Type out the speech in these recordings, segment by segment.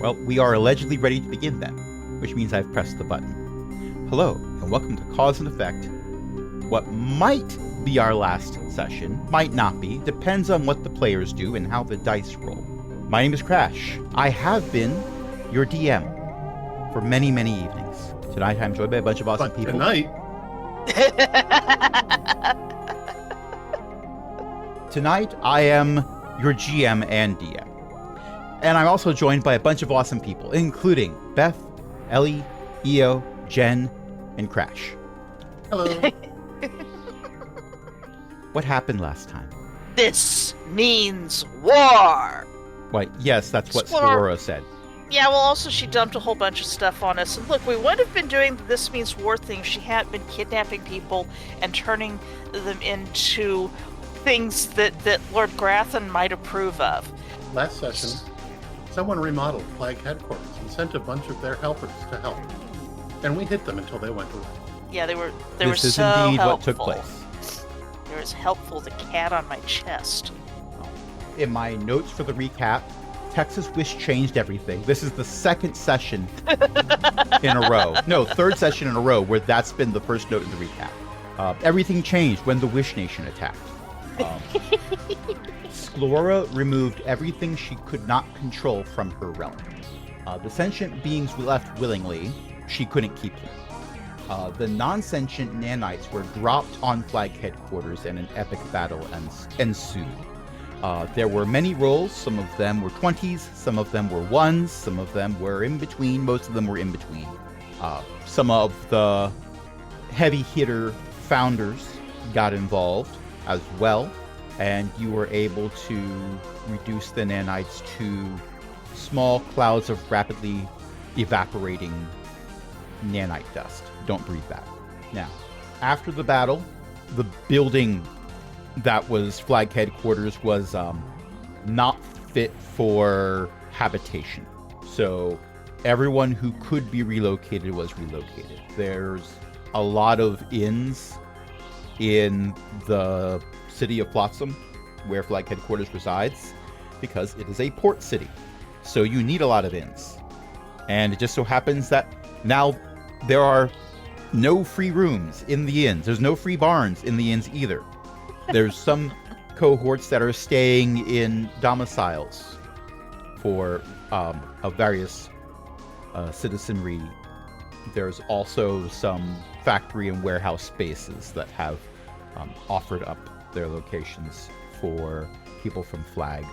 Well, we are allegedly ready to begin then, which means I've pressed the button. Hello, and welcome to Cause and Effect. What might be our last session, might not be, depends on what the players do and how the dice roll. My name is Crash. I have been your DM for many, many evenings. Tonight I'm joined by a bunch of awesome people. Tonight I am your GM and DM. And I'm also joined by a bunch of awesome people, including Beth, Ellie, Io, Jen, and Crash. Hello. What happened last time? This means war! Why, yes, that's what Sclerora said. Yeah, well, also she dumped a whole bunch of stuff on us. And look, we would have been doing the This Means War thing. She had been kidnapping people and turning them into things that Lord Grathan might approve of. Last session, someone remodeled Flag Headquarters and sent a bunch of their helpers to help. And we hit them until they went away. Yeah, they were so This is indeed helpful. what took place. They were as helpful as a cat on my chest. In my notes for the recap, Texas Wish changed everything. This is the second session in a row. No, third session in a row where that's been the first note in the recap. Everything changed when the Wish Nation attacked. Sclerora removed everything she could not control from her realm. The sentient beings we left willingly, she couldn't keep them. The non-sentient nanites were dropped on Flag Headquarters and an epic battle ensued. There were many rolls. Some of them were 20s, some of them were 1s, some of them were in between, most of them were in between. Some of the heavy hitter founders got involved as well, and you were able to reduce the nanites to small clouds of rapidly evaporating nanite dust. Don't breathe that. Now, after the battle, the building that was Flag Headquarters was not fit for habitation. So everyone who could be relocated was relocated. There's a lot of inns in the city of Flotsam, where Flag Headquarters resides, because it is a port city. So you need a lot of inns. And it just so happens that now there are no free rooms in the inns. There's no free barns in the inns either. There's some cohorts that are staying in domiciles for of various citizenry. There's also some factory and warehouse spaces that have offered up their locations for people from Flag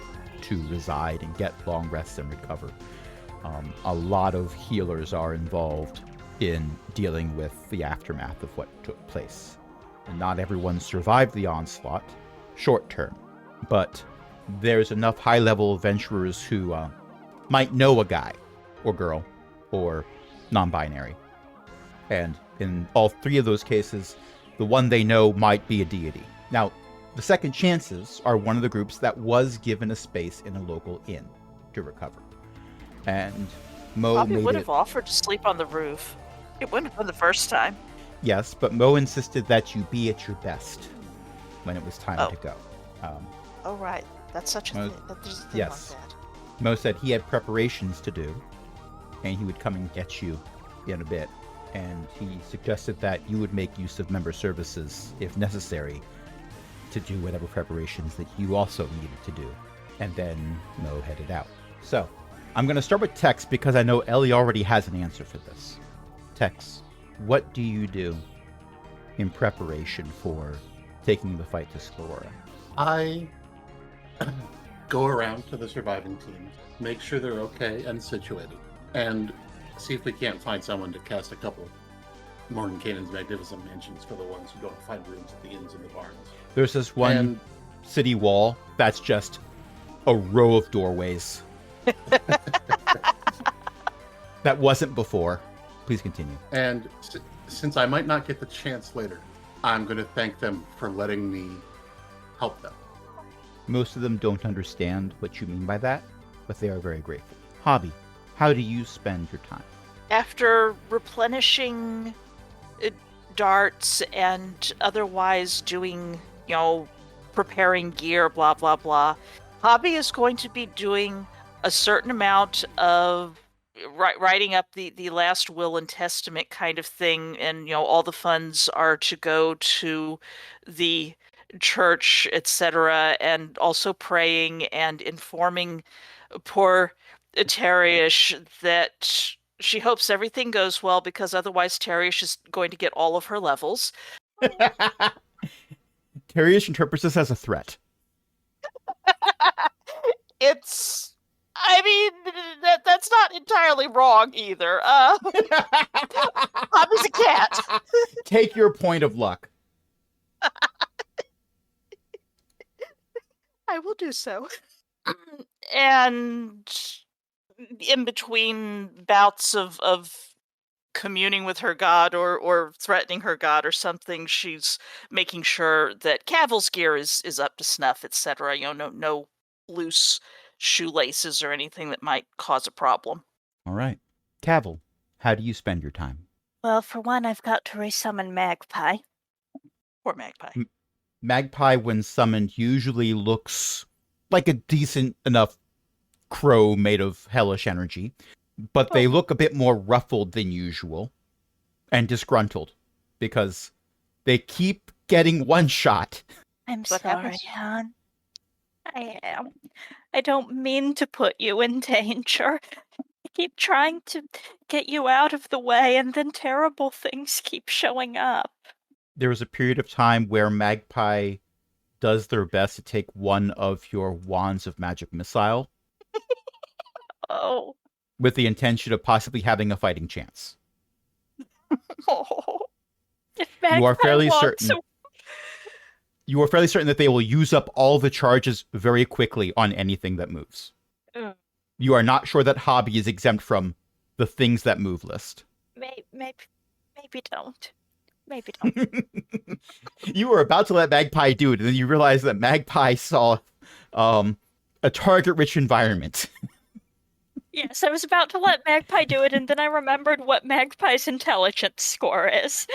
to reside and get long rests and recover. A lot of healers are involved in dealing with the aftermath of what took place. And not everyone survived the onslaught, short term, but there's enough high-level adventurers who might know a guy or girl or non-binary. And in all three of those cases, the one they know might be a deity. Now, the second chances are one of the groups that was given a space in a local inn to recover. And Mo Bobby made would it... have offered to sleep on the roof. It wouldn't have been the first time. Yes, but Mo insisted that you be at your best when it was time to go. Oh, right. That's such a thing. There's a thing yes. like that. Mo said he had preparations to do, and he would come and get you in a bit. And he suggested that you would make use of member services, if necessary, to do whatever preparations that you also needed to do. And then Mo headed out. So, I'm going to start with Tex because I know Ellie already has an answer for this. Tex, what do you do in preparation for taking the fight to Sclerora? I go around to the surviving teams, make sure they're okay and situated, and see if we can't find someone to cast a couple Mordenkainen's Magnificent Mansions for the ones who don't find rooms at the inns and the barns. There's this one city wall that's just a row of doorways. That wasn't before. Please continue. And since I might not get the chance later, I'm going to thank them for letting me help them. Most of them don't understand what you mean by that, but they are very grateful. Hobby, how do you spend your time? After replenishing darts and otherwise doing, preparing gear, blah, blah, blah, Hobby is going to be doing a certain amount of writing up the last will and testament kind of thing, and all the funds are to go to the church, etc., and also praying and informing poor Tarish that she hopes everything goes well because otherwise Tarish is going to get all of her levels. Teriush interprets this as a threat. It's, I mean, that's not entirely wrong either. Hobby's a cat. Take your point of luck. I will do so. And in between bouts of communing with her god or threatening her god or something, she's making sure that Cavil's gear is up to snuff, etc. No loose shoelaces or anything that might cause a problem. All right. Cavil, how do you spend your time? Well, for one, I've got to resummon Magpie. Poor Magpie. Magpie, when summoned, usually looks like a decent enough crow made of hellish energy, but they look a bit more ruffled than usual and disgruntled because they keep getting one shot. I'm What sorry, happens? hon. I am. I don't mean to put you in danger. I keep trying to get you out of the way, and then terrible things keep showing up. There was a period of time where Magpie does their best to take one of your wands of magic missile Oh. with the intention of possibly having a fighting chance. Oh. If You are Magpie fairly wants certain. to- You are fairly certain that they will use up all the charges very quickly on anything that moves. Mm. You are not sure that Hobby is exempt from the things that move list. Maybe don't. Maybe don't. You were about to let Magpie do it, and then you realize that Magpie saw a target-rich environment. Yes, I was about to let Magpie do it, and then I remembered what Magpie's intelligence score is.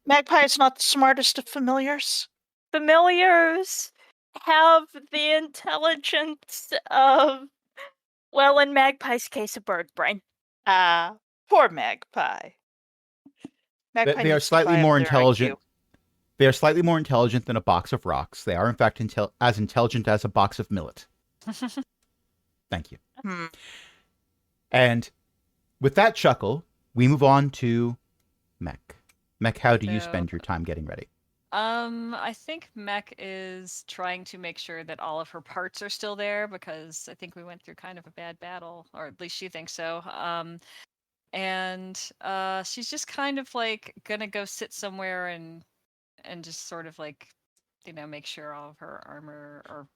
Magpie is not the smartest of familiars. Familiars have the intelligence of, well, in Magpie's case, a bird brain. Poor Magpie. Magpie They are needs to slightly climb more their intelligent. IQ. They are slightly more intelligent than a box of rocks. They are, in fact, as intelligent as a box of millet. Thank you. Hmm. And with that chuckle, we move on to Mech. Mech, how do you So- spend your time getting ready? I think Mech is trying to make sure that all of her parts are still there because I think we went through kind of a bad battle, or at least she thinks so. And she's just kind of like gonna go sit somewhere and just sort of like, make sure all of her armor or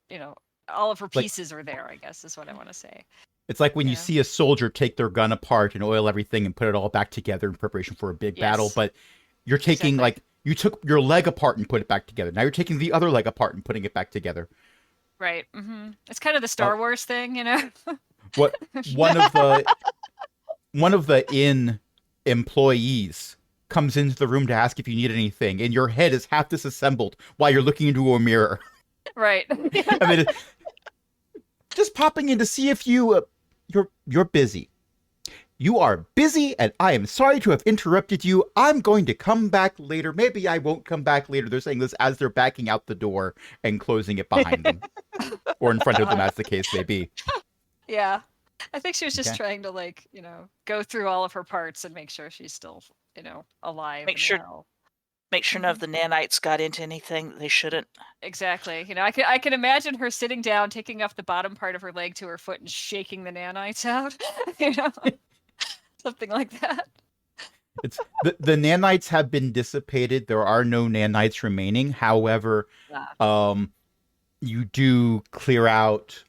all of her Like- pieces are there, I guess is what I want to say. It's like when you Yeah. see a soldier take their gun apart and oil everything and put it all back together in preparation for a big battle, Yes. but you're taking Exactly. you took your leg apart and put it back together. Now you're taking the other leg apart and putting it back together. Right. It's kind of the Star Wars thing, What one of the inn employees comes into the room to ask if you need anything, and your head is half disassembled while you're looking into a mirror. Right. I mean, just popping in to see if you're busy. You are busy, and I am sorry to have interrupted you. I'm going to come back later. Maybe I won't come back later. They're saying this as they're backing out the door and closing it behind them, or in front of them, as the case may be. Yeah. I think she was just Okay. trying to go through all of her parts and make sure she's still, alive. Make and sure- well. Make sure none of the nanites got into anything that they shouldn't. Exactly. I can imagine her sitting down, taking off the bottom part of her leg to her foot and shaking the nanites out. Something like that. It's the nanites have been dissipated. There are no nanites remaining. However, you do clear out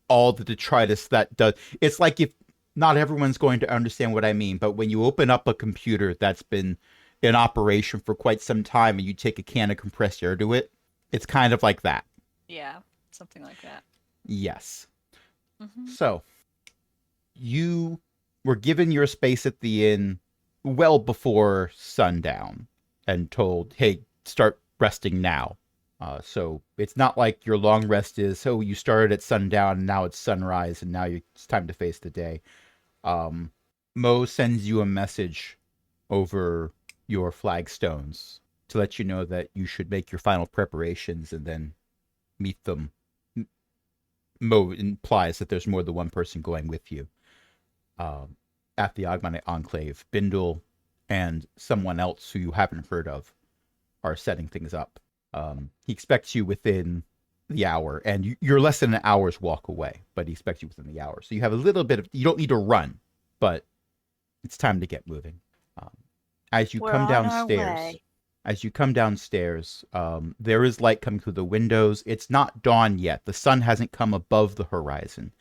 all the detritus that does. It's like, if not everyone's going to understand what I mean, but when you open up a computer that's been in operation for quite some time and you take a can of compressed air to it, it's kind of like that. Yeah. Something like that. Yes. Mhm. So, you were given your space at the inn well before sundown and told, hey, start resting now. So it's not like your long rest is, so you started at sundown and now it's sunrise and now it's time to face the day. Mo sends you a message over your flagstones to let you know that you should make your final preparations and then meet them. Mo implies that there's more than one person going with you at the Agmane Enclave. Bindle and someone else who you haven't heard of are setting things up. He expects you within the hour, and you're less than an hour's walk away, but he expects you within the hour. So you have a little bit of, you don't need to run, but it's time to get moving. As you We're come on our downstairs, way. There is light coming through the windows. It's not dawn yet. The sun hasn't come above the horizon,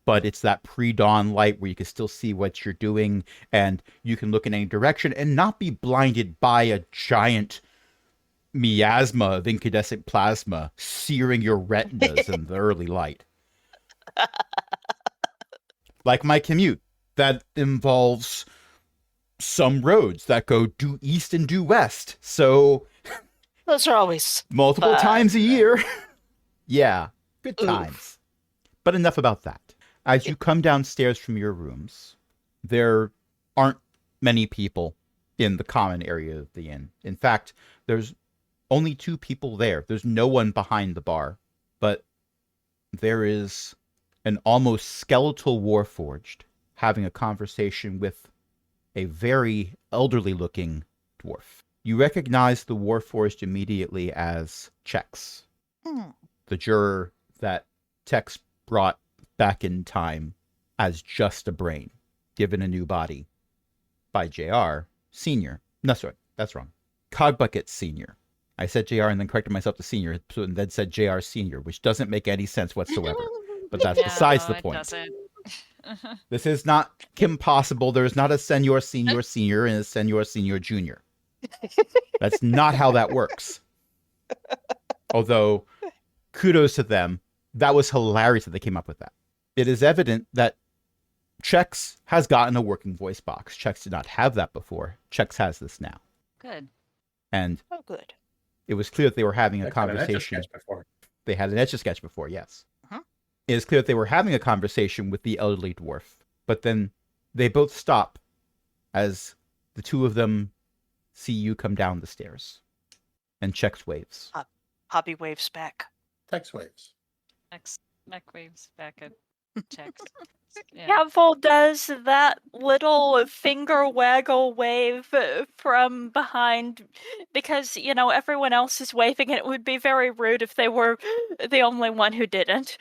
but it's that pre-dawn light where you can still see what you're doing, and you can look in any direction and not be blinded by a giant miasma of incandescent plasma searing your retinas in the early light. Like my commute, that involves some roads that go due east and due west. So Those are always multiple fun. times a year. Yeah, good Oof. times. But enough about that. As you come downstairs from your rooms, there aren't many people in the common area of the inn. In fact, there's only 2 people there. There's no one behind the bar, but there is an almost skeletal warforged having a conversation with a very elderly-looking dwarf. You recognize the warforged immediately as Chex, the juror that Tex brought back in time as just a brain, given a new body by JR Senior. No, sorry, that's wrong. Cogbucket Senior. I said JR and then corrected myself to Senior, and then said JR Senior, which doesn't make any sense whatsoever. But that's besides the it point. doesn't. This is not Kim Possible. There's not a Senor Senior Senior and a Senor Senior Junior. That's not how that works. Although, kudos to them. That was hilarious that they came up with that. It is evident that Chex has gotten a working voice box. Chex did not have that before. Chex has this now. Good. And Oh, good. it was clear that they were having a I've had an conversation. Etch-a-Sketch before. They had an Etch-a-Sketch before, yes. Uh-huh. It is clear that they were having a conversation with the elderly dwarf. But then they both stop as the 2 of them see you come down the stairs. And Chex waves. Hobby waves back. Tex waves. Next, Mech waves back at checks. Yeah. Caval does that little finger waggle wave from behind because, everyone else is waving and it would be very rude if they were the only one who didn't.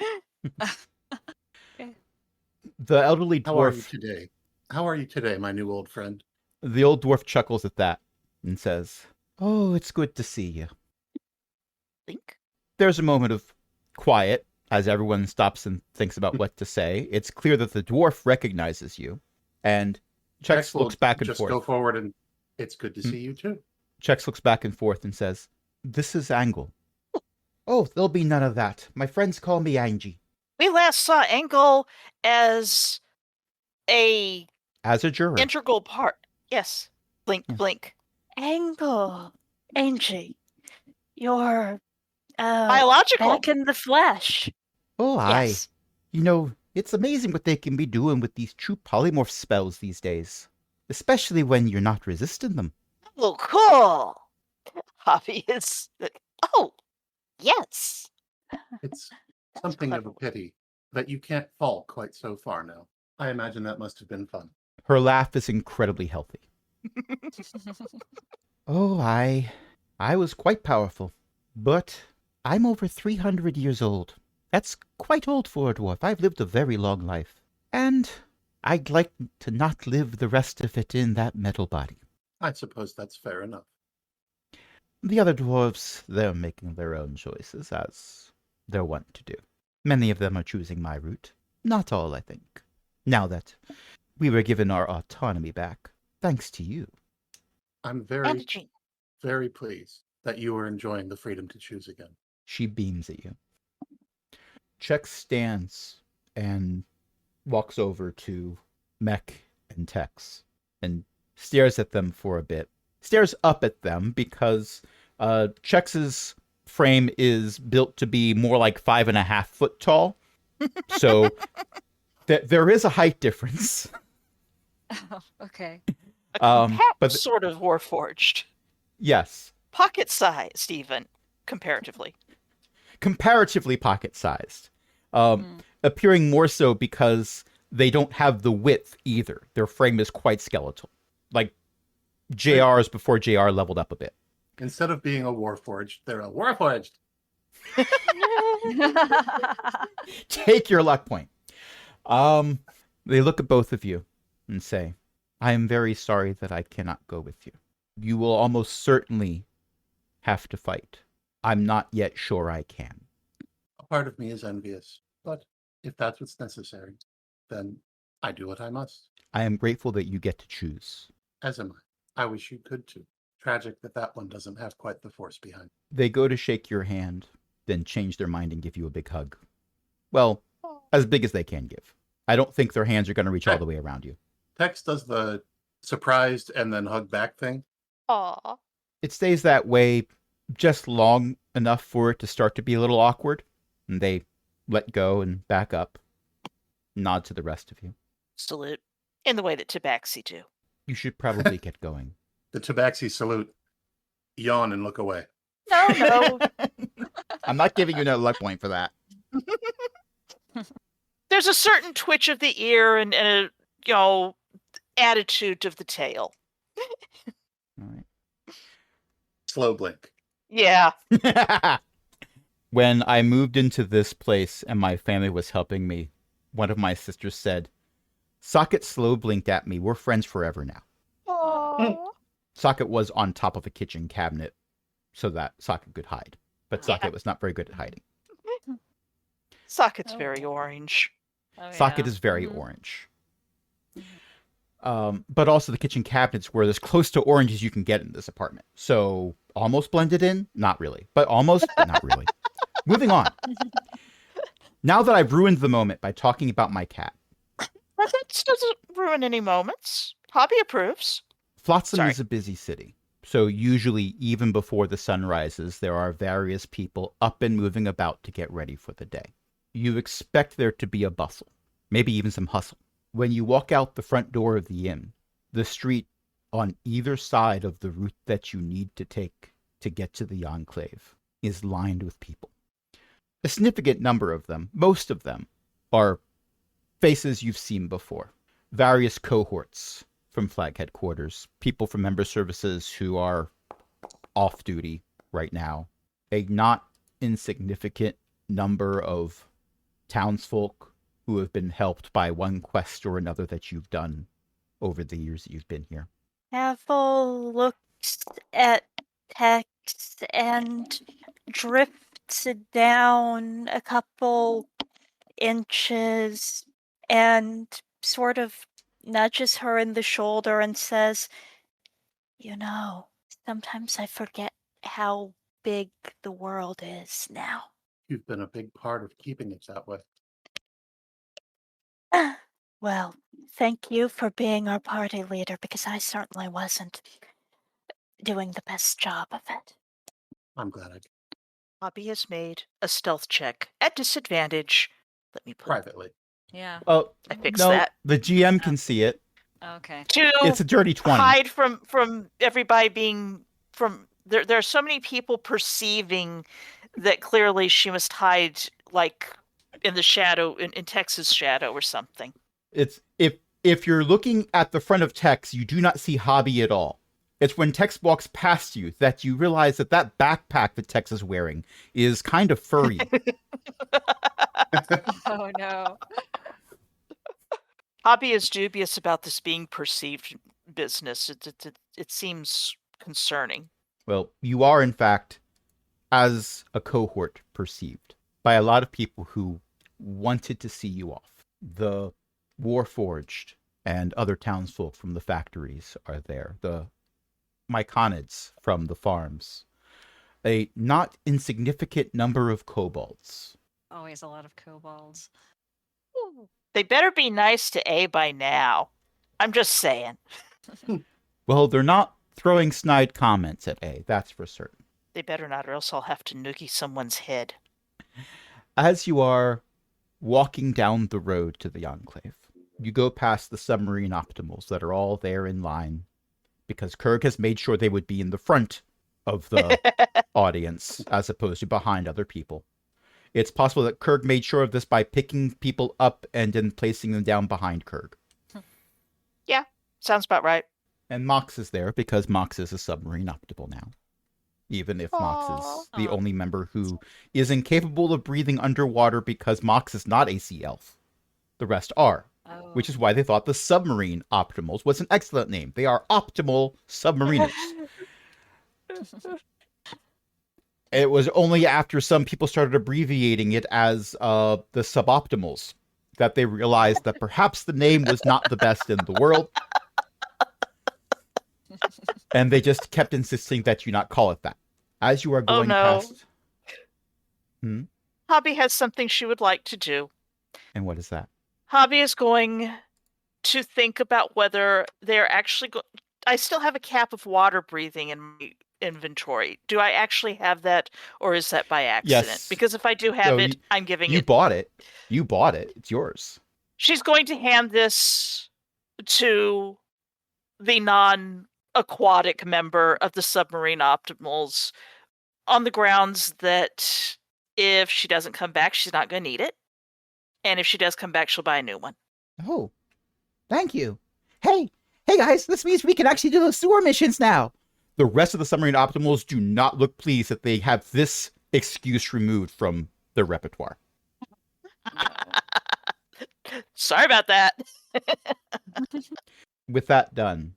The elderly How are you dwarf, today? How are you today, my new old friend? the old dwarf chuckles at that and says, "Oh, it's good to see you." Link? There's a moment of quiet as everyone stops and thinks about what to say. It's clear that the dwarf recognizes you, and Chex will looks back and just forth. go forward, and it's good to see you too. Chex looks back and forth and says, "This is Angle." "Oh, there'll be none of that. My friends call me Angie." We last saw Angle as a As a juror. integral part. Yes. Blink, Yeah. blink. Angle, Angie, you're Biological. back in the flesh. Oh, aye. Yes. It's amazing what they can be doing with these true polymorph spells these days. Especially when you're not resisting them. Oh, cool. Hobby is. Oh, yes. It's something of a pity that you can't fall quite so far now. I imagine that must have been fun. Her laugh is incredibly healthy. "Oh, I was quite powerful. But I'm over 300 years old. That's quite old for a dwarf. I've lived a very long life. And I'd like to not live the rest of it in that metal body. I suppose that's fair enough. The other dwarves, they're making their own choices, as they're wont to do. Many of them are choosing my route. Not all, I think. Now that we were given our autonomy back, thanks to you." I'm very, And Jean. very pleased that you are enjoying the freedom to choose again. She beams at you. Chex stands and walks over to Mech and Tex and stares at them for a bit. Stares up at them because Chex's frame is built to be more like 5.5 foot tall. So there is a height difference. Oh, okay. A compact but sort of Warforged. yes, Pocket-sized, even, comparatively. comparatively pocket-sized. Appearing more so because they don't have the width either. Their frame is quite skeletal. Like JR's before JR leveled up a bit. Instead of being a Warforged, they're a Warforged. Take your luck point. They look at both of you and say, I am very sorry that I cannot go with you. You will almost certainly have to fight. I'm not yet sure I can. A part of me is envious, but if that's what's necessary, then I do what I must. I am grateful that you get to choose. As am I. I wish you could too. Tragic that that one doesn't have quite the force behind it. They go to shake your hand, then change their mind and give you a big hug. Well, as big as they can give. I don't think their hands are going to reach all the way around you. Tex does the surprised and then hug back thing. Aw. It stays that way just long enough for it to start to be a little awkward. And they let go and back up. Nod to the rest of you. Salute. In the way that Tabaxi do. You should probably get going. The Tabaxi salute, yawn and look away. No. I'm not giving you no luck point for that. There's a certain twitch of the ear and a, attitude of the tail. All right. Slow blink. Yeah. When I moved into this place and my family was helping me, one of my sisters said, Socket slow blinked at me. We're friends forever now. Aww. Socket was on top of a kitchen cabinet so that Socket could hide. But Socket was not very good at hiding. Socket's very orange. Oh, Socket yeah. is very orange. But also the kitchen cabinets were as close to orange as you can get in this apartment. So almost blended in? Not really. But almost, but not really. Moving on. Now that I've ruined the moment by talking about my cat, But that doesn't ruin any moments. Hobby approves. Flotsam Sorry. is a busy city. So usually, even before the sun rises, there are various people up and moving about to get ready for the day. You expect there to be a bustle, maybe even some hustle. When you walk out the front door of the inn, the street on either side of the route that you need to take to get to the enclave is lined with people. A significant number of them, most of them, are faces you've seen before. Various cohorts from Flag Headquarters, people from member services who are off duty right now, a not insignificant number of townsfolk who have been helped by one quest or another that you've done over the years that you've been here. Havel looks at Tex and drifts down a couple inches and sort of nudges her in the shoulder and says, sometimes I forget how big the world is now. You've been a big part of keeping it that way. Well, thank you for being our party leader because I certainly wasn't doing the best job of it. I'm glad I Hobby has made a stealth check at disadvantage. Let me put privately. Yeah. Oh, I fixed no, that. the GM can see it. Okay. To It's a dirty 20. hide from everybody being from there. There are so many people perceiving that clearly she must hide, like in the shadow, in Tex's shadow or something. It's if you're looking at the front of Tex, you do not see Hobby at all. It's when Tex walks past you that you realize that backpack that Tex is wearing is kind of furry. Oh no. Hobby is dubious about this being perceived business. It seems concerning. Well, you are, in fact, as a cohort, perceived by a lot of people who wanted to see you off. The Warforged and other townsfolk from the factories are there. The Myconids from the farms. A not insignificant number of kobolds. Always a lot of kobolds. They better be nice to A by now. I'm just saying. Well, they're not throwing snide comments at A, that's for certain. They better not, or else I'll have to noogie someone's head. As you are walking down the road to the Enclave, you go past the submarine optimals that are all there in line, because Kurg has made sure they would be in the front of the audience as opposed to behind other people. It's possible that Kurg made sure of this by picking people up and then placing them down behind Kurg. Yeah, sounds about right. And Mox is there because Mox is a submarine optimal now. Even if Mox is the only member who is incapable of breathing underwater because Mox is not a sea elf. The rest are. Which is why they thought the submarine optimals was an excellent name. They are optimal submariners. It was only after some people started abbreviating it as the suboptimals that they realized that perhaps the name was not the best in the world. And they just kept insisting that you not call it that. As you are going past... Hobby has something she would like to do. And what is that? Hobby is going to think about whether they're actually... I still have a cap of water breathing in my inventory. Do I actually have that, or is that by accident? Yes. Because if I do have it, I'm giving it... You bought it. You bought it. It's yours. She's going to hand this to the non-aquatic member of the submarine optimals on the grounds that if she doesn't come back, she's not going to need it. And if she does come back, she'll buy a new one. Oh, thank you. Hey guys, this means we can actually do those sewer missions now. The rest of the submarine optimals do not look pleased that they have this excuse removed from their repertoire. Sorry about that. With that done,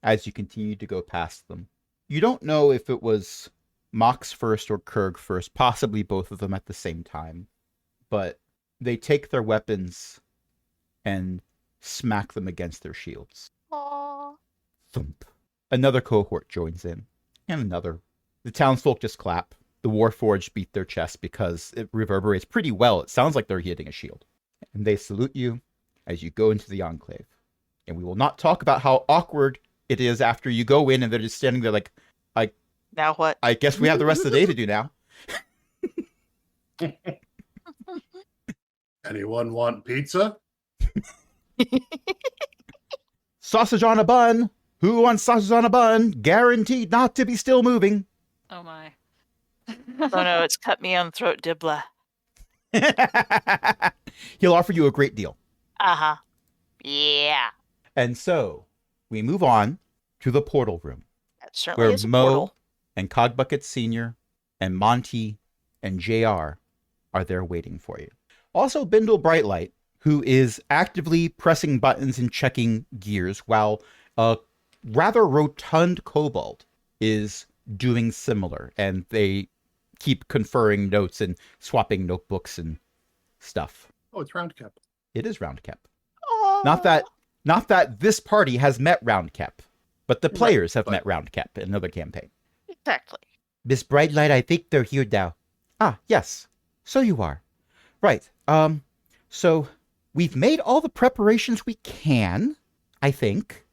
as you continue to go past them, you don't know if it was Mox first or Kurg first, possibly both of them at the same time, but they take their weapons and smack them against their shields. Aww. Thump. Another cohort joins in, and another. The townsfolk just clap. The Warforged beat their chest because it reverberates pretty well. It sounds like they're hitting a shield. And they salute you as you go into the Enclave. And we will not talk about how awkward it is after you go in and they're just standing there like, now what? I guess we have the rest of the day to do now. Anyone want pizza? Sausage on a bun. Who wants sausage on a bun? Guaranteed not to be still moving. Oh my. Oh no, it's cut me on the throat, Dibla. He'll offer you a great deal. Uh-huh. Yeah. And so we move on to the portal room, That certainly where is a Mo portal. and Cogbucket Sr. and Monty and JR are there waiting for you. Also, Bindle Brightlight, who is actively pressing buttons and checking gears, while a rather rotund kobold is doing similar, and they keep conferring notes and swapping notebooks and stuff. Oh, it's Roundcap. It is Roundcap. Aww. Not that this party has met Roundcap, but the players have but- met Roundcap in another campaign. Exactly. Miss Brightlight, I think they're here now. Ah, yes. So you are. Right. So we've made all the preparations we can, I think.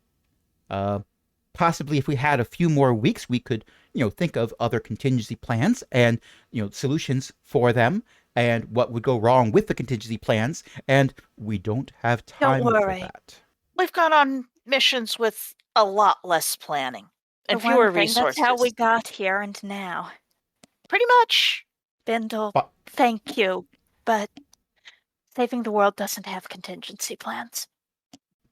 Possibly if we had a few more weeks, we could, think of other contingency plans and, solutions for them and what would go wrong with the contingency plans. And we don't have time for worry. that. We've gone on missions with a lot less planning and For fewer one thing, resources. That's how we got here and now. Pretty much. Bindle, But- thank you, but saving the world doesn't have contingency plans.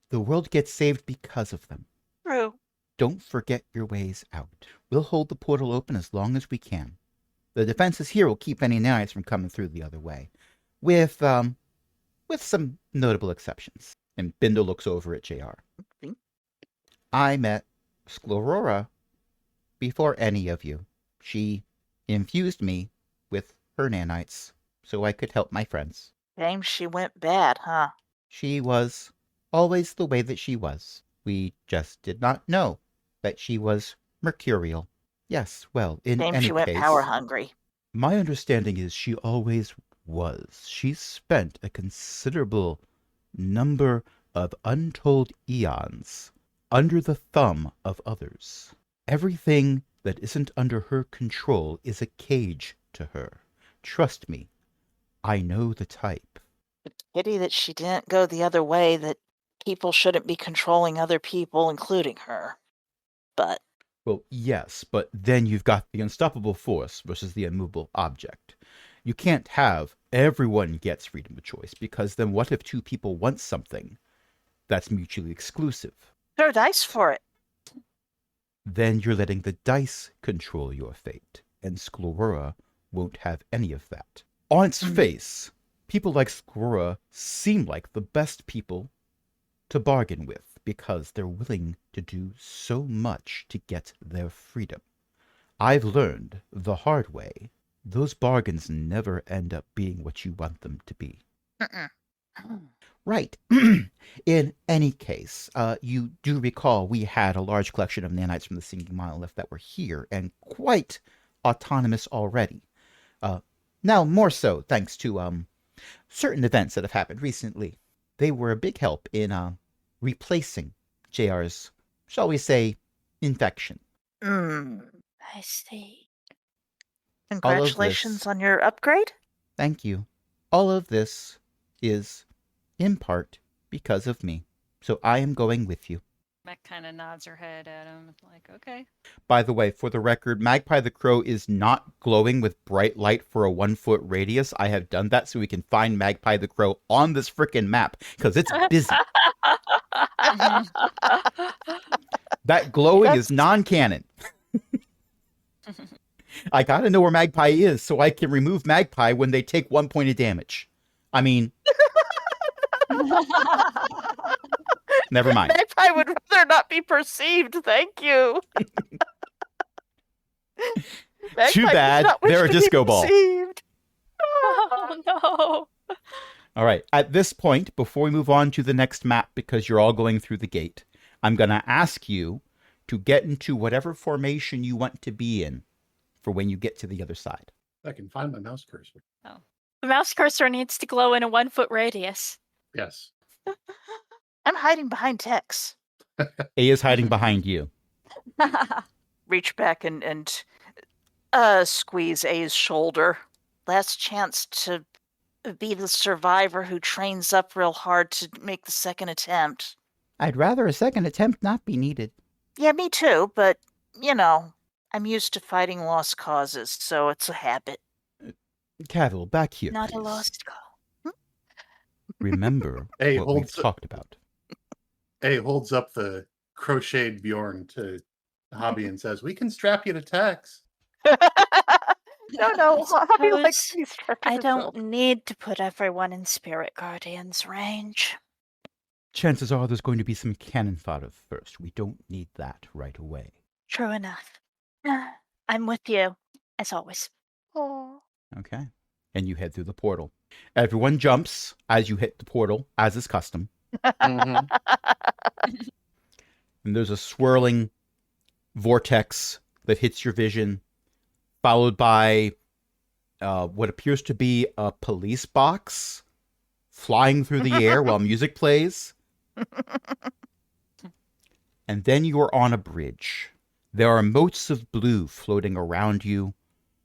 The world gets saved because of them. True. Don't forget your ways out. We'll hold the portal open as long as we can. The defenses here will keep any nanites from coming through the other way, with some notable exceptions. And Bindle looks over at JR. Okay. I met Sclerora before any of you. She infused me with her nanites so I could help my friends. Shame she went bad, huh? She was always the way that she was. We just did not know that she was mercurial. Yes, well, in Shame any she went case, power hungry. my understanding is she always was. She spent a considerable number of untold eons under the thumb of others. Everything that isn't under her control is a cage to her. Trust me, I know the type. Pity that she didn't go the other way, that people shouldn't be controlling other people, including her. But Well, yes, but then you've got the unstoppable force versus the immovable object. You can't have everyone gets freedom of choice, because then what if two people want something that's mutually exclusive? throw dice for it. Then you're letting the dice control your fate, and Sclerora won't have any of that. On its face, people like Sclerora seem like the best people to bargain with, because they're willing to do so much to get their freedom. I've learned the hard way, those bargains never end up being what you want them to be. Right. In any case, you do recall we had a large collection of nanites from the Singing Monolith that were here, and quite autonomous already. Now more so thanks to certain events that have happened recently. They were a big help in replacing JR's, shall we say, infection. I see. Congratulations on your upgrade. Thank you. All of this is, in part, because of me. So I am going with you. Mac kind of nods her head at him, like, okay. By the way, for the record, Magpie the Crow is not glowing with bright light for a 1-foot radius. I have done that so we can find Magpie the Crow on this frickin' map, because it's busy. That glowing is non-canon. I gotta know where Magpie is so I can remove Magpie when they take 1 point of damage. I mean... Never mind. Magpie would rather not be perceived, thank you. Too bad, they're a disco ball. Oh no. All right, at this point, before we move on to the next map, because you're all going through the gate, I'm going to ask you to get into whatever formation you want to be in for when you get to the other side. I can find my mouse cursor. The mouse cursor needs to glow in a 1-foot radius. Yes. I'm hiding behind Tex. A is hiding behind you. Reach back and squeeze A's shoulder. Last chance to be the survivor who trains up real hard to make the second attempt. I'd rather a second attempt not be needed. Yeah, me too, but, you know, I'm used to fighting lost causes, so it's a habit. Cavill, back here, Not a please. lost cause. Remember Hey, what we've hold- talked about. A holds up the crocheted Bjorn to Hobby and says, "We can strap you to Tex." No, Hobby likes suppose to be strapped I to don't himself. need to put everyone in Spirit Guardian's range. Chances are there's going to be some cannon fodder first. We don't need that right away. True enough. I'm with you, as always. Oh. Okay. And you head through the portal. Everyone jumps as you hit the portal, as is custom. Mhm. And there's a swirling vortex that hits your vision, followed by what appears to be a police box flying through the air while music plays. And then you are on a bridge. There are motes of blue floating around you,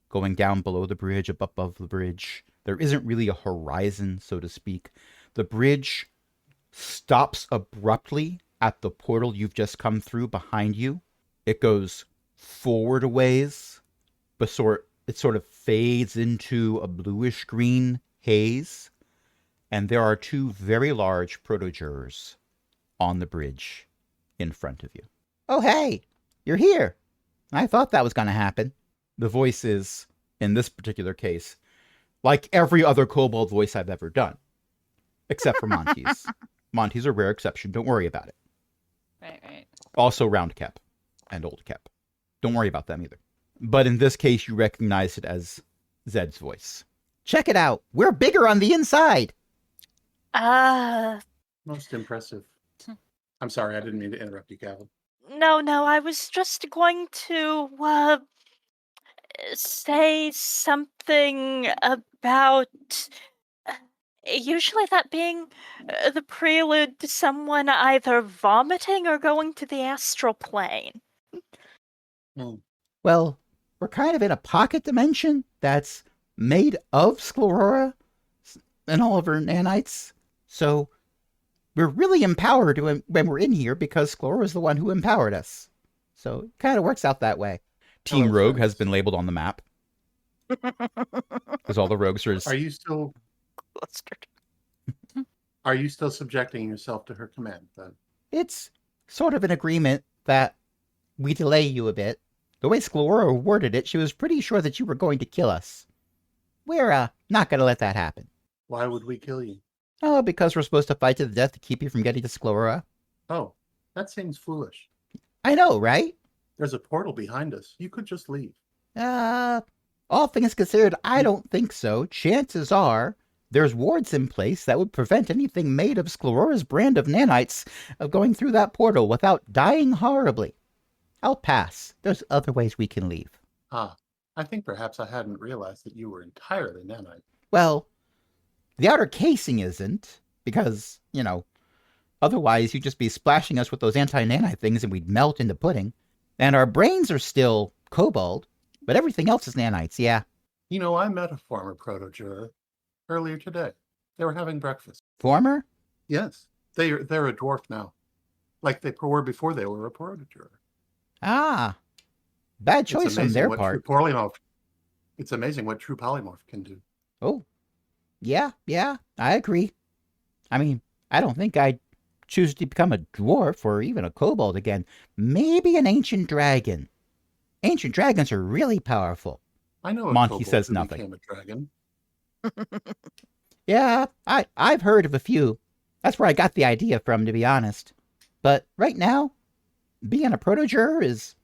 going down below the bridge, up above the bridge. There isn't really a horizon, so to speak. The bridge stops abruptly at the portal you've just come through behind you. It goes forward a ways, but it sort of fades into a bluish green haze. And there are 2 very large proto-jurors on the bridge in front of you. Oh, hey, you're here. I thought that was going to happen. The voice is, in this particular case, like every other kobold voice I've ever done, except for Monty's. Monty's a rare exception. Don't worry about it. Right. Also Roundcap and Oldcap. Don't worry about them either. But in this case, you recognize it as Zed's voice. Check it out. We're bigger on the inside. Most impressive. I'm sorry, I didn't mean to interrupt you, Calvin. No, I was just going to say something about usually that being the prelude to someone either vomiting or going to the astral plane. Hmm. Well, we're kind of in a pocket dimension that's made of Sclerora and all of her nanites. So we're really empowered when we're in here because Sclerora is the one who empowered us. So it kind of works out that way. Team Hello, Rogue has friends. been labeled on the map because all the rogues are. Are you still Clustered. Are you still subjecting yourself to her command then? It's sort of an agreement that we delay you a bit. The way Sclerora worded it, she was pretty sure that you were going to kill us. We're not going to let that happen. Why would we kill you? Oh, because we're supposed to fight to the death to keep you from getting to Sclerora. Oh, that seems foolish. I know, right? There's a portal behind us. You could just leave. All things considered, I don't think so. Chances are there's wards in place that would prevent anything made of Sclerora's brand of nanites of going through that portal without dying horribly. I'll pass. There's other ways we can leave. Ah, I think perhaps I hadn't realized that you were entirely nanite. Well, the outer casing isn't, because, otherwise you'd just be splashing us with those anti-nanite things and we'd melt into pudding. And our brains are still cobalt, but everything else is nanites, yeah. You know, I met a former proto-juror earlier today. They were having breakfast. Former? Yes, they're a dwarf now, like they were before they were a proto-juror. Ah, bad choice on their part. It's amazing what true polymorph can do. Oh, yeah, I agree. I mean, I don't think I'd choose to become a dwarf or even a kobold again. Maybe an ancient dragon. Ancient dragons are really powerful. I know a Monty kobold says who nothing. became a dragon. Yeah, I've heard of a few. That's where I got the idea from, to be honest. But right now, being a proto-juror is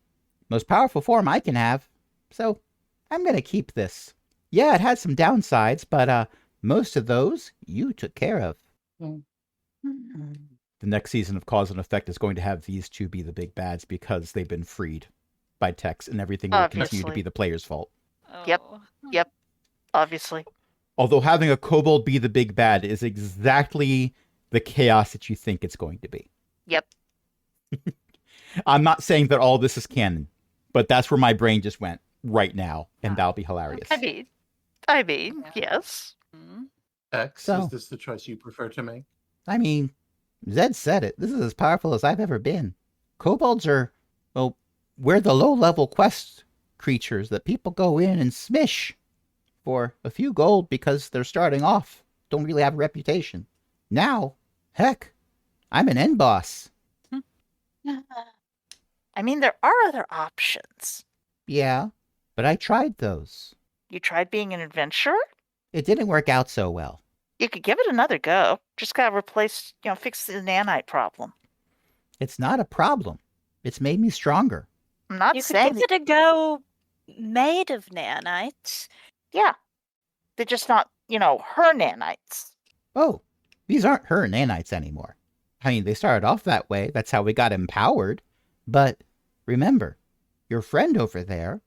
the most powerful form I can have. So I'm going to keep this. Yeah, it had some downsides, but most of those you took care of. Mm. The next season of Cause and Effect is going to have these two be the big bads because they've been freed by Tex, and everything will continue to Obviously. be the player's fault. Yep. Oh. Yep. Obviously. Although having a kobold be the big bad is exactly the chaos that you think it's going to be. Yep. I'm not saying that all this is canon, but that's where my brain just went right now, and that'll be hilarious. I mean, yes. Hmm. X, So- is this the choice you prefer to make? I mean, Zed said it. This is as powerful as I've ever been. Kobolds are, well, we're the low-level quest creatures that people go in and smish for a few gold because they're starting off, don't really have a reputation. Now, heck, I'm an end boss. I mean, there are other options. Yeah, but I tried those. You tried being an adventurer? It didn't work out so well. You could give it another go. Just gotta fix the nanite problem. It's not a problem. It's made me stronger. I'm not You could saying give it a go made of nanites. yeah. They're just not, her nanites. Oh, these aren't her nanites anymore. I mean, they started off that way. That's how we got empowered. But remember, your friend over there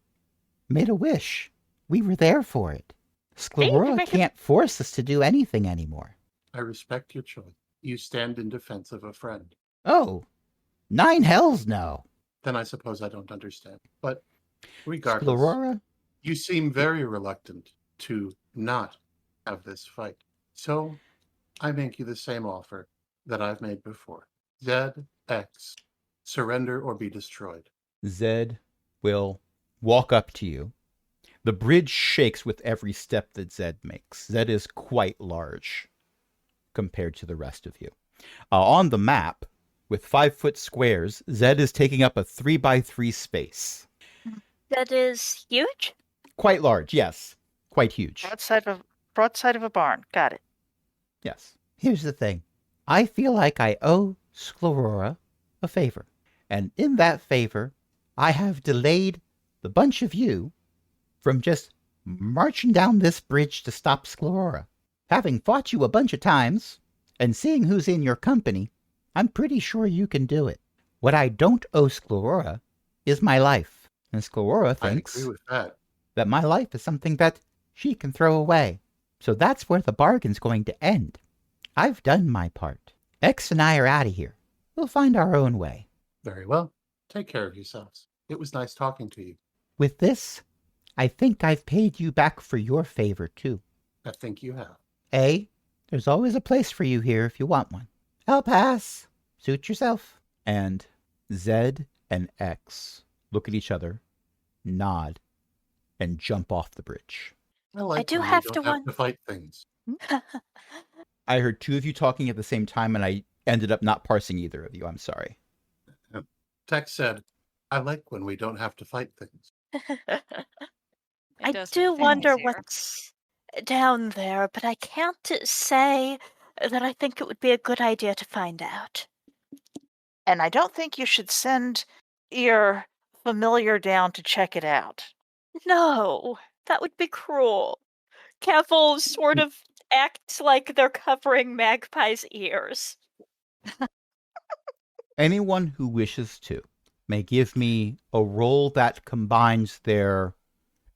made a wish. We were there for it. Sclerora make a- can't force us to do anything anymore. I respect your choice. You stand in defense of a friend. Oh, 9 hells no. Then I suppose I don't understand. But regardless, Sclerora? you seem very reluctant to not have this fight. So I make you the same offer that I've made before. ZX, surrender or be destroyed. Zed will walk up to you. The bridge shakes with every step that Zed makes. Zed is quite large compared to the rest of you. On the map, with 5-foot squares, Zed is taking up a 3x3 space. That is huge. Quite large, yes. Quite huge. Broadside of a barn. Got it. Yes. Here's the thing. I feel like I owe Sclerora a favor. And in that favor, I have delayed the bunch of you from just marching down this bridge to stop Sclerora. Having fought you a bunch of times, and seeing who's in your company, I'm pretty sure you can do it. What I don't owe Sclerora is my life. And Sclerora I thinks agree with that. that my life is something that she can throw away. So that's where the bargain's going to end. I've done my part. X and I are out of here. We'll find our own way. Very well. Take care of yourselves. It was nice talking to you. With this, I think I've paid you back for your favor, too. I think you have. A, there's always a place for you here if you want one. I'll pass. Suit yourself. And Z and X look at each other, nod, and jump off the bridge. I like do when have we to don't have won- to fight things. I heard two of you talking at the same time, and I ended up not parsing either of you. I'm sorry. Tex said, I like when we don't have to fight things. It I does do make things wonder easier. what's down there, but I can't say that I think it would be a good idea to find out. And I don't think you should send your familiar down to check it out. No, that would be cruel. Cavill sort of acts like they're covering Magpie's ears. Anyone who wishes to may give me a roll that combines their,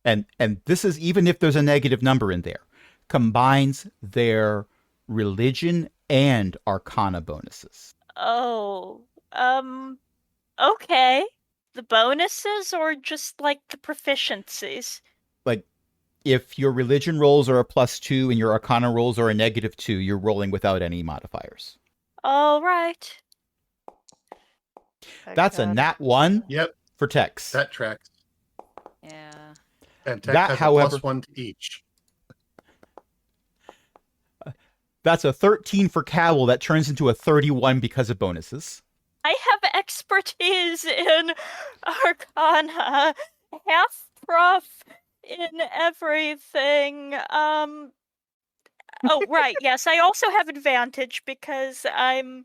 and this is even if there's a negative number in there, combines their religion and arcana bonuses. Oh, okay. The bonuses or just like the proficiencies? Like, if your religion rolls are a +2 and your arcana rolls are a -2, you're rolling without any modifiers. All right. That's a nat 1 Yep, for Tex. that tracks. Yeah. And Tex That, has however- a +1 to each. That's a 13 for Cowell that turns into a 31 because of bonuses. I have expertise in Arcana, half prof in everything. Oh, right. Yes, I also have advantage because I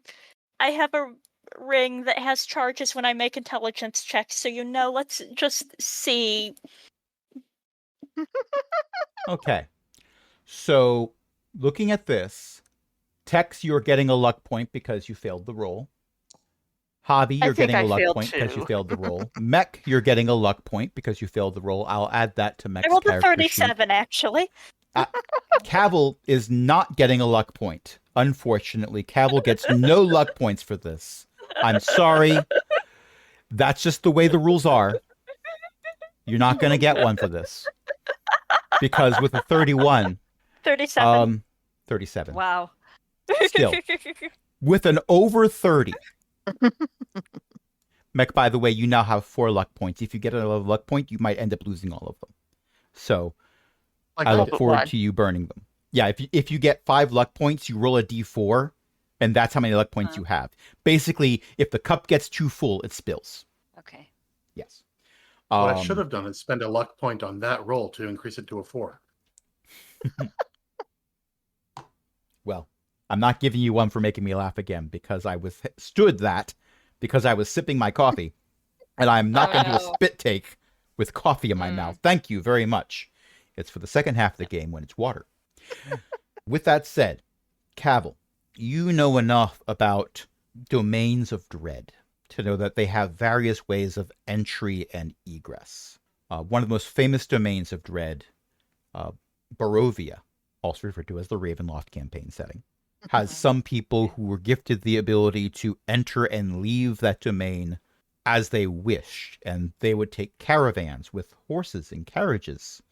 have a ring that has charges when I make intelligence checks. So let's just see. Okay. So, looking at this, Tex, you're getting a luck point because you failed the roll. Hobby, I you're think getting a I luck failed point because you too. failed the roll. Mech, you're getting a luck point because you failed the roll. I'll add that to Mech's I rolled a character sheet. 37, actually. Cavil is not getting a luck point. Unfortunately, Cavil gets no luck points for this. I'm sorry. That's just the way the rules are. You're not going to get one for this. Because with a 31, 37. 37. Wow. Still, with an over 30. Mech, by the way, you now have 4 luck points. If you get another luck point, you might end up losing all of them. So, Like I I look did. forward one. to you burning them. Yeah, if you get 5 luck points, you roll a d4, and that's how many luck points Huh. you have. Basically, if the cup gets too full, it spills. Okay. Yes. What I should have done is spend a luck point on that roll to increase it to a 4. Well, I'm not giving you one for making me laugh again because I withstood that because I was sipping my coffee, and I'm not Oh, going to do a no. spit take with coffee in my Mm. mouth. Thank you very much. It's for the second half of the game when it's water. With that said, Cavil, you know enough about domains of dread to know that they have various ways of entry and egress. One of the most famous domains of dread, Barovia, also referred to as the Ravenloft campaign setting, has some people who were gifted the ability to enter and leave that domain as they wished, and they would take caravans with horses and carriages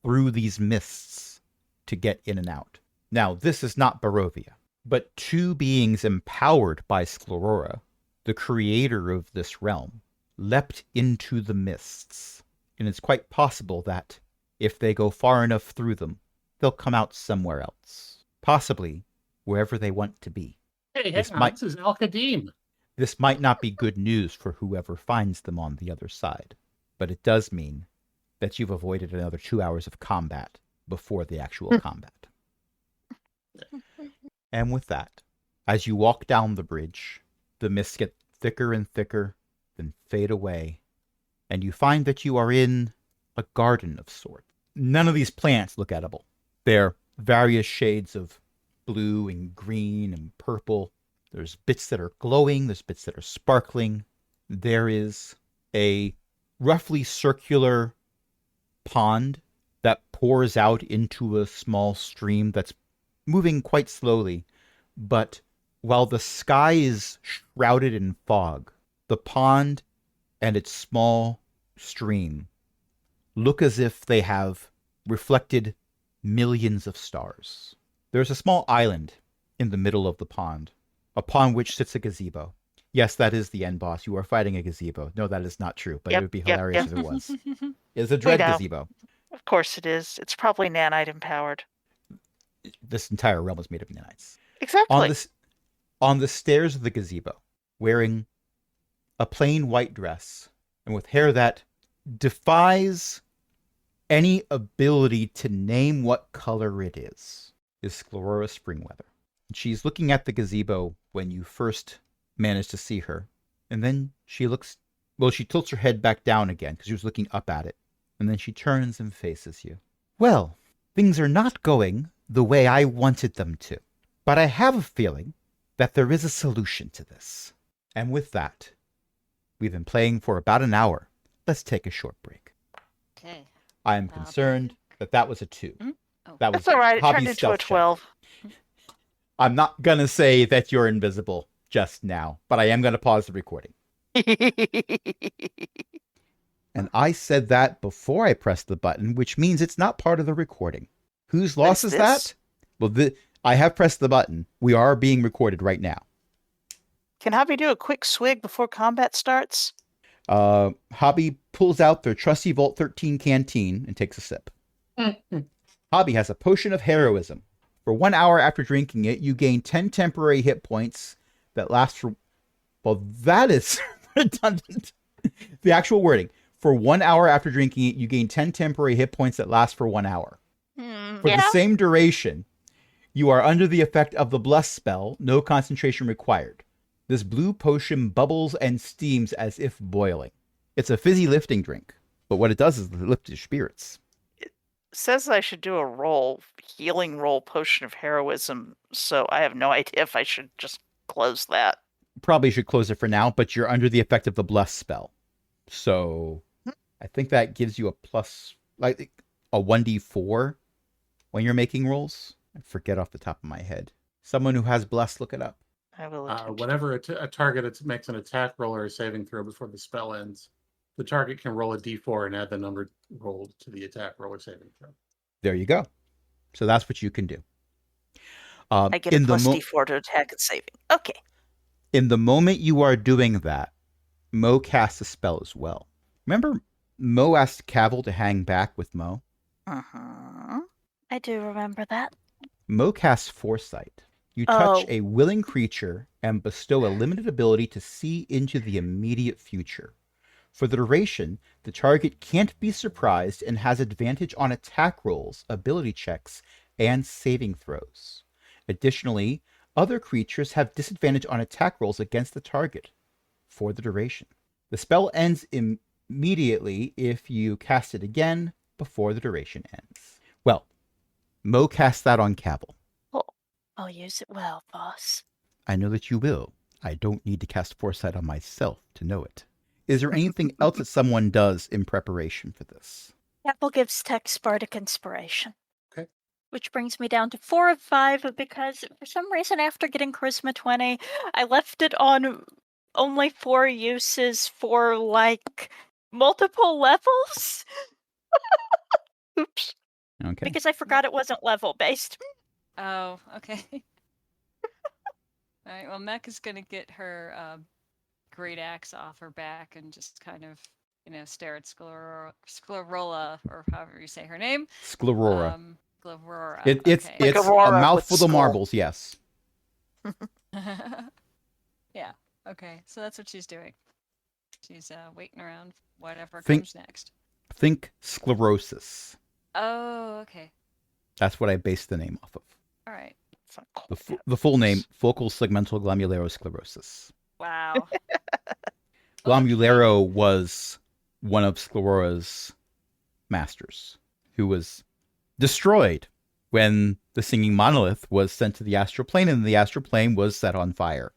through these mists to get in and out. Now, this is not Barovia, but two beings empowered by Sclerora, the creator of this realm, leapt into the mists, and it's quite possible that if they go far enough through them, they'll come out somewhere else, possibly wherever they want to be. Hey, This hang on, might- this is Al Qadim. This might not be good news for whoever finds them on the other side, but it does mean that you've avoided another 2 hours of combat before the actual combat. And with that, as you walk down the bridge, the mists get thicker and thicker, then fade away, and you find that you are in a garden of sorts. None of these plants look edible. They're various shades of blue and green and purple. There's bits that are glowing, there's bits that are sparkling. There is a roughly circular pond that pours out into a small stream that's moving quite slowly. But while the sky is shrouded in fog, the pond and its small stream look as if they have reflected millions of stars. There's a small island in the middle of the pond, upon which sits a gazebo. Yes, that is the end boss. You are fighting a gazebo. No, that is not true, but it would be hilarious if it was. It's a dread know. gazebo. Of course it is. It's probably nanite empowered. This entire realm is made of nanites. Exactly. On the stairs of the gazebo, wearing a plain white dress and with hair that defies any ability to name what color it is Sclerora Springweather. She's looking at the gazebo when you first manage to see her, and then she tilts her head back down again because she was looking up at it, and then she turns and faces you. Well, things are not going the way I wanted them to, but I have a feeling that there is a solution to this. And with that, we've been playing for about an hour. Let's take a short break. Okay. I am concerned that was a 2. Oh. That was That's all right. It Hobby's turned into a stealth check. 12. I'm not going to say that you're invisible just now, but I am going to pause the recording. And I said that before I pressed the button, which means it's not part of the recording. Whose loss is that? Well, I have pressed the button. We are being recorded right now. Can Hobby do a quick swig before combat starts? Hobby pulls out their trusty Vault 13 canteen and takes a sip. Hobby has a potion of heroism. For 1 hour after drinking it, you gain 10 temporary hit points that last for... Well, that is redundant. The actual wording. For 1 hour after drinking it, you gain 10 temporary hit points that last for 1 hour. For the same duration, you are under the effect of the Bless spell, no concentration required. This blue potion bubbles and steams as if boiling. It's a fizzy lifting drink, but what it does is lift your spirits. It says I should do a healing roll, potion of heroism, so I have no idea if I should just close that. Probably should close it for now, but you're under the effect of the Bless spell. So I think that gives you a plus, like a 1d4 when you're making rolls. I forget off the top of my head. Someone who has Bless, look it up. I will attempt. Whenever a target makes an attack roll or a saving throw before the spell ends, the target can roll a d4 and add the number rolled to the attack roll or saving throw. There you go. So that's what you can do. I get a plus d4 to attack and saving. Okay. In the moment you are doing that, Mo casts a spell as well. Remember, Mo asked Cavil to hang back with Mo? Uh-huh. I do remember that. Mo casts Foresight. You touch a willing creature and bestow a limited ability to see into the immediate future. For the duration, the target can't be surprised and has advantage on attack rolls, ability checks, and saving throws. Additionally, other creatures have disadvantage on attack rolls against the target for the duration. The spell ends immediately if you cast it again before the duration ends. Well, Mo cast that on Cavil. I'll use it well, boss. I know that you will. I don't need to cast Foresight on myself to know it. Is there anything else that someone does in preparation for this? Apple gives Tex Bardic Inspiration. Okay. Which brings me down to 4 of 5 because for some reason after getting Charisma 20, I left it on only 4 uses for, like, multiple levels. Oops. Okay. Because I forgot it wasn't level-based. Oh, okay. All right, well, Mech is going to get her great axe off her back and just kind of, stare at Sclerola, or however you say her name. Sclerora. Sclerora. It's Like a Aurora mouthful with of skull. marbles, yes. Yeah, okay, so that's what she's doing. She's waiting around whatever Think- comes next. Think sclerosis. Oh, okay. That's what I based the name off of. All right. It's not cool. The full name, focal segmental glomerulosclerosis. Wow. Glomulero was one of Sclerora's masters, who was destroyed when the singing monolith was sent to the astral plane, and the astral plane was set on fire.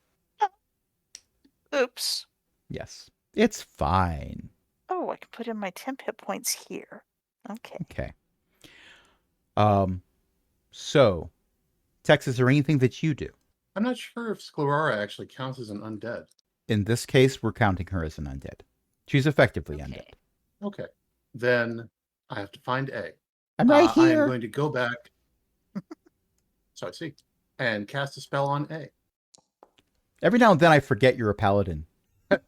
Oops. Yes. It's fine. Oh, I can put in my temp hit points here. Okay. Okay. So, Tex, is there anything that you do? I'm not sure if Sclerora actually counts as an undead. In this case, we're counting her as an undead. She's effectively Okay. undead. Okay. Then I have to find A. I'm right I am here. going to go back. So I see. And cast a spell on A. Every now and then I forget you're a paladin.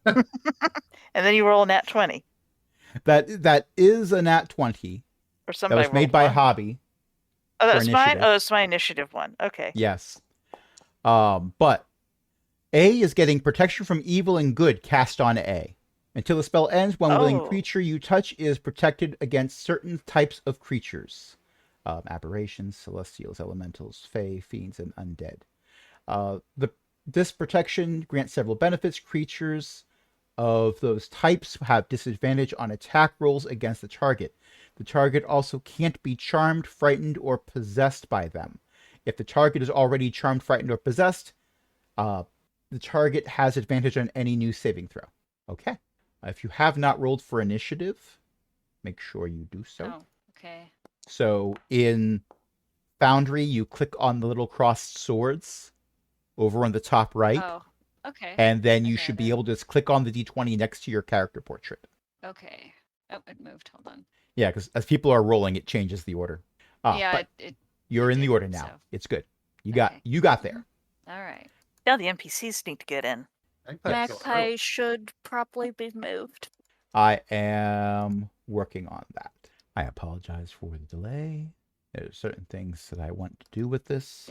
And then you roll a nat 20. That is a nat 20. Or That somebody was made rolled by one. Hobby. Oh, that for was mine? initiative. Oh, it's my initiative one. Okay. Yes. But A is getting protection from evil and good cast on A. Until the spell ends, one willing Oh. creature you touch is protected against certain types of creatures. Aberrations, celestials, elementals, fae, fiends, and undead. This protection grants several benefits. Creatures of those types have disadvantage on attack rolls against the target. The target also can't be charmed, frightened, or possessed by them. If the target is already charmed, frightened, or possessed, the target has advantage on any new saving throw. Okay. If you have not rolled for initiative, make sure you do so. Oh, okay. So in Foundry, you click on the little crossed swords over on the top right, Oh, okay. and then you Okay, should be there. able to just click on the d20 next to your character portrait. Okay. Oh, it moved. Hold on. Yeah, because as people are rolling, it changes the order. Yeah, But it you're it in the did, order now. so. It's good. You Okay. got there. All right. Now the NPCs need to get in. Magpie should probably be moved. I am working on that. I apologize for the delay. There's certain things that I want to do with this,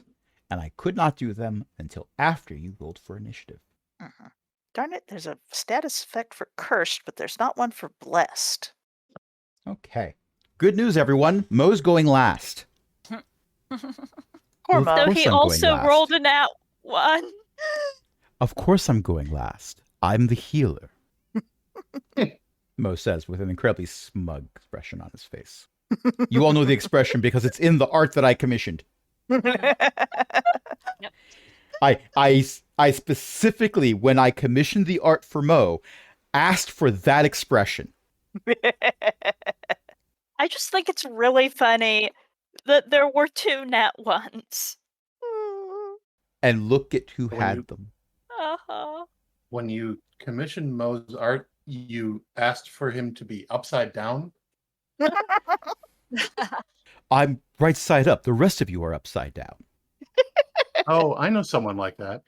and I could not do them until after you rolled for initiative. Mhm. Darn it, there's a status effect for cursed, but there's not one for blessed. Okay. Good news, everyone. Mo's going last. Poor Well, Mo. of So course he I'm going also last. rolled a nat 1. Of course I'm going last. I'm the healer. Mo says with an incredibly smug expression on his face. You all know the expression because it's in the art that I commissioned. I specifically, when I commissioned the art for Mo, asked for that expression. I just think it's really funny that there were 2 nat 1s. And look at who When had you- them. Uh-huh. When you commissioned Mo's art, you asked for him to be upside down. I'm right side up. The rest of you are upside down. Oh, I know someone like that.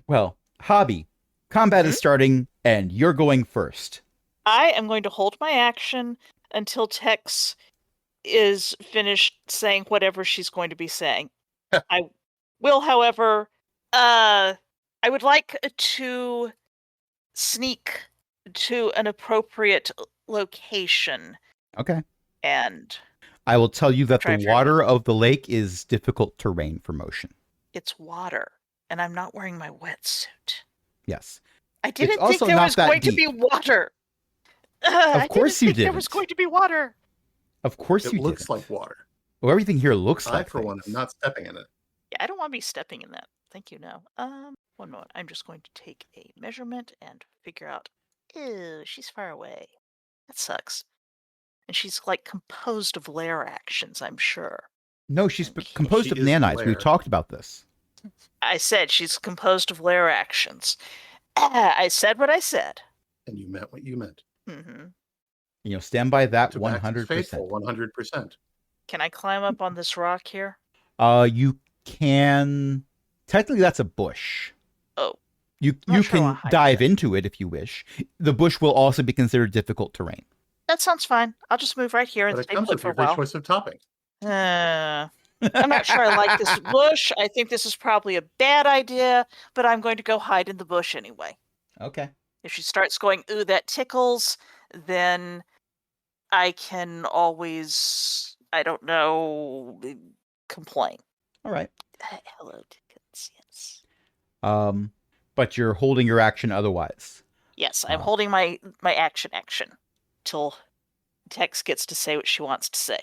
Well, Hobby, combat is starting, and you're going first. I am going to hold my action until Tex is finished saying whatever she's going to be saying. I will, however, I would like to sneak to an appropriate location Okay. and I will tell you that Try the and figure it water of the lake is difficult terrain for motion. it's water, and I'm not wearing my wetsuit. Yes. I didn't think also there not was that going to deep. be water. I course didn't you think there was didn't. going to be water. Of course It you looks didn't. like water. Well, everything here looks I, like for one, am things. not stepping in it. Yeah, I don't want to be stepping in that. Thank you, no. One moment. I'm just going to take a measurement and figure out. Ew, she's far away. That sucks. And she's like composed of lair actions, I'm sure. No, she's Okay. composed She of is the nanites. We've lair. talked about this. I said she's composed of lair actions. I said what I said. And you meant what you meant. hmm You know, stand by that To Max is 100%. faithful, 100%. Can I climb up on this rock here? You can. Technically, that's a bush. Oh. You Not sure I can wanna hide dive there. into it if you wish. The bush will also be considered difficult terrain. That sounds fine. I'll just move right here and But it stay comes put with for a your while. choice of topping. I'm not sure I like this bush. I think this is probably a bad idea, but I'm going to go hide in the bush anyway. Okay. If she starts going, ooh, that tickles, then I can always, I don't know, complain. All right. Hello, Dickens, yes. But you're holding your action otherwise. Yes, I'm Oh. holding my action till Tex gets to say what she wants to say.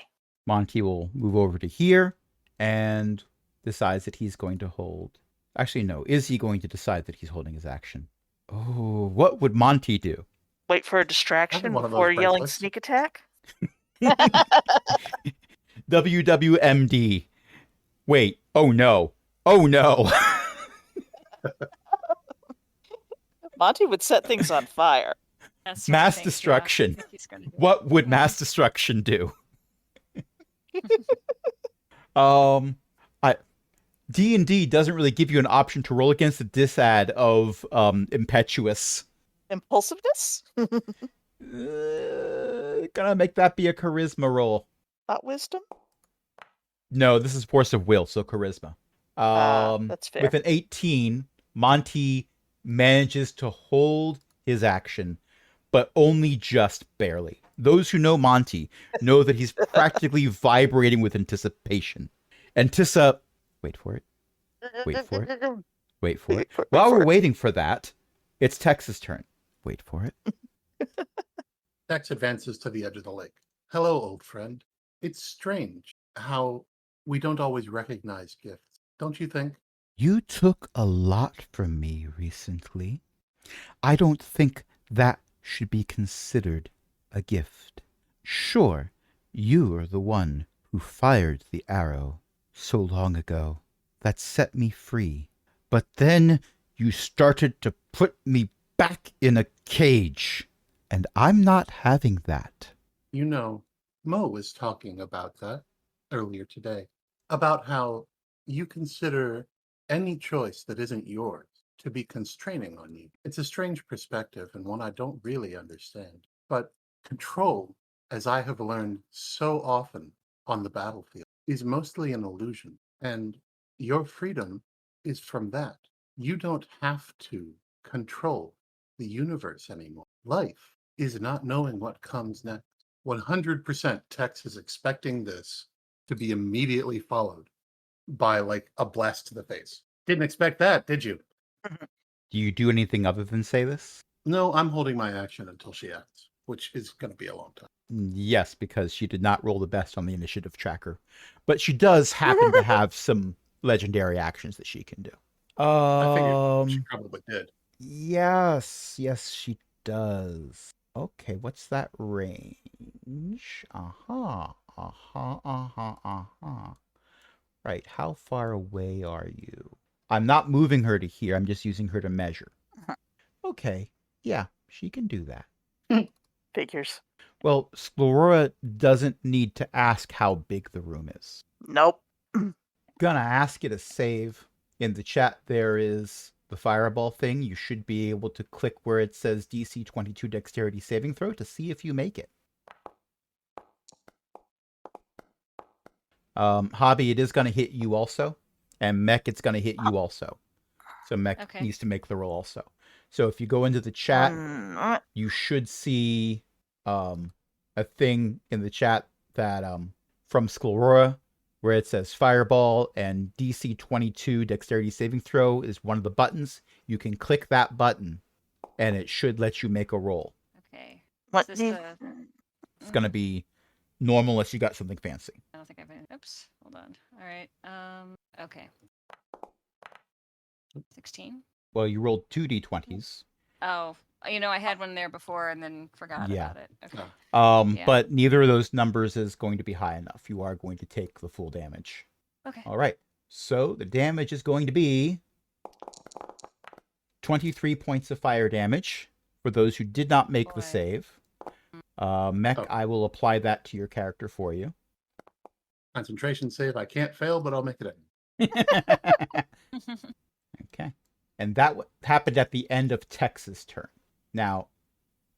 Monty will move over to here and decides that he's going to hold. Actually, no. Is he going to decide that he's holding his action? Oh, what would Monty do? Wait for a distraction one of those before yelling bracelets. sneak attack? WWMD. Wait. Oh, no. Oh, no. Monty would set things on fire. That's what I Mass think, destruction. I think he's gonna do it. What would Yeah. mass destruction do? I D&D doesn't really give you an option to roll against the disad of impetuous. Impulsiveness? Gonna make that be a charisma roll. Not wisdom? No, this is force of will, so charisma. That's fair. With an 18, Monty manages to hold his action, but only just barely. Those who know Monty know that he's practically vibrating with anticipation. Wait for it. Wait for it. Wait for it. While we're waiting for that, it's Tex's turn. Wait for it. Tex advances to the edge of the lake. Hello, old friend. It's strange how we don't always recognize gifts, don't you think? You took a lot from me recently. I don't think that should be considered a gift. Sure, you are the one who fired the arrow so long ago that set me free. But then you started to put me back in a cage, and I'm not having that. You know, Mo was talking about that earlier today, about how you consider any choice that isn't yours to be constraining on you. It's a strange perspective and one I don't really understand. But control, as I have learned so often on the battlefield, is mostly an illusion. And your freedom is from that. You don't have to control the universe anymore. Life is not knowing what comes next. 100% Tex is expecting this to be immediately followed by like a blast to the face. Didn't expect that, did you? Do you do anything other than say this? No, I'm holding my action until she acts, which is going to be a long time. Yes, because she did not roll the best on the initiative tracker. But she does happen to have some legendary actions that she can do. I figured she probably did. Yes, she does. Okay, what's that range? Right, how far away are you? I'm not moving her to here, I'm just using her to measure. Okay, yeah, she can do that. Figures. Well, Sclerora doesn't need to ask how big the room is. Nope. Gonna ask you to save. In the chat, there is the fireball thing. You should be able to click where it says DC 22 dexterity saving throw to see if you make it. Hobby, it is going to hit you also. And Mech, it's going to hit you also. So Mech needs to make the roll also. So if you go into the chat, you should see a thing in the chat that from Sclerora where it says fireball and DC 22 dexterity saving throw is one of the buttons. You can click that button and it should let you make a roll. Okay. What? Is this It's going to be normal unless you got something fancy. I don't think I've been. Oops. Hold on. All right. Okay. 16. Well, you rolled 2 d20s. Oh, I had one there before and then forgot about it. Okay. Yeah. But neither of those numbers is going to be high enough. You are going to take the full damage. Okay. All right. So the damage is going to be 23 points of fire damage for those who did not make the save. Mech, I will apply that to your character for you. Concentration save. I can't fail, but I'll make it in. Okay. And that happened at the end of Tex's turn. Now,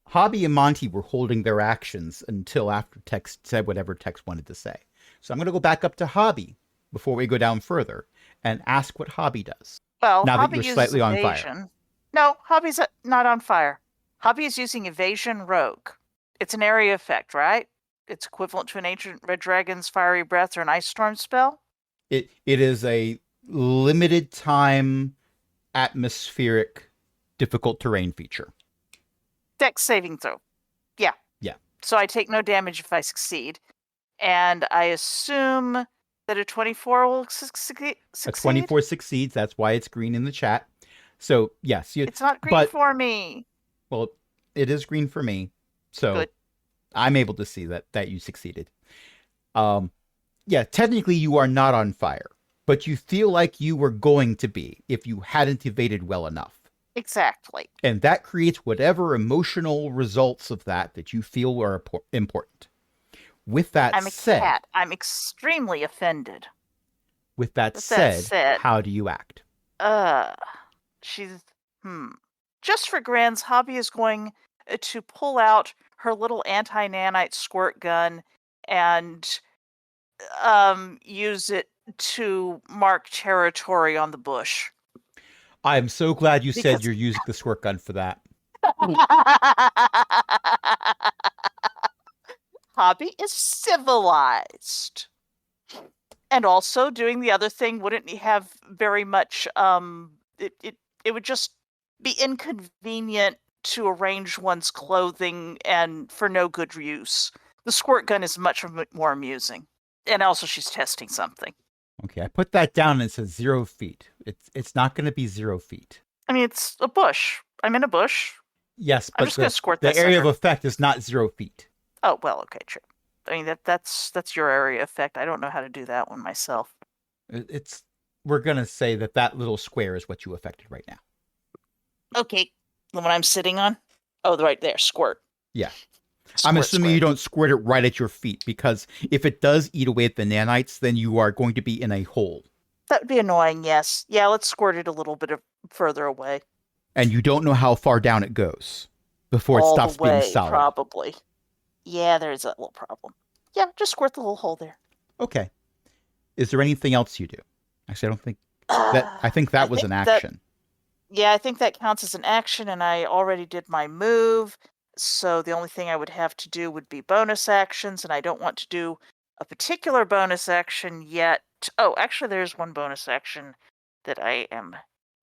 Hobby and Monty were holding their actions until after Tex said whatever Tex wanted to say. So I'm going to go back up to Hobby before we go down further and ask what Hobby does. Well, now Hobby that you're uses slightly on evasion. fire. No, Hobby's not on fire. Hobby is using evasion rogue. It's an area effect, right? It's equivalent to an ancient red dragon's fiery breath or an ice storm spell. It is a limited time atmospheric difficult terrain feature. Dex saving throw. Yeah. Yeah. So I take no damage if I succeed. And I assume that a 24 will succeed? A 24 succeeds. That's why it's green in the chat. So, yes. It's not green for me. Well, it is green for me. So Good. I'm able to see that you succeeded. Yeah, technically you are not on fire, but you feel like you were going to be if you hadn't evaded well enough. Exactly. And that creates whatever emotional results of that you feel are important. With that I'm a said, cat. I'm extremely offended. with that With that said, said, how do you act? She's Just for grins, Hobby is going to pull out her little anti-nanite squirt gun and use it to mark territory on the bush. I'm so glad you said Because you're using the squirt gun for that. Hobby is civilized. And also doing the other thing wouldn't have very much it would just be inconvenient to arrange one's clothing and for no good use. The squirt gun is much more amusing. And also she's testing something. Okay, I put that down and it says 0 feet. It's not going to be 0 feet. I mean, it's a bush. I'm in a bush. Yes, I'm but just going to squirt the that area of sucker. effect is not 0 feet. Oh, well, okay, true. I mean, that's your area effect. I don't know how to do that one myself. We're going to say that little square is what you affected right now. Okay, the one I'm sitting on? Oh, right there, squirt. Yeah. Squirt, I'm assuming squirt. you don't squirt it right at your feet, because if it does eat away at the nanites, then you are going to be in a hole. That would be annoying, yes. Yeah, let's squirt it a little bit further away. And you don't know how far down it goes before it All stops the way, being solid. probably. Yeah, there's that little problem. Yeah, just squirt the little hole there. Okay. Is there anything else you do? Actually, I don't think that. I think that was an action. Yeah, I think that counts as an action, and I already did my move. So the only thing I would have to do would be bonus actions, and I don't want to do a particular bonus action yet. Oh, actually, there's one bonus action that I am.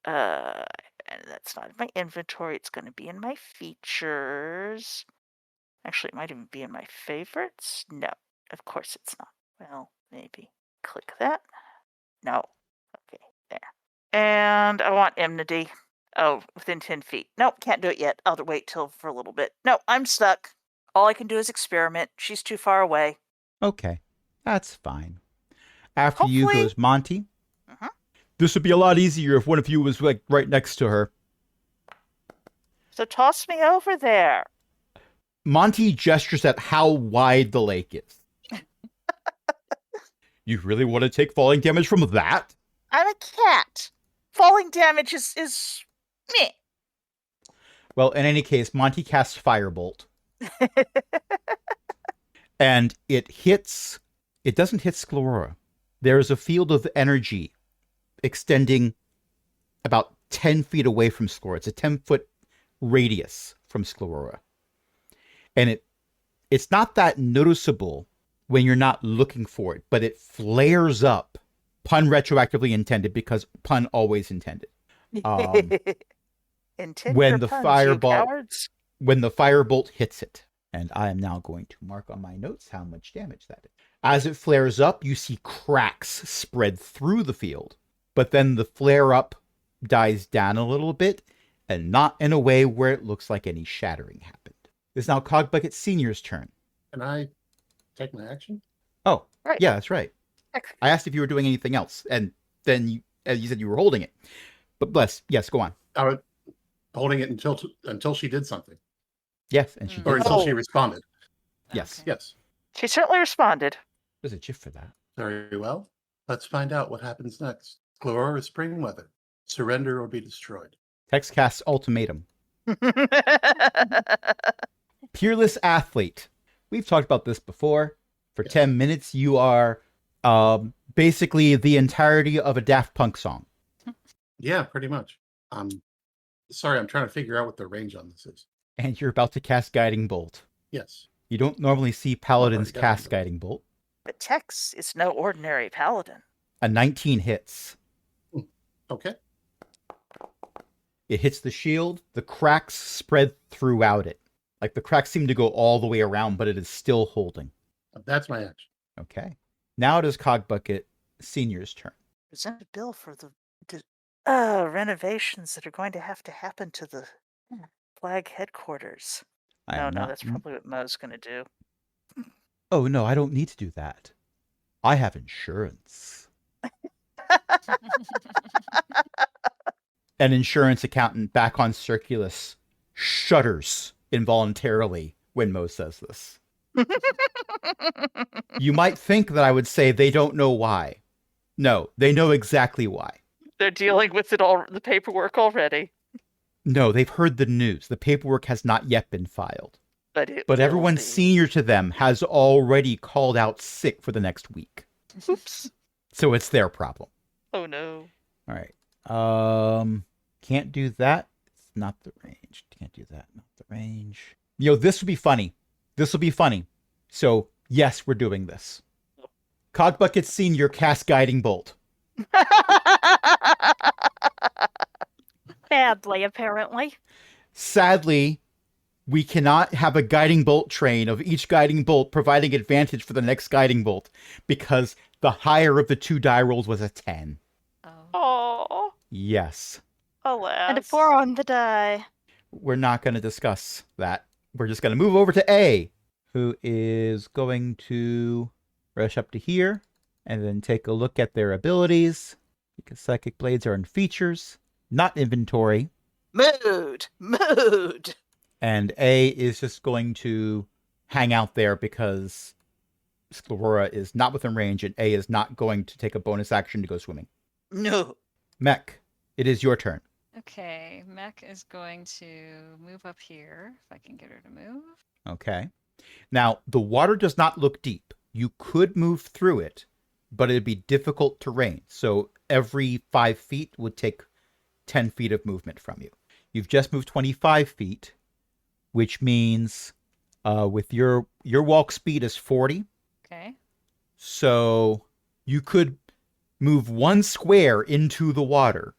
And that's not in my inventory. It's going to be in my features. Actually, it might even be in my favorites. No, of course it's not. Well, maybe. Click that. No. Okay, there. And I want enmity. Oh, within 10 feet. Nope, can't do it yet. I'll wait for a little bit. No, I'm stuck. All I can do is experiment. She's too far away. Okay, that's fine. After you Hopefully- goes Monty. Mhm. This would be a lot easier if one of you was like right next to her. So toss me over there. Monty gestures at how wide the lake is. You really want to take falling damage from that? I'm a cat. Falling damage is meh. Well, in any case, Monty casts Firebolt. And it doesn't hit Sclerora. There is a field of energy extending about 10 feet away from Sclerora. It's a 10-foot radius from Sclerora. And it's not that noticeable when you're not looking for it, but it flares up. Pun retroactively intended, because pun always intended. Intend When your the puns, fireball- you cowards. When the firebolt hits it. And I am now going to mark on my notes how much damage that is. As it flares up, you see cracks spread through the field. But then the flare up dies down a little bit, and not in a way where it looks like any shattering happened. It's now Cogbucket Senior's turn. Can I take my action? Oh, Right. yeah, that's right. I asked if you were doing anything else, and then you said you were holding it. But yes, go on. I was holding it until she did something, Yes, and she or did. until Oh. she responded. Yes. Okay. Yes. She certainly responded. There's a GIF for that. Very well. Let's find out what happens next. Sclerora Springweather. Surrender or be destroyed. Text casts Ultimatum. Peerless Athlete. We've talked about this before. For Yes. 10 minutes, you are basically the entirety of a Daft Punk song. Yeah, pretty much. Sorry, I'm trying to figure out what the range on this is. And you're about to cast Guiding Bolt. Yes. You don't normally see paladins Guiding cast Bolt. Guiding Bolt. But Tex is no ordinary paladin. A 19 hits. Okay. It hits the shield. The cracks spread throughout it. Like the cracks seem to go all the way around, but it is still holding. That's my action. Okay. Now it is Cogbucket Senior's turn. Present a bill for the renovations that are going to happen to the flag headquarters. I No, am no, not- that's probably what Mo's going to do. Oh, no, I don't need to do that. I have insurance. An insurance accountant back on Circulus shudders involuntarily when Mo says this. You might think that I would say they don't know why. No, they know exactly why. They're dealing with it all, the paperwork already. No, they've heard the news. The paperwork has not yet been filed. But it But will everyone be. senior to them has already called out sick for the next week. Oops. So it's their problem. Oh no. All right. Can't do that. It's not the range. Can't do that. Not the range. This would be funny. This will be funny. So, yes, we're doing this. Cogbucket Senior cast Guiding Bolt. Badly, apparently. Sadly, we cannot have a guiding bolt train of each guiding bolt providing advantage for the next guiding bolt because the higher of the 2 die rolls was a 10. Oh. Oh, Yes. alas. And a 4 on the die. We're not going to discuss that. We're just going to move over to A, who is going to rush up to here and then take a look at their abilities because Psychic Blades are in features, not inventory. Mood. And A is just going to hang out there because Sclerora is not within range and A is not going to take a bonus action to go swimming. No. Mech, it is your turn. Okay, Mech is going to move up here, if I can get her to move. Okay. Now, the water does not look deep. You could move through it, but it'd be difficult terrain. So every 5 feet would take 10 feet of movement from you. You've just moved 25 feet, which means with your walk speed is 40. Okay. So you could move 1 square into the water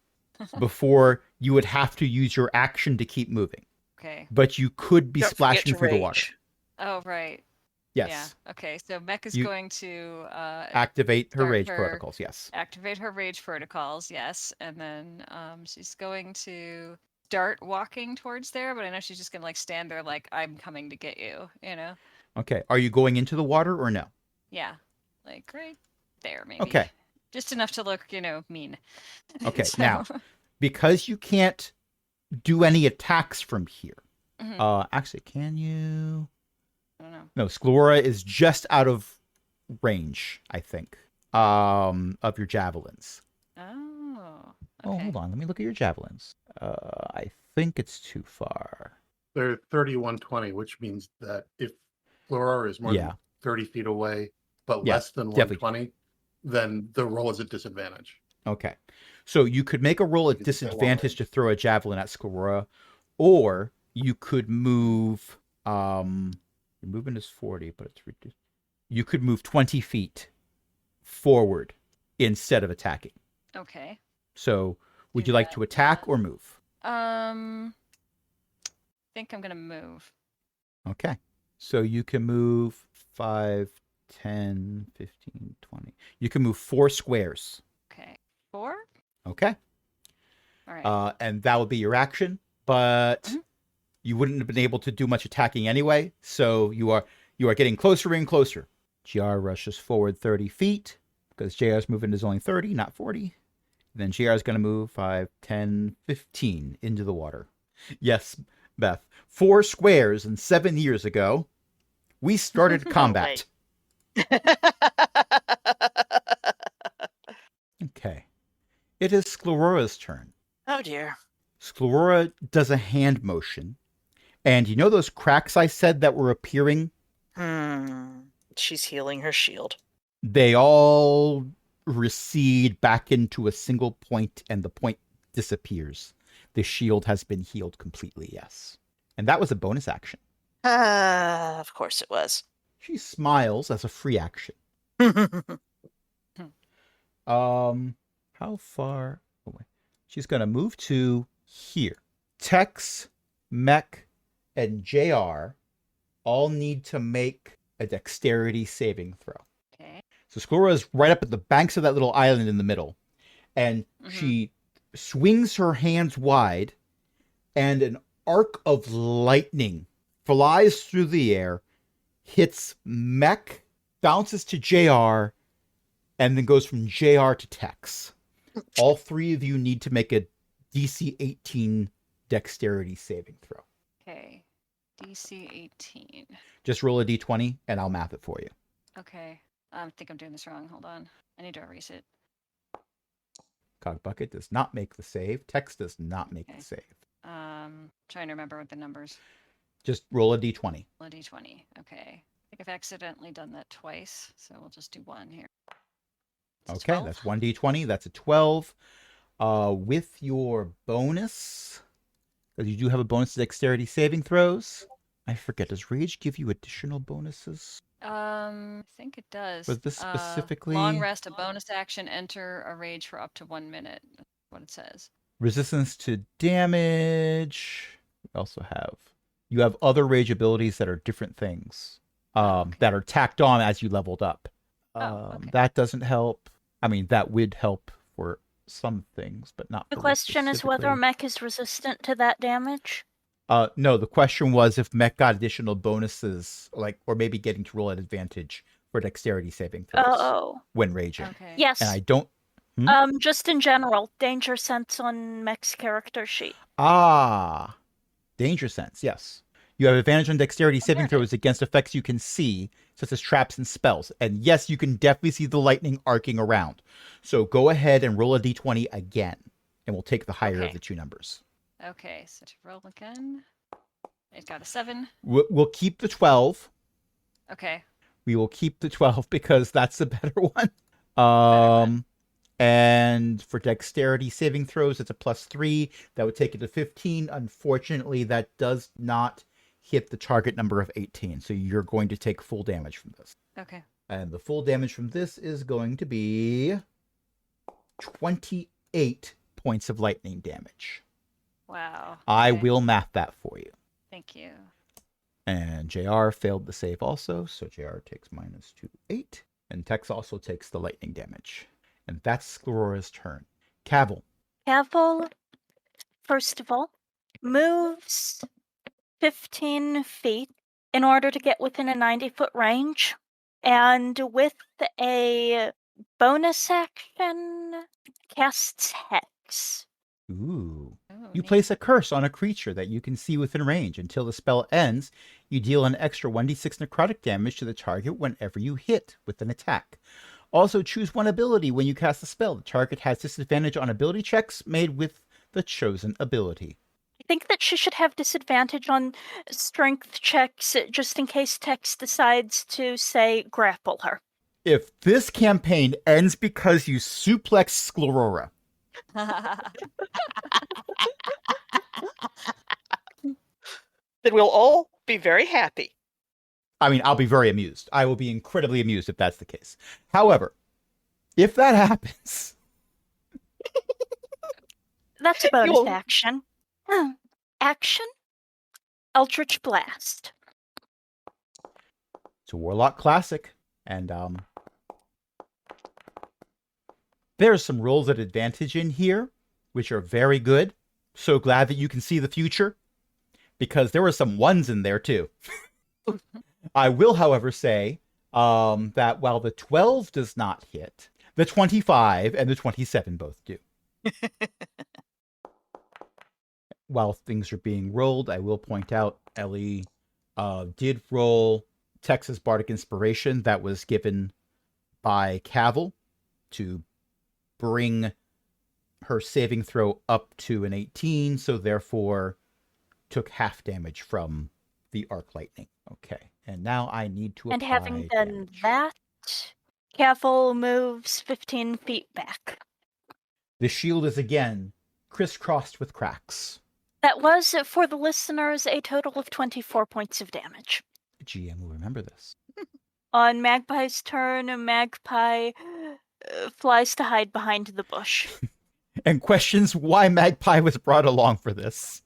before you would have to use your action to keep moving. Okay. But you could be Don't splashing forget through to the water. rage. Oh, right. Yes. Yeah. Okay. So Mech is You- going to Activate her Start rage her- protocols, yes. activate her rage protocols. Yes, and then she's going to start walking towards there. But I know she's just gonna like stand there, like I'm coming to get you. You know? Okay. Are you going into the water or no? Yeah. Like right there, maybe. Okay. Just enough to look, mean. Okay, So- now, because you can't do any attacks from here. Mhm. Actually, can you? I don't know. No, Sclerora is just out of range, I think, of your javelins. Oh. Oh, Okay. hold on. Let me look at your javelins. I think it's too far. They're 3120, which means that if Flora is more Yeah. than 30 feet away, but Yeah, less than definitely. 120, then the roll is a disadvantage. Okay. So you could make a roll at You could say long disadvantage range. to throw a javelin at Sclerora, or you could move. Your movement is 40, but it's reduced. You could move 20 feet forward instead of attacking. Okay. So, would Do you like that, to attack yeah. or move? I think I'm gonna move. Okay. So you can move 5, 10, 15, 20. You can move 4 squares. Okay. 4. Okay. All right. And that would be your action, but Mhm. you wouldn't have been able to do much attacking anyway. So you are getting closer and closer. GR rushes forward 30 feet because JR's movement is only 30, not 40. Then JR is going to move 5, 10, 15 into the water. Yes, Beth. 4 squares and 7 years ago, we started combat. Okay. It is Sclerora's turn. Oh dear. Sclerora does a hand motion. And you know those cracks I said that were appearing? She's healing her shield. They all recede back into a single point and the point disappears. The shield has been healed completely, yes. And that was a bonus action. Of course it was. She smiles as a free action. How far away? She's going to move to here. Tex, Mech, and JR all need to make a dexterity saving throw. Okay. So Sclera is right up at the banks of that little island in the middle. And she swings her hands wide, and an arc of lightning flies through the air, hits Mech, bounces to JR, and then goes from JR to Tex. All 3 of you need to make a DC 18 dexterity saving throw. Okay. DC 18. Just roll a d20 and I'll math it for you. Okay. I think I'm doing this wrong. Hold on. I need to erase it. Cogbucket does not make the save. Tex does not make Okay. the save. Trying to remember the numbers. Just roll a d20. A D20. Okay. I think I've accidentally done that twice, so we'll just do one here. It's a Okay, 12. that's 1d20. That's a 12. With your bonus, because you do have a bonus to dexterity saving throws. I forget, does Rage give you additional bonuses? I think it does. For this specifically? Long rest, a bonus action, enter a rage for up to 1 minute. That's what it says. Resistance to damage. We also have... You have other rage abilities that are different things Okay. that are tacked on as you leveled up. Okay. That doesn't help. I mean, that would help for some things, but not The for this question is whether specifically. mech is resistant to that damage. No, the question was if mech got additional bonuses, or maybe getting to roll at advantage for dexterity saving throws Oh. when raging. Okay. Yes. And I don't... Just in general, danger sense on mech's character sheet. Danger sense, yes. You have advantage on dexterity saving there it throws against effects you can see, such as traps and spells. And yes, you can definitely see the lightning arcing around. So go ahead and roll a d20 again, and we'll take the higher of Okay. the two numbers. Okay, so to roll again. It got a 7. We'll keep the 12. Okay. We will keep the 12 because that's the better one. And for dexterity saving throws, it's a +3. That would take it to 15. Unfortunately, that does not hit the target number of 18. So you're going to take full damage from this. Okay. And the full damage from this is going to be 28 points of lightning damage. Wow. I Okay. will math that for you. Thank you. And JR failed the save also, so JR takes -8. And Tex also takes the lightning damage. And that's Sclerora's turn. Cavil. Cavil, first of all, moves 15 feet in order to get within a 90-foot range. And with a bonus action, casts Hex. Ooh. Oh, You neat. place a curse on a creature that you can see within range. Until the spell ends, you deal an extra 1d6 necrotic damage to the target whenever you hit with an attack. Also, choose one ability when you cast the spell. The target has disadvantage on ability checks made with the chosen ability. I think that she should have disadvantage on strength checks just in case Tex decides to, say, grapple her. If this campaign ends because you suplex Sclerora, Then we'll all be very happy. I mean, I'll be very amused. I will be incredibly amused if that's the case. However, if that happens, That's a bonus You'll- action. Action? Eldritch Blast. it's a Warlock classic, and there's some rolls at advantage in here, which are very good. So glad that you can see the future, because there were some ones in there too. I will, however, say that while the 12 does not hit, the 25 and the 27 both do. While things are being rolled, I will point out Ellie did roll Texas Bardic Inspiration that was given by Cavil to bring her saving throw up to an 18, so therefore took half damage from the arc lightning. Okay, and now I need to And apply having done damage. that, Cavil moves 15 feet back. The shield is again crisscrossed with cracks. That was, for the listeners, a total of 24 points of damage. The GM will remember this. On Magpie's turn, Magpie flies to hide behind the bush. And questions why Magpie was brought along for this.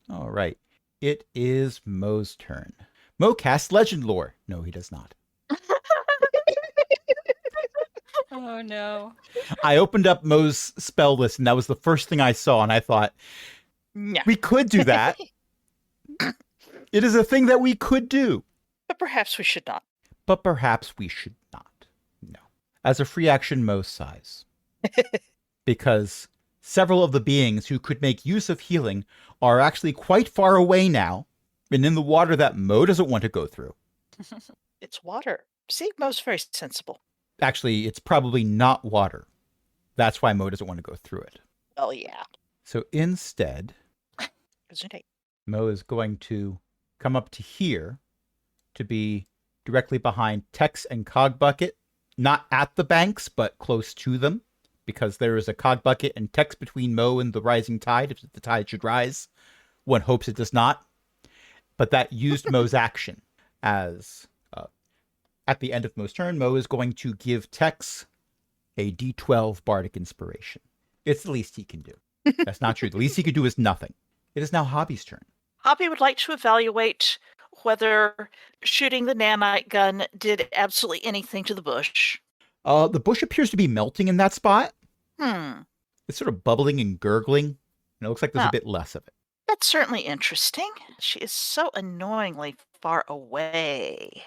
All right. It is Mo's turn. Mo casts Legend Lore. No, he does not. Oh no. I opened up Mo's spell list, and that was the first thing I saw, and I thought, Yeah. we could do that. It is a thing that we could do, But perhaps we should not. but perhaps we should not. No. As a free action, Mo sighs. Because several of the beings who could make use of healing are actually quite far away now and in the water that Mo doesn't want to go through. It's water. See, Mo's very sensible. Actually, it's probably not water. That's why Mo doesn't want to go through it. Oh, yeah. So instead, Gesundheit. Mo is going to come up to here to be directly behind Tex and Cog Bucket, not at the banks, but close to them, because there is a Cog Bucket and Tex between Mo and the rising tide. If the tide should rise, one hopes it does not. But that used Mo's action as at the end of Mo's turn, Mo is going to give Tex a D12 Bardic Inspiration. It's the least he can do. That's not true. The least he can do is nothing. It is now Hobby's turn. Hobby would like to evaluate whether shooting the nanite gun did absolutely anything to the bush. The bush appears to be melting in that spot. Hmm. It's sort of bubbling and gurgling, and it looks like there's Huh. a bit less of it. That's certainly interesting. She is so annoyingly far away.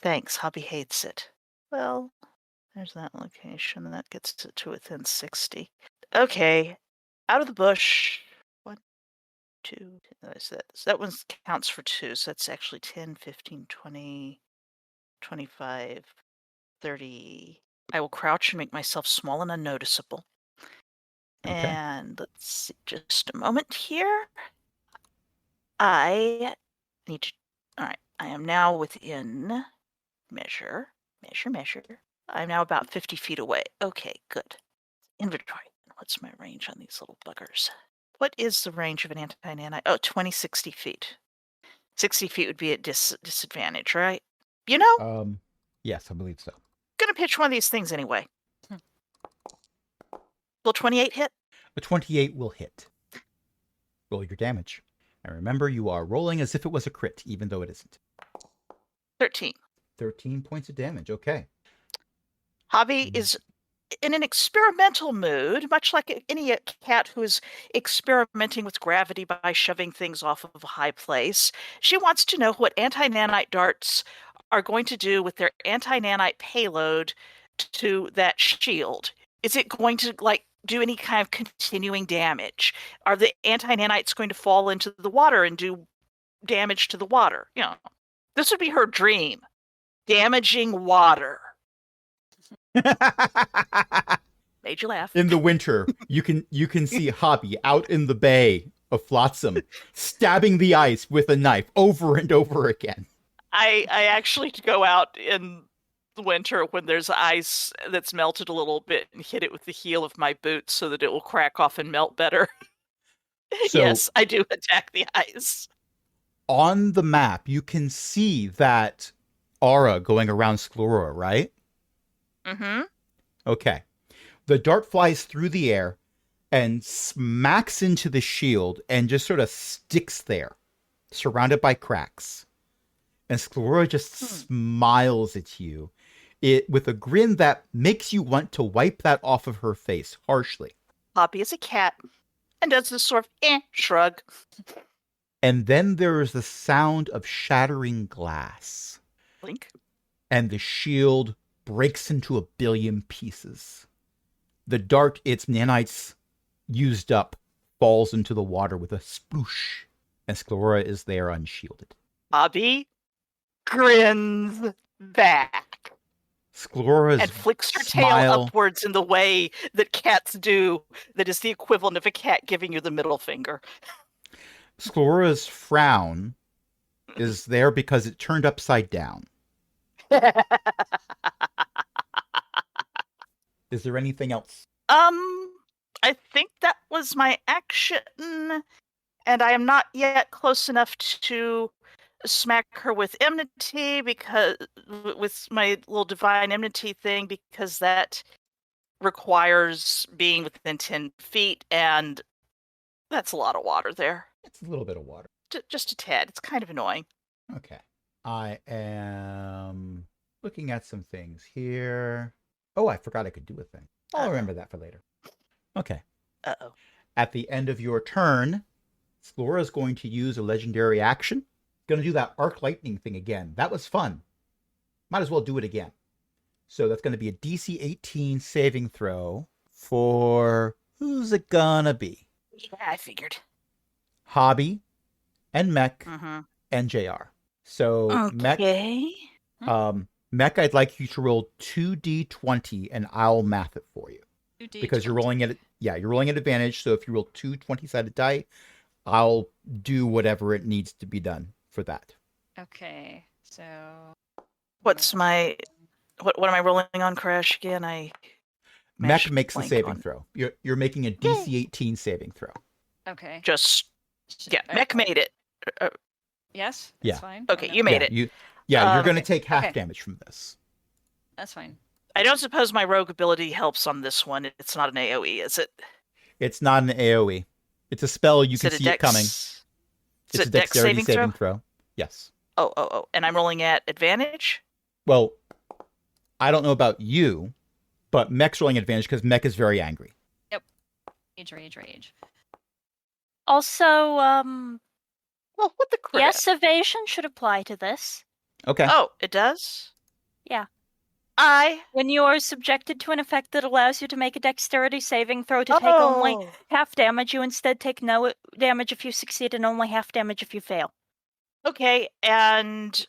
Thanks, Hobby hates it. Well, there's that location. That gets it to within 60. Okay, out of the bush. 1, 2. So that one counts for 2. So that's actually 10, 15, 20, 25, 30. I will crouch and make myself small and unnoticeable. Okay. And let's see, just a moment here. I need to. All right, I am now within measure. I'm now about 50 feet away. Okay, good. Inventory. What's my range on these little buggers? What is the range of an anti-nanite? Oh, 20, 60 feet. 60 feet would be at disadvantage, right? You know, Yes, I believe so. gonna pitch one of these things anyway. Will 28 hit? A 28 will hit. Roll your damage. And remember, you are rolling as if it was a crit, even though it isn't. 13. 13 points of damage. Okay. Hobby is in an experimental mood, much like any cat who is experimenting with gravity by shoving things off of a high place. She wants to know what anti-nanite darts are going to do with their anti-nanite payload to that shield. Is it going to do any kind of continuing damage? Are the anti-nanites going to fall into the water and do damage to the water? You know, this would be her dream. Damaging water. Made you laugh. In the winter, you can see Hobby out in the bay of Flotsam, stabbing the ice with a knife over and over again. I actually go out in the winter when there's ice that's melted a little bit and hit it with the heel of my boot so that it will crack off and melt better. So, yes, I do attack the ice. On the map, you can see that aura going around Sclerora, right? Mm-hmm. Okay. The dart flies through the air and smacks into the shield and just sort of sticks there, surrounded by cracks. And Sclerora just smiles at you, with a grin that makes you want to wipe that off of her face harshly. Poppy is a cat and does this sort of shrug. And then there is the sound of shattering glass. Blink. And the shield breaks into a billion pieces. The dart its nanites used up falls into the water with a sploosh, and Sclerora is there unshielded. Poppy grins back. Sclerora's and flicks her smile, tail upwards in the way that cats do, that is the equivalent of a cat giving you the middle finger. Sclerora's frown is there because it turned upside down. Is there anything else? I think that was my action, and I am not yet close enough to smack her with enmity, because with my little divine enmity thing, because that requires being within 10 feet, and that's a lot of water there. It's a little bit of water. Just a tad. It's kind of annoying. Okay. I am looking at some things here. Oh, I forgot I could do a thing. I'll remember that for later. Okay. Uh-oh. At the end of your turn, Sclera is going to use a legendary action. Going to do that arc lightning thing again. That was fun. Might as well do it again. So that's going to be a DC 18 saving throw for Who's it gonna be? Yeah, I figured. Hobby and Mech Mm-hmm. and JR. So Okay. Mech, I'd like you to roll 2d20 and I'll math it for you. 2D20. Because you're rolling at you're rolling at advantage, so if you roll 2 20-sided die, I'll do whatever it needs to be done for that. Okay, so What's my what am I rolling on, Crash, again? I Mech mashed makes the blank saving on- throw. You're making a DC 18 saving throw. okay. just Mech made it. Yes, Yeah. that's fine. Okay, you made it. You're going to take half Okay. damage from this. That's fine. I don't suppose my rogue ability helps on this one. It's not an AoE, is it? It's not an AoE. It's a spell you Is can it a see it coming. Is It's it a dex dexterity saving throw? throw. Yes. Oh. And I'm rolling at advantage? Well, I don't know about you, but Mech's rolling advantage because Mech is very angry. Rage. Also, Well, what the crap? yes, evasion should apply to this. Okay. Oh, it does? Yeah. When you are subjected to an effect that allows you to make a dexterity saving throw to take only half damage, you instead take no damage if you succeed and only half damage if you fail. Okay, and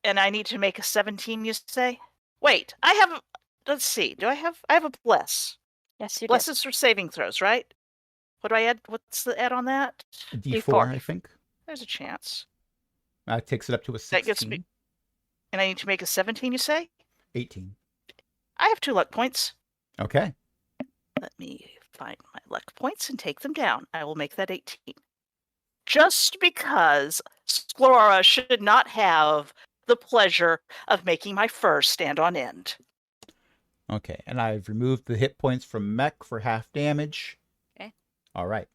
I need to make a 17, you say? Wait, I have let's see. I have a bless. Yes, you do. Blesses for saving throws, right? What do I add? What's the add on that? D4, I think. There's a chance. That takes it up to a 16. That gets me. And I need to make a 17, you say? 18. I have 2 luck points. Okay. Let me find my luck points and take them down. I will make that 18. Just because Sclerora should not have the pleasure of making my fur stand on end. Okay, and I've removed the hit points from Mech for half damage. Okay. All right.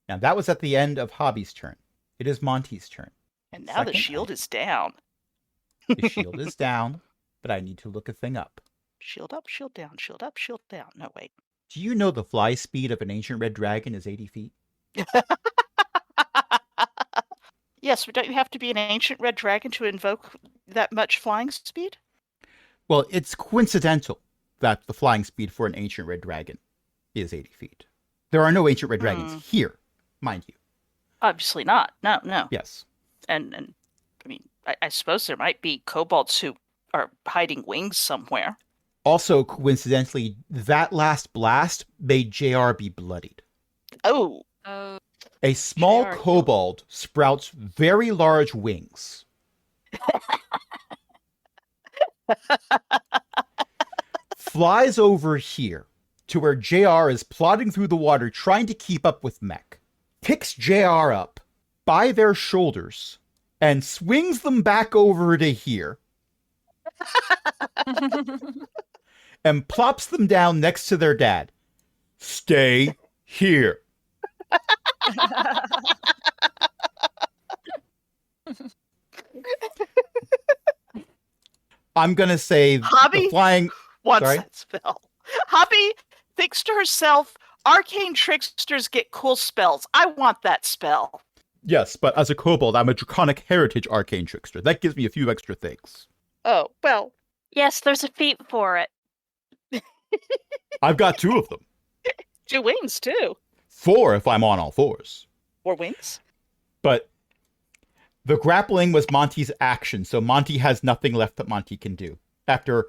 Now, that was at the end of Hobby's turn. It is Monty's turn. And now the Second shield is down. The shield is down, but I need to look a thing up. Shield up, shield down, shield up, shield down. No, wait. Do you know the fly speed of an ancient red dragon is 80 feet? Yes, but don't you have to be an ancient red dragon to invoke that much flying speed? Well, it's coincidental that the flying speed for an ancient red dragon is 80 feet. There are no ancient red dragons here, mind you. Obviously not. No. Yes. And I mean, I suppose there might be kobolds who are hiding wings somewhere. Also, coincidentally, that last blast made JR be bloodied. Oh. Oh, A small JR kobold sprouts very large wings. Flies over here to where JR is plodding through the water trying to keep up with Mech. Picks JR up by their shoulders and swings them back over to here and plops them down next to their dad. Stay here. I'm going to say Hobby? the flying... What's Sorry? that spell? Hobby thinks to herself, arcane tricksters get cool spells. I want that spell. Yes, but as a kobold, I'm a draconic heritage arcane trickster. That gives me a few extra things. Oh, well. Yes, there's a feat for it. I've got 2 of them. 2 wings, too. 4 if I'm on all 4s. 4 wings? But the grappling was Monty's action, so Monty has nothing left that Monty can do. After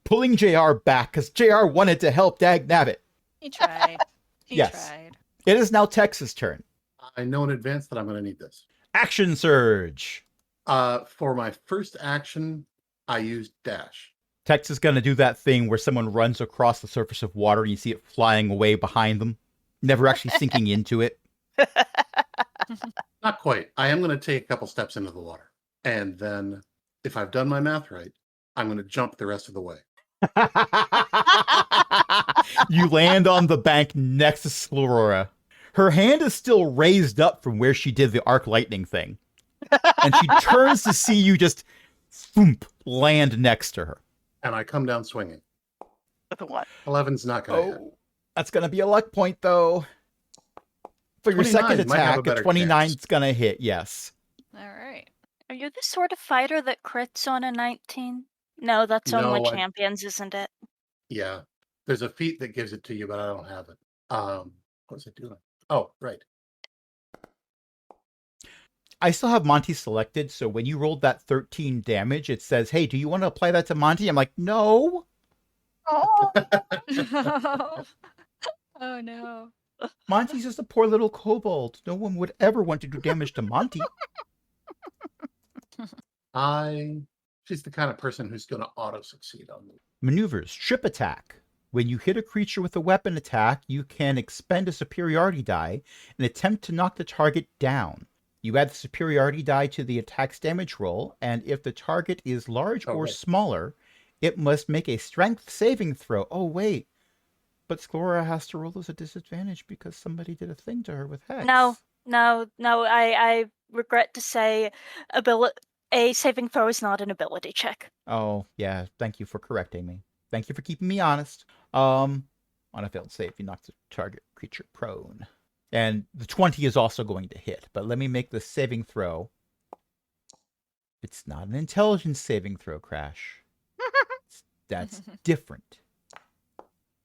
pulling JR back, because JR wanted to help Dag Nabbit. he tried. He Yes. tried. It is now Tex's turn. I know in advance that I'm going to need this. Action surge. For my first action, I used dash. Tex is going to do that thing where someone runs across the surface of water and you see it flying away behind them, never actually sinking into it. Not quite. I am going to take a couple steps into the water. And then, if I've done my math right, I'm going to jump the rest of the way. You land on the bank next to Sclerora. Her hand is still raised up from where she did the arc lightning thing. And she turns to see you just thump, land next to her. And I come down swinging. With a what? 11's not going to hit. Oh, that's going to be a luck point, though. For your 29 second might have a attack, a better 29 is chance. going to hit, yes. All right. Are you the sort of fighter that crits on a 19? No, that's only No, champions, isn't it? Yeah. There's a feat that gives it to you, but I don't have it. What was it doing? Oh, right. I still have Monty selected, so when you rolled that 13 damage, it says, hey, do you want to apply that to Monty? I'm like, no. Oh, Oh no. Monty's just a poor little kobold. No one would ever want to do damage to Monty. She's the kind of person who's going to auto-succeed on me. Maneuvers. Trip attack. When you hit a creature with a weapon attack, you can expend a superiority die and attempt to knock the target down. You add the superiority die to the attack's damage roll, and if the target is large or right. smaller, it must make a strength saving throw. Oh, wait. But Sclerora has to roll as a disadvantage because somebody did a thing to her with Hex. No. I regret to say, a saving throw is not an ability check. Oh, yeah. Thank you for correcting me. Thank you for keeping me honest. On a failed save, you knock the target creature prone. And the 20 is also going to hit. But let me make the saving throw. It's not an intelligence saving throw, Crash. That's different.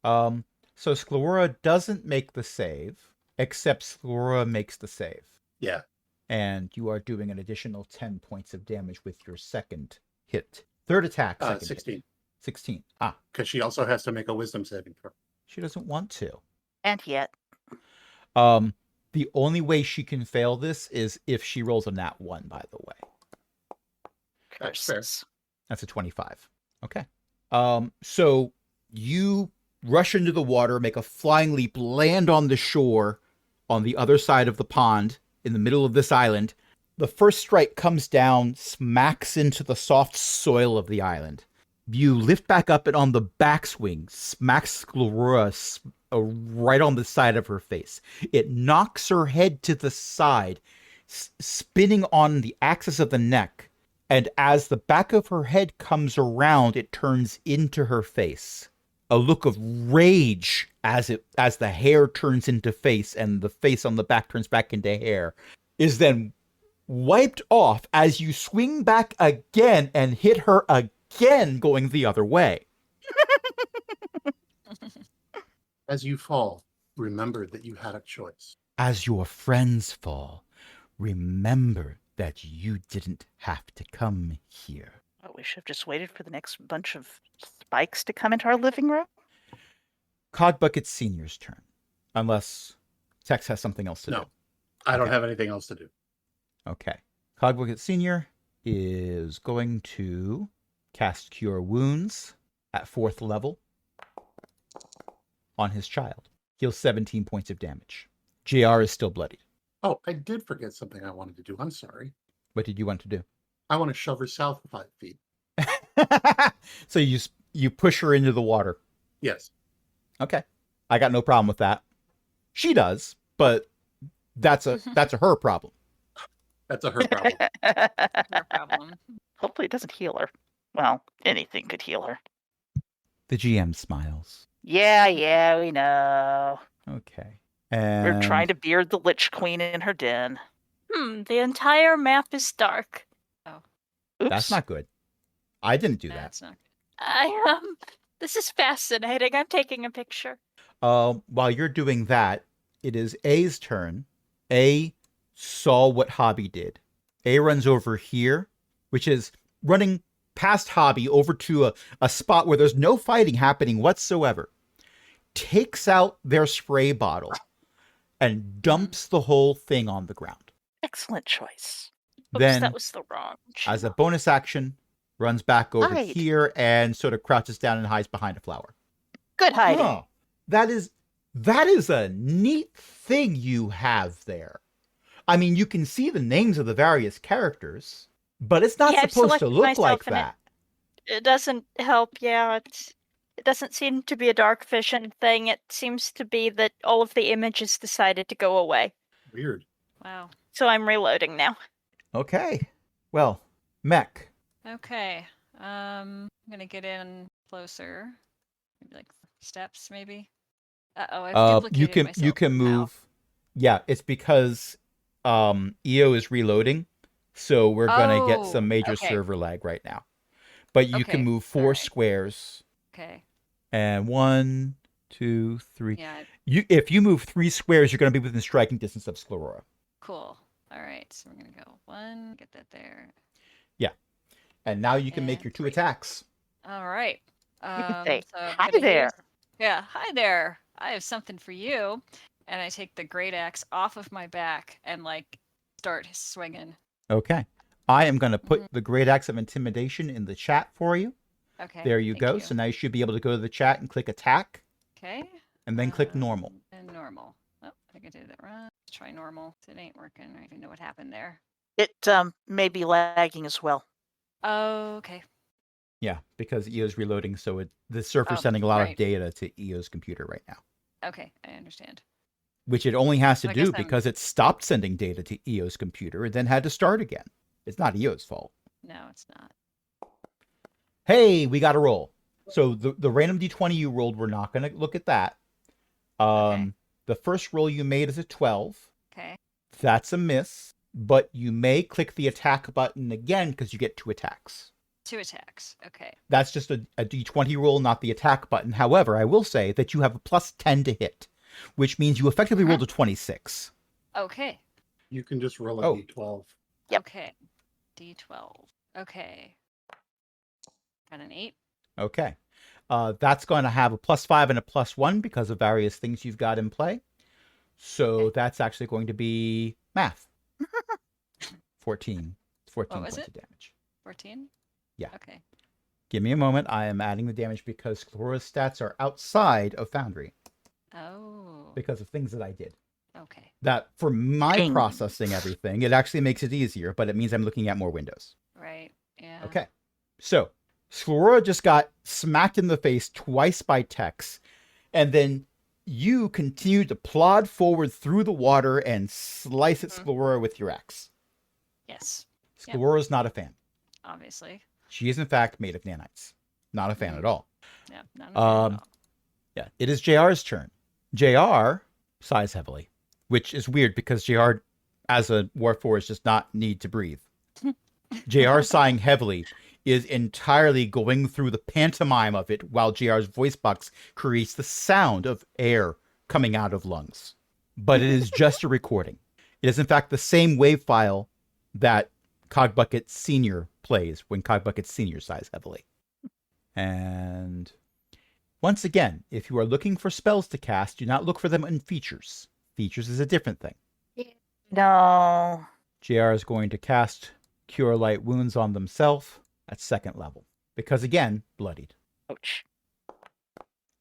So Sclerora doesn't make the save, except Sclerora makes the save. Yeah. And you are doing an additional 10 points of damage with your second hit. Third attack, second 16. hit. 16. Ah, Because she also has to make a wisdom saving throw. she doesn't want to. and yet. The only way she can fail this is if she rolls a nat 1, by the way. That's fair. Curses. That's a 25. Okay. So you rush into the water, make a flying leap, land on the shore on the other side of the pond in the middle of this island. The first strike comes down, smacks into the soft soil of the island. You lift back up and on the backswing, smacks Sclerora right on the side of her face. It knocks her head to the side, spinning on the axis of the neck. And as the back of her head comes around, it turns into her face. A look of rage as the hair turns into face and the face on the back turns back into hair is then wiped off as you swing back again and hit her again going the other way. As you fall, remember that you had a choice. As your friends fall, remember that you didn't have to come here. Oh, we should have just waited for the next bunch of spikes to come into our living room. Cogbucket Senior's turn. Unless Tex has something else to do. No, I don't Okay. have anything else to do. Okay. Cogbucket Senior is going to cast Cure Wounds at 4th level on his child. Heals 17 points of damage. JR is still bloodied. Oh, I did forget something I wanted to do. I'm sorry. What did you want to do? I want to shove her south 5 feet. So you push her into the water. Yes. Okay. I got no problem with that. She does, but that's a her problem. That's a her problem. No problem. Hopefully it doesn't heal her. Well, anything could heal her. The GM smiles. Yeah, we know. Okay. And We're trying to beard the Lich Queen in her den. The entire map is dark. Oops. That's not good. I didn't do that. That's not This is fascinating. I'm taking a picture. While you're doing that, it is A's turn. A saw what Hobby did. A runs over here, which is running past Hobby over to a spot where there's no fighting happening whatsoever. Takes out their spray bottle and dumps the whole thing on the ground. Excellent choice. Oops, Then, that was the wrong. as a bonus action, runs back over Hide. here and sort of crouches down and hides behind a flower. Good hiding. Huh. That is a neat thing you have there. I mean, you can see the names of the various characters, but it's not Yeah, I've supposed to selected look myself like and that. It doesn't help. Yeah, it doesn't seem to be a dark vision thing. It seems to be that all of the images decided to go away. Weird. Wow. So I'm reloading now. Okay. Well, Mech. Okay. I'm gonna get in closer. Maybe like steps, maybe. Uh-oh, I've duplicated you myself. can Ow. move. Yeah, it's because EO is reloading, so we're gonna get Oh, some major okay. server lag right now. But you Okay, can move 4 alright. squares Okay. and 1, 2, 3. Yeah, If you move 3 squares, you're going to be within striking distance of Sclerora. cool. All right, so we're gonna go 1, get that there. Yeah. And now you can make And your 2 3. attacks. All right. You can say, So I'm "Hi gonna there." use- Yeah, hi there. I have something for you. And I take the great axe off of my back and like start swinging. Okay. I am going to put the Great Axe of Intimidation in the chat for you. Okay. There you thank go. So now you should be able to go to the chat and click attack Okay. and then click normal. And normal. Oh, I think I did that wrong. Let's try normal. It ain't working. I don't even know what happened there. It may be lagging as well. Okay. Yeah, because EO's reloading, so the server's sending a lot of data to EO's computer right now. Okay, I understand. Which it only has to I do guess I'm- because it stopped sending data to EO's computer and then had to start again. It's not EO's fault. No, it's not. Hey, we got a roll. So the random d20 you rolled, we're not going to look at that. Okay. The first roll you made is a 12. Okay. That's a miss, but you may click the attack button again because you get 2 attacks. 2 attacks. Okay. That's just a d20 roll, not the attack button. However, I will say that you have a plus 10 to hit, which means you effectively rolled a 26. Okay. You can just roll Oh. a d12. Yep. Okay. D12. Okay. Got an 8. Okay. That's going to have a plus 5 and a plus 1 because of various things you've got in play. So that's actually going to be math. 14. 14 What was points it? of damage. 14? Yeah. Okay. Give me a moment. I am adding the damage because Sclerora's stats are outside of Foundry Oh. because of things that I did. Okay. That for my Ding. processing everything, it actually makes it easier, but it means I'm looking at more windows. Right. Yeah. Okay. So Sclerora just got smacked in the face twice by Tex, and then you continue to plod forward through the water and slice at Sclerora with your axe. Yes. Sclerora's not a fan. Obviously. She is in fact made of nanites. Not a fan at all. Yeah. Not a Um, Yeah, it is JR's turn. JR sighs heavily, which is weird because JR, as a Warforged, does not need to breathe. JR sighing heavily is entirely going through the pantomime of it while JR's voice box creates the sound of air coming out of lungs. But it is just a recording. It is in fact the same wave file that Cogbucket Sr. plays when Cogbucket Sr. sighs heavily. And once again, if you are looking for spells to cast, do not look for them in features. Features is a different thing. No. JR is going to cast Cure Light Wounds on themselves at 2nd level. Because again, bloodied. Ouch.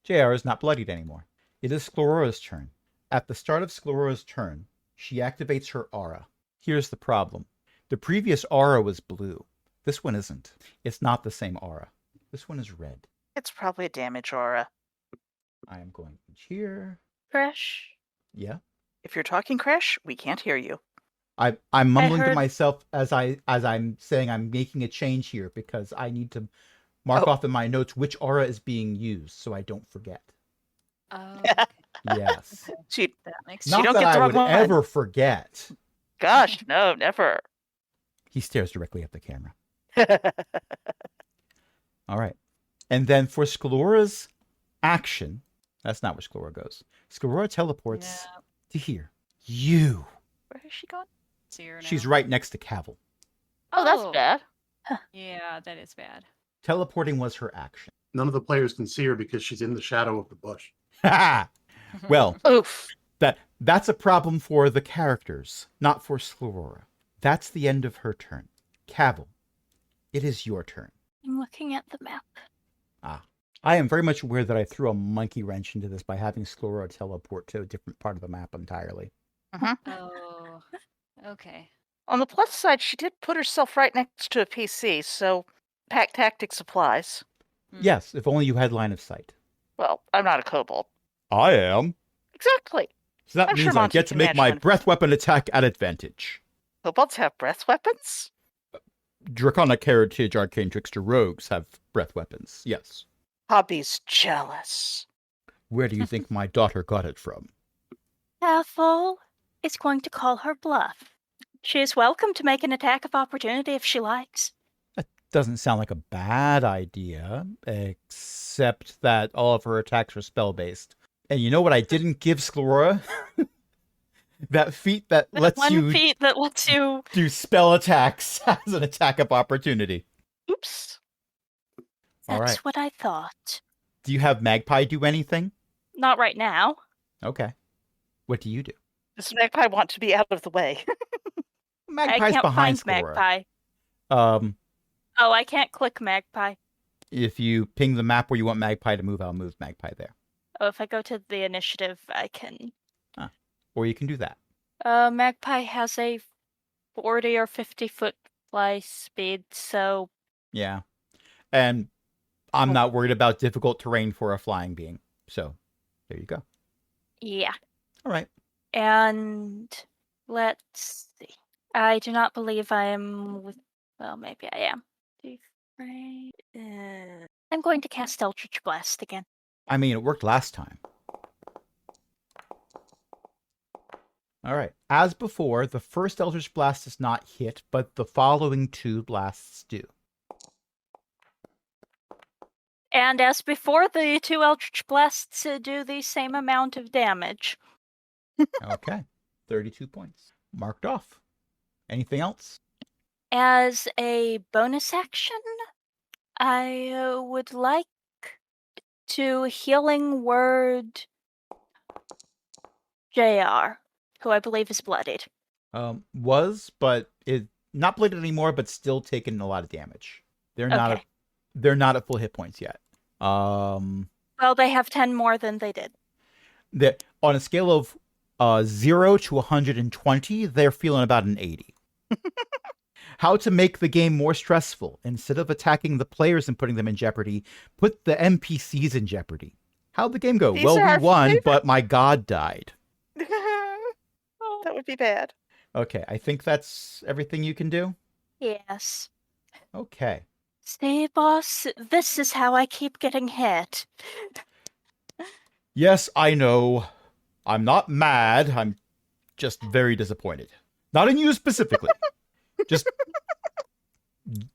JR is not bloodied anymore. It is Sclerora's turn. At the start of Sclerora's turn, she activates her aura. Here's the problem. The previous aura was blue. This one isn't. It's not the same aura. This one is red. It's probably a damage aura. I am going here. Crash. Yeah. If you're talking, Crash, we can't hear you. I'm mumbling to heard- myself as I'm saying I'm making a change here because I need to mark off in my notes which aura is being used so I don't forget. Oh. Yes. She, That makes Not don't that get the I wrong would one. ever forget. gosh, no, never. He stares directly at the camera. All right. And then for Sclerora's action, that's not where Sclerora goes. Sclerora teleports No. to here. You. Where has she gone? See her now. She's right next to Cavil. Oh, that's bad. Yeah, that is bad. Teleporting was her action. None of the players can see her because she's in the shadow of the bush. Well, Oof. that's a problem for the characters, not for Sclerora. That's the end of her turn. Cavil, it is your turn. I'm looking at the map. I am very much aware that I threw a monkey wrench into this by having Sclerora teleport to a different part of the map entirely. Oh. Okay. On the plus side, she did put herself right next to a PC, so pack tactics applies. Yes, if only you had line of sight. Well, I'm not a kobold. I am. Exactly. So that I'm means sure I Monty get to can make match my one. breath weapon attack at advantage. Kobolds have breath weapons? Draconic Heritage Arcane Trickster Rogues have breath weapons, yes. Hobby's jealous. Where do you think my daughter got it from? Careful. Is going to call her bluff. She is welcome to make an attack of opportunity if she likes. doesn't sound like a bad idea, except that all of her attacks are spell-based. And you know what I didn't give Sclerora? That feat that lets One you feat that lets you. do spell attacks as an attack of opportunity. Oops. All That's right. what I thought. Do you have Magpie do anything? Not right now. Okay. What do you do? Does Magpie want to be out of the way? Magpie's I can't behind find Sclerora. Magpie. Oh, I can't click Magpie. If you ping the map where you want Magpie to move, I'll move Magpie there. Oh, if I go to the initiative, I can. Or you can do that. Magpie has a 40 or 50 foot fly speed, so Yeah. And I'm not worried about difficult terrain for a flying being. So, there you go. yeah. All right. And let's see. I do not believe I am with. Well, maybe I am. I'm going to cast Eldritch Blast again. I mean, it worked last time. All right. As before, the first Eldritch Blast does not hit, but the following 2 blasts do. And as before, the 2 Eldritch Blasts do the same amount of damage. Okay. 32 points. Marked off. Anything else? As a bonus action, I would like to Healing Word JR, who I believe is bloodied. But it not bleeding anymore, but still taking a lot of damage. They're Okay. not at full hit points yet. Well, they have 10 more than they did. On a scale of 0 to 120, they're feeling about an 80. How to make the game more stressful. Instead of attacking the players and putting them in jeopardy, put the NPCs in jeopardy. How'd the game go? These Well, are we our won, favorite- but my god died. That would be bad. Okay, I think that's everything you can do. Yes. Okay. See, boss, this is how I keep getting hit. Yes, I know. I'm not mad. I'm just very disappointed. Not in you specifically. Just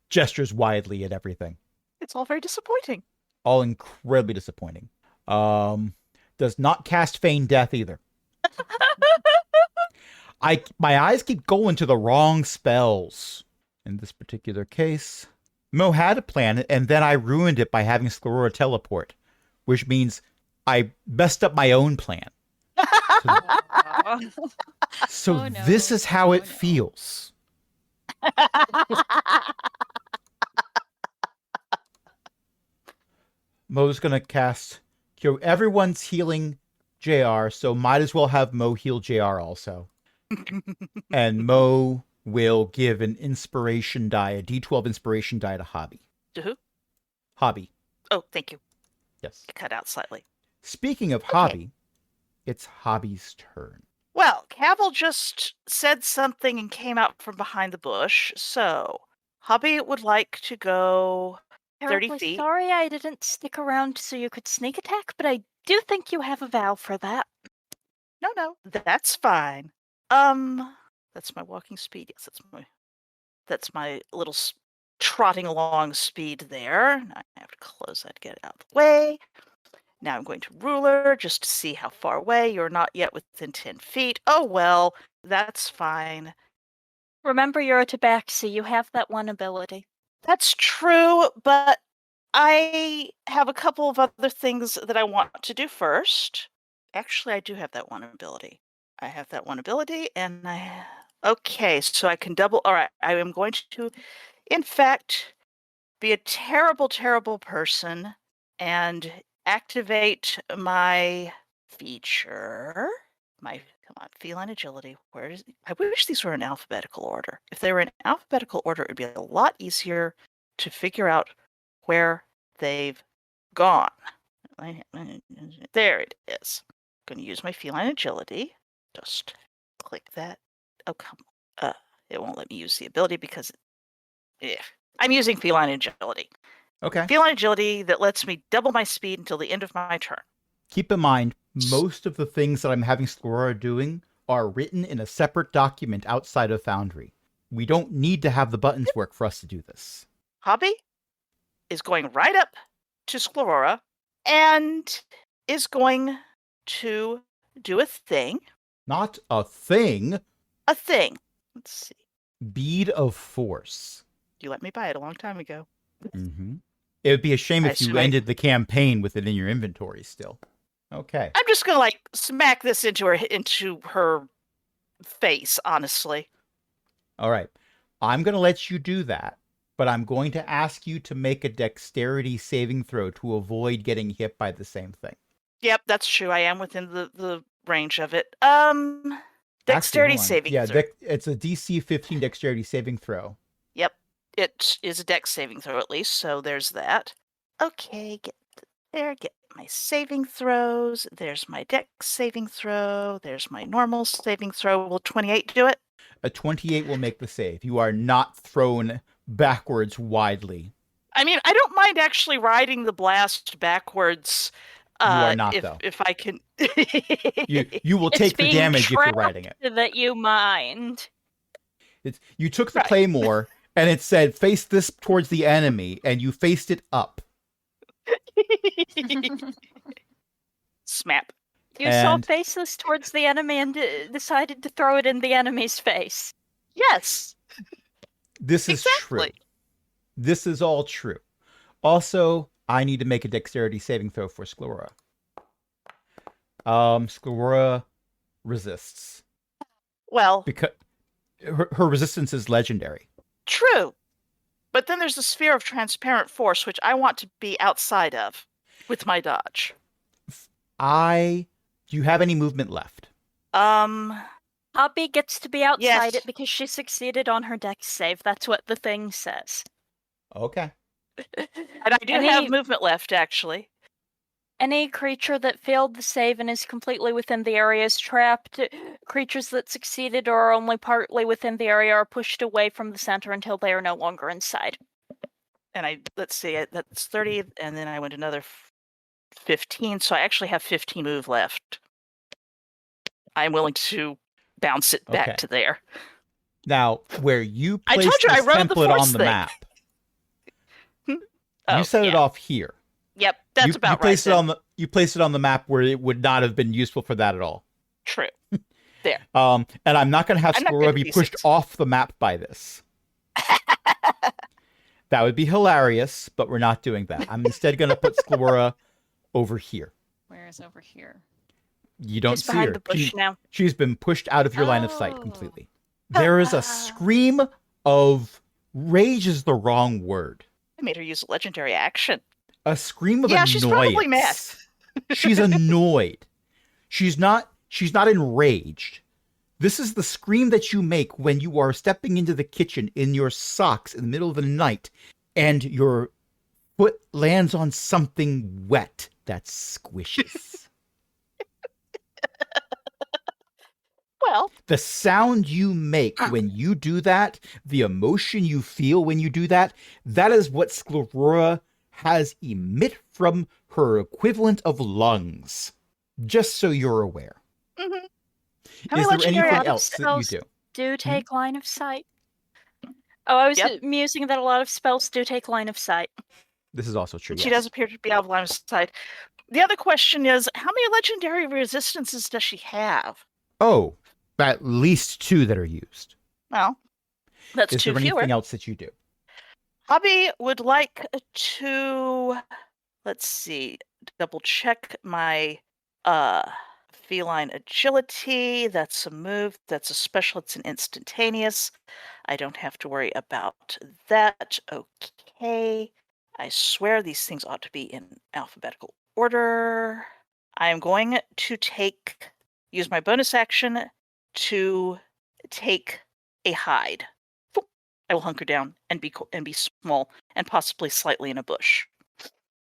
gestures widely at everything. It's all very disappointing. All incredibly disappointing. Does not cast Feign Death either. My eyes keep going to the wrong spells. In this particular case, Mo had a plan, and then I ruined it by having Sclerora teleport, which means I messed up my own plan. So Oh, no. this is how Oh, it no. feels. Mo's gonna cast Cure. Everyone's healing JR, so might as well have Mo heal JR also. And Mo will give an inspiration die, a D12 inspiration die to Hobby. To who? Hobby, Oh, thank you. yes. Cut out slightly. Speaking of Hobby, it's Hobby's turn. Well, Cavil just said something and came out from behind the bush, so Hobby would like to go 30 Terribly feet. sorry I didn't stick around so you could sneak attack, but I do think you have a vow for that. No, that's fine. That's my walking speed. Yes, that's my little trotting along speed there. I have to close that to get it out of the way. Now I'm going to ruler just to see how far away. You're not yet within 10 feet. Oh well, that's fine. Remember, you're a tabaxi. You have that one ability. That's true, but I have a couple of other things that I want to do first. Actually, I do have that one ability. I have that one ability, and okay, so I can double. All right, I am going to, in fact, be a terrible, terrible person and activate my feature. Come on, feline agility. Where is it? I wish these were in alphabetical order. If they were in alphabetical order, it would be a lot easier to figure out where they've gone. There it is. I'm going to use my feline agility. Just click that. Oh, come on. It won't let me use the ability because I'm using feline agility. Okay. Feline agility that lets me double my speed until the end of my turn. Keep in mind, most of the things that I'm having Sclerora doing are written in a separate document outside of Foundry. We don't need to have the buttons work for us to do this. Hobby is going right up to Sclerora and is going to do a thing. Not a thing. A thing. Let's see. Bead of Force. You let me buy it a long time ago. Mm-hmm. It would be a shame if you ended the campaign with it in your inventory still. Okay. I'm just gonna smack this into her face, honestly. All right. I'm going to let you do that, but I'm going to ask you to make a dexterity saving throw to avoid getting hit by the same thing. Yep, that's true. I am within the range of it. Dexterity saving throw. Yeah, it's a DC 15 dexterity saving throw. Yep, it is a dex saving throw at least, so there's that. Okay, get my saving throws. There's my dex saving throw. There's my normal saving throw. Will 28 do it? A 28 will make the save. You are not thrown backwards widely. I mean, I don't mind actually riding the blast backwards. You are not, though. If I can... you will take the damage if you're riding it. That you mind. You took the claymore, and it said, face this towards the enemy, and you faced it up. Smap. You saw faceless towards the enemy and decided to throw it in the enemy's face. Yes. This is true. This is all true. Also, I need to make a dexterity saving throw for Sclerora. Sclerora resists. Well, because her resistance is legendary. True. But then there's the sphere of transparent force, which I want to be outside of with my dodge. Do you have any movement left? Hobby gets to be outside Yes. it because she succeeded on her dex save. That's what the thing says. Okay. And I do have movement left, actually. Any creature that failed the save and is completely within the area is trapped. Creatures that succeeded or are only partly within the area are pushed away from the center until they are no longer inside. And let's see, that's 30, and then I went another 15, so I actually have 15 move left. I'm willing to bounce it back to there. Now, where you I place told you, this I wrote the template force on the thing. map, Oh, you set it off here. Yep, that's about right. You placed it on the map where it would not have been useful for that at all. True. There. And I'm not going to have Sclerora be pushed off the map by this. That would be hilarious, but we're not doing that. I'm instead going to put Sclerora over here. Where is over here? You don't She's see behind her. the bush now. She's been pushed out of your line of sight completely. There is a scream of rage is the wrong word. I made her use a legendary action. A scream of annoyance. She's probably mad. She's annoyed. She's not enraged. This is the scream that you make when you are stepping into the kitchen in your socks in the middle of the night and your foot lands on something wet that squishes. Well, the sound you make when you do that, the emotion you feel when you do that, that is what Sclerora has emit from her equivalent of lungs. Just so you're aware. Mm-hmm. Is there anything else that you do? Do take line of sight. Oh, I was musing that a lot of spells do take line of sight. This is also true. She does appear to be out of line of sight. The other question is, how many legendary resistances does she have? Oh, at least 2 that are used. Well, that's 2 fewer. Is there anything else that you do? Hobby would like to, let's see, double check my feline agility. That's a move. That's a special. It's an instantaneous. I don't have to worry about that. Okay. I swear these things ought to be in alphabetical order. I am going to use my bonus action to take a hide. I will hunker down and be small and possibly slightly in a bush.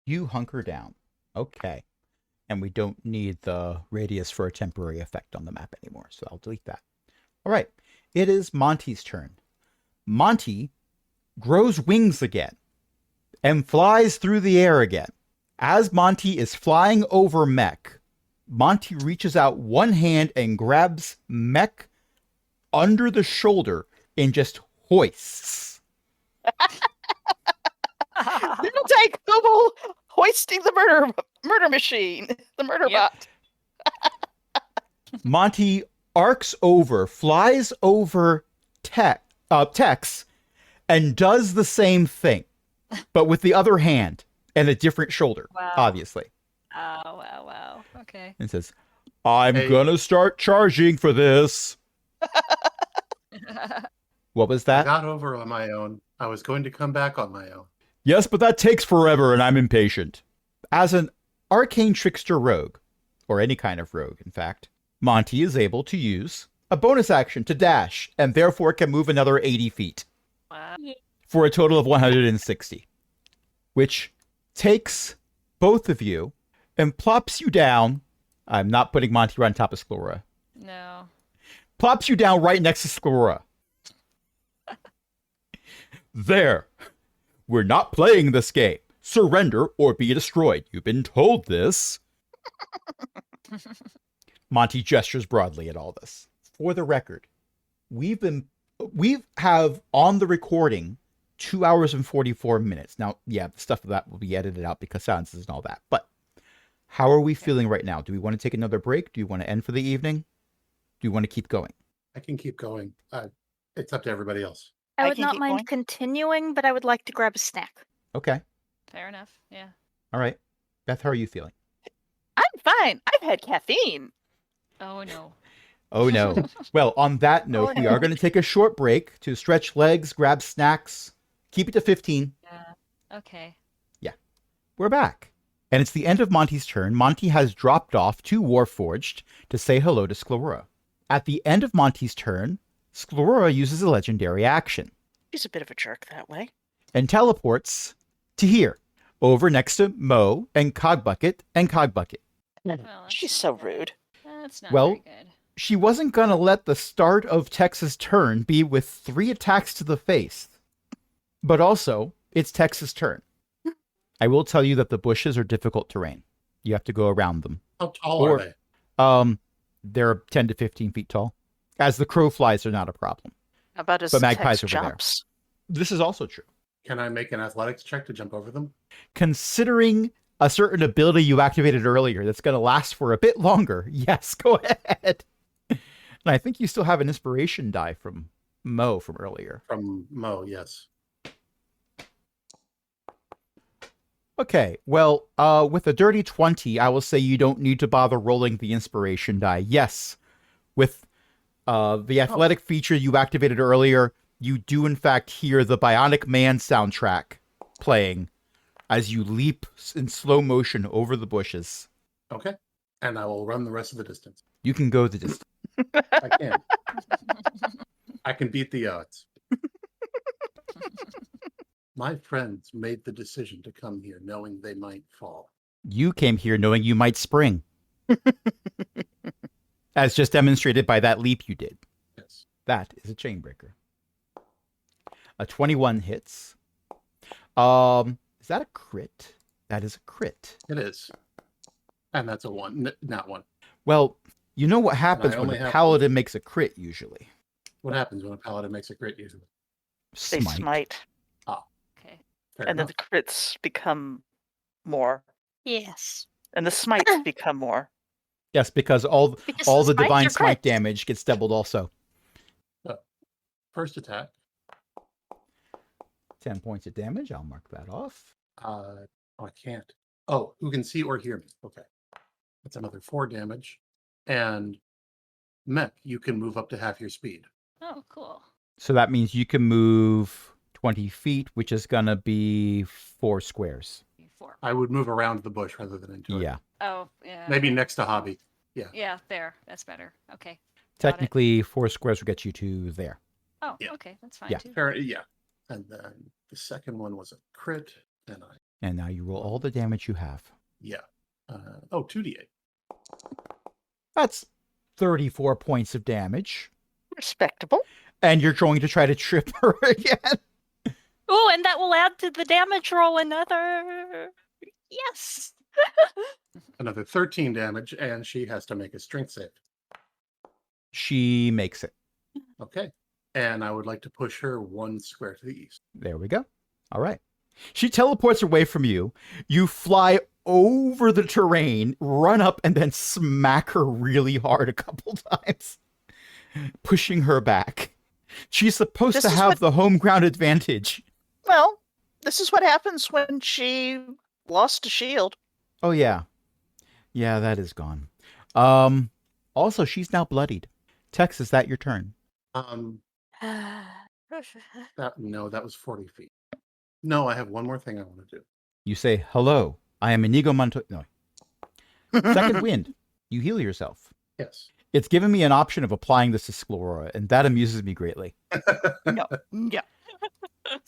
You hunker down. Okay. And we don't need the radius for a temporary effect on the map anymore, so I'll delete that. All right. It is Monty's turn. Monty grows wings again and flies through the air again. As Monty is flying over Mech, Monty reaches out one hand and grabs Mech under the shoulder and just hoists. Little Tank Google hoisting the murder machine, the murder Yep. bot. Monty arcs over, flies over Tex, and does the same thing, but with the other hand and a different shoulder, Wow. obviously. Oh, wow. Okay. And says, I'm Hey. gonna start charging for this. What was I that? got over on my own. I was going to come back on my own. Yes, but that takes forever and I'm impatient. As an arcane trickster rogue, or any kind of rogue, in fact, Monty is able to use a bonus action to dash and therefore can move another 80 feet Wow. for a total of 160, which takes both of you and plops you down. I'm not putting Monty right on top of Sclerora. No. Plops you down right next to Sclerora. There. We're not playing this game. Surrender or be destroyed. You've been told this. Monty gestures broadly at all this. For the record, we have on the recording 2 hours and 44 minutes. Now, yeah, stuff of that will be edited out because silences and all that. But how are we feeling right now? Do we want to take another break? Do you want to end for the evening? Do you want to keep going? I can keep going. It's up to everybody else. I I would can not keep mind going. continuing, but I would like to grab a snack. Okay. Fair enough. Yeah. All right. Beth, how are you feeling? I'm fine. I've had caffeine. Oh no. Oh, no. Well, on that note, Oh, we no. are going to take a short break to stretch legs, grab snacks, keep it to 15. Yeah. Okay. We're back. And it's the end of Monty's turn. Monty has dropped off to Warforged to say hello to Sclerora. At the end of Monty's turn, Sclerora uses a legendary action She's a bit of a jerk that way. and teleports to here, over next to Mo and Cogbucket and Cogbucket. Well, that's She's not so good. rude. That's not Well, very good. She wasn't going to let the start of Tex's turn be with 3 attacks to the face. But also, it's Tex's turn. I will tell you that the bushes are difficult terrain. You have to go around them. How tall Or- are they? They're 10 to 15 feet tall. As the crow flies, they're not a problem. How about his But magpies text over there. jumps? This is also true. Can I make an athletics check to jump over them? Considering a certain ability you activated earlier that's going to last for a bit longer, yes, go ahead. And I think you still have an inspiration die from Mo from earlier. From Mo, yes. Okay, well, with a dirty 20, I will say you don't need to bother rolling the inspiration die. Yes, with the athletic feature you activated earlier, you do in fact hear the Bionic Man soundtrack playing as you leap in slow motion over the bushes. Okay. And I will run the rest of the distance. You can go the distance. I can. I can beat the odds. My friends made the decision to come here knowing they might fall. You came here knowing you might spring. As just demonstrated by that leap you did. Yes. That is a chain breaker. A 21 hits. Is that a crit? That is a crit. It is. And that's a 1, not 1. Well, you know what happens when only a have- paladin makes a crit usually. What happens when a paladin makes a crit usually? They Smite. smite, Okay. Fair and then enough. the crits become more, Yes. and the smites become more. Yes, because all Because the smites divine are smite crits. damage gets doubled also. First attack. 10 points of damage. I'll mark that off. Oh, I can't. Oh, who can see or hear me? Okay. That's another 4 damage. And Mech, you can move up to half your speed. Oh, cool. So that means you can move 20 feet, which is going to be 4 squares. 4. I would move around the bush rather than into it. Yeah. Oh, yeah. Maybe next to Hobby. Yeah, there. That's better. Okay. Got it. Technically, 4 squares will get you to there. Oh, Yeah. okay. That's fine Yeah. too. Fair, yeah. And then the second one was a crit. And And now you roll all the damage you have. yeah. 2d8. That's 34 points of damage. Respectable. And you're going to try to trip her again. Oh, and that will add to the damage roll another. Yes. Another 13 damage, and she has to make a strength save. She makes it. Okay. And I would like to push her 1 square to the east. There we go. All right. She teleports away from you. You fly over the terrain, run up, and then smack her really hard a couple times, pushing her back. She's supposed This to is have what- the home ground advantage. Well, this is what happens when she lost a shield. Oh, yeah. Yeah, that is gone. Also, she's now bloodied. Tex, is that your turn? That was 40 feet. No, I have one more thing I want to do. You say, hello, I am Inigo Montoya. No. Second wind. You heal yourself. Yes. It's given me an option of applying this to Sclerora, and that amuses me greatly. No.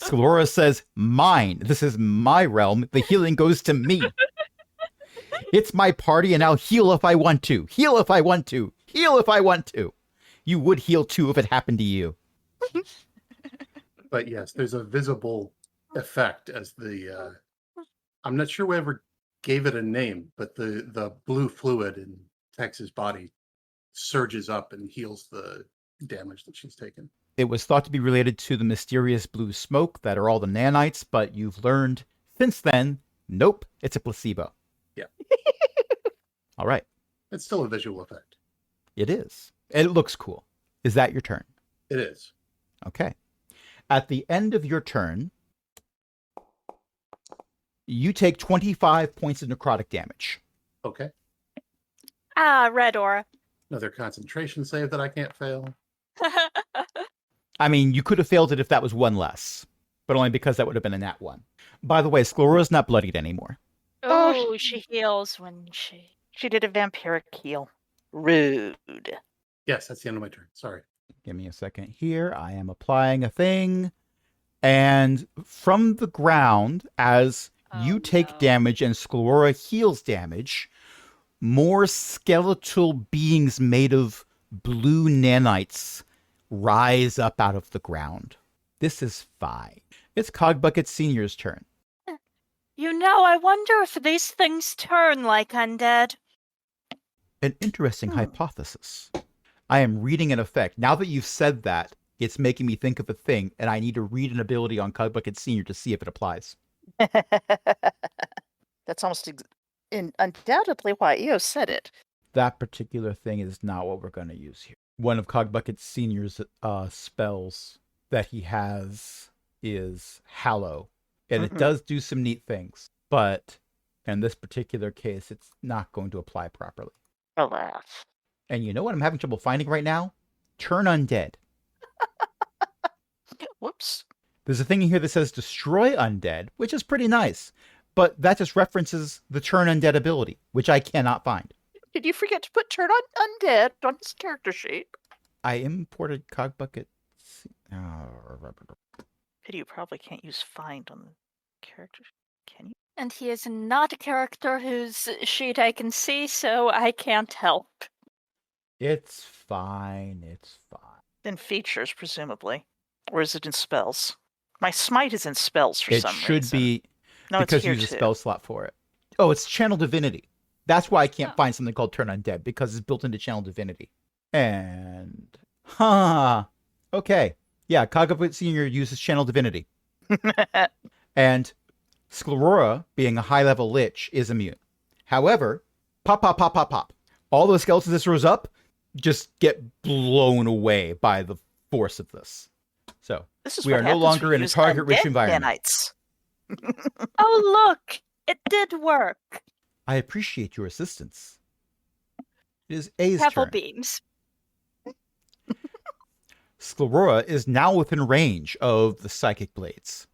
Sclerora says, mine. This is my realm. The healing goes to me. It's my party, and I'll heal if I want to. Heal if I want to. Heal if I want to. You would heal too if it happened to you. But yes, there's a visible effect as the I'm not sure we ever gave it a name, but the blue fluid in Tex's body surges up and heals the damage that she's taken. It was thought to be related to the mysterious blue smoke that are all the nanites, but you've learned since then, nope, it's a placebo. Yeah. All right. It's still a visual effect. It is. And it looks cool. Is that your turn? It is. Okay. At the end of your turn, you take 25 points of necrotic damage. Okay. Red aura. Another concentration save that I can't fail. I mean, you could have failed it if that was one less, but only because that would have been a nat one. By the way, Sclerora's not bloodied anymore. Oh, she heals when she... She did a vampiric heal. Rude. Yes, that's the end of my turn. Sorry. Give me a second here. I am applying a thing. And from the ground, as you take damage and Sclerora heals damage, more skeletal beings made of blue nanites rise up out of the ground. This is fine. It's Cogbucket Senior's turn. You know, I wonder if these things turn like undead. An interesting hypothesis. I am reading an effect. Now that you've said that, it's making me think of a thing, and I need to read an ability on Cogbucket Senior to see if it applies. That's almost undoubtedly why Eo said it. That particular thing is not what we're going to use here. One of Cogbucket Senior's spells that he has is Hallow, and it does do some neat things, but in this particular case, it's not going to apply properly. Alas. And you know what I'm having trouble finding right now? Turn undead. Whoops. There's a thing in here that says destroy undead, which is pretty nice, but that just references the turn undead ability, which I cannot find. Did you forget to put turn on undead on his character sheet? I imported Cogbucket. Pity you probably can't use find on the character sheet, can you? And he is not a character whose sheet I can see, so I can't help. It's fine. It's fine. In features, presumably. Or is it in spells? My smite is in spells for It some should reason. be No, because it's here you use a too. spell slot for it. Oh, it's Channel Divinity. That's why I can't find something called Turn Undead, because it's built into Channel Divinity. And okay. Yeah, Cogbucket Senior uses Channel Divinity. And Sclerora, being a high-level lich, is immune. However, pop. All those skeletons this rose up just get blown away by the force of this. So, This is we what are no happens longer when in you a use target-rich undead environment. nanites. Oh, look! It did work. I appreciate your assistance. It is A's Pebble turn. beams. Sclerora is now within range of the psychic blades.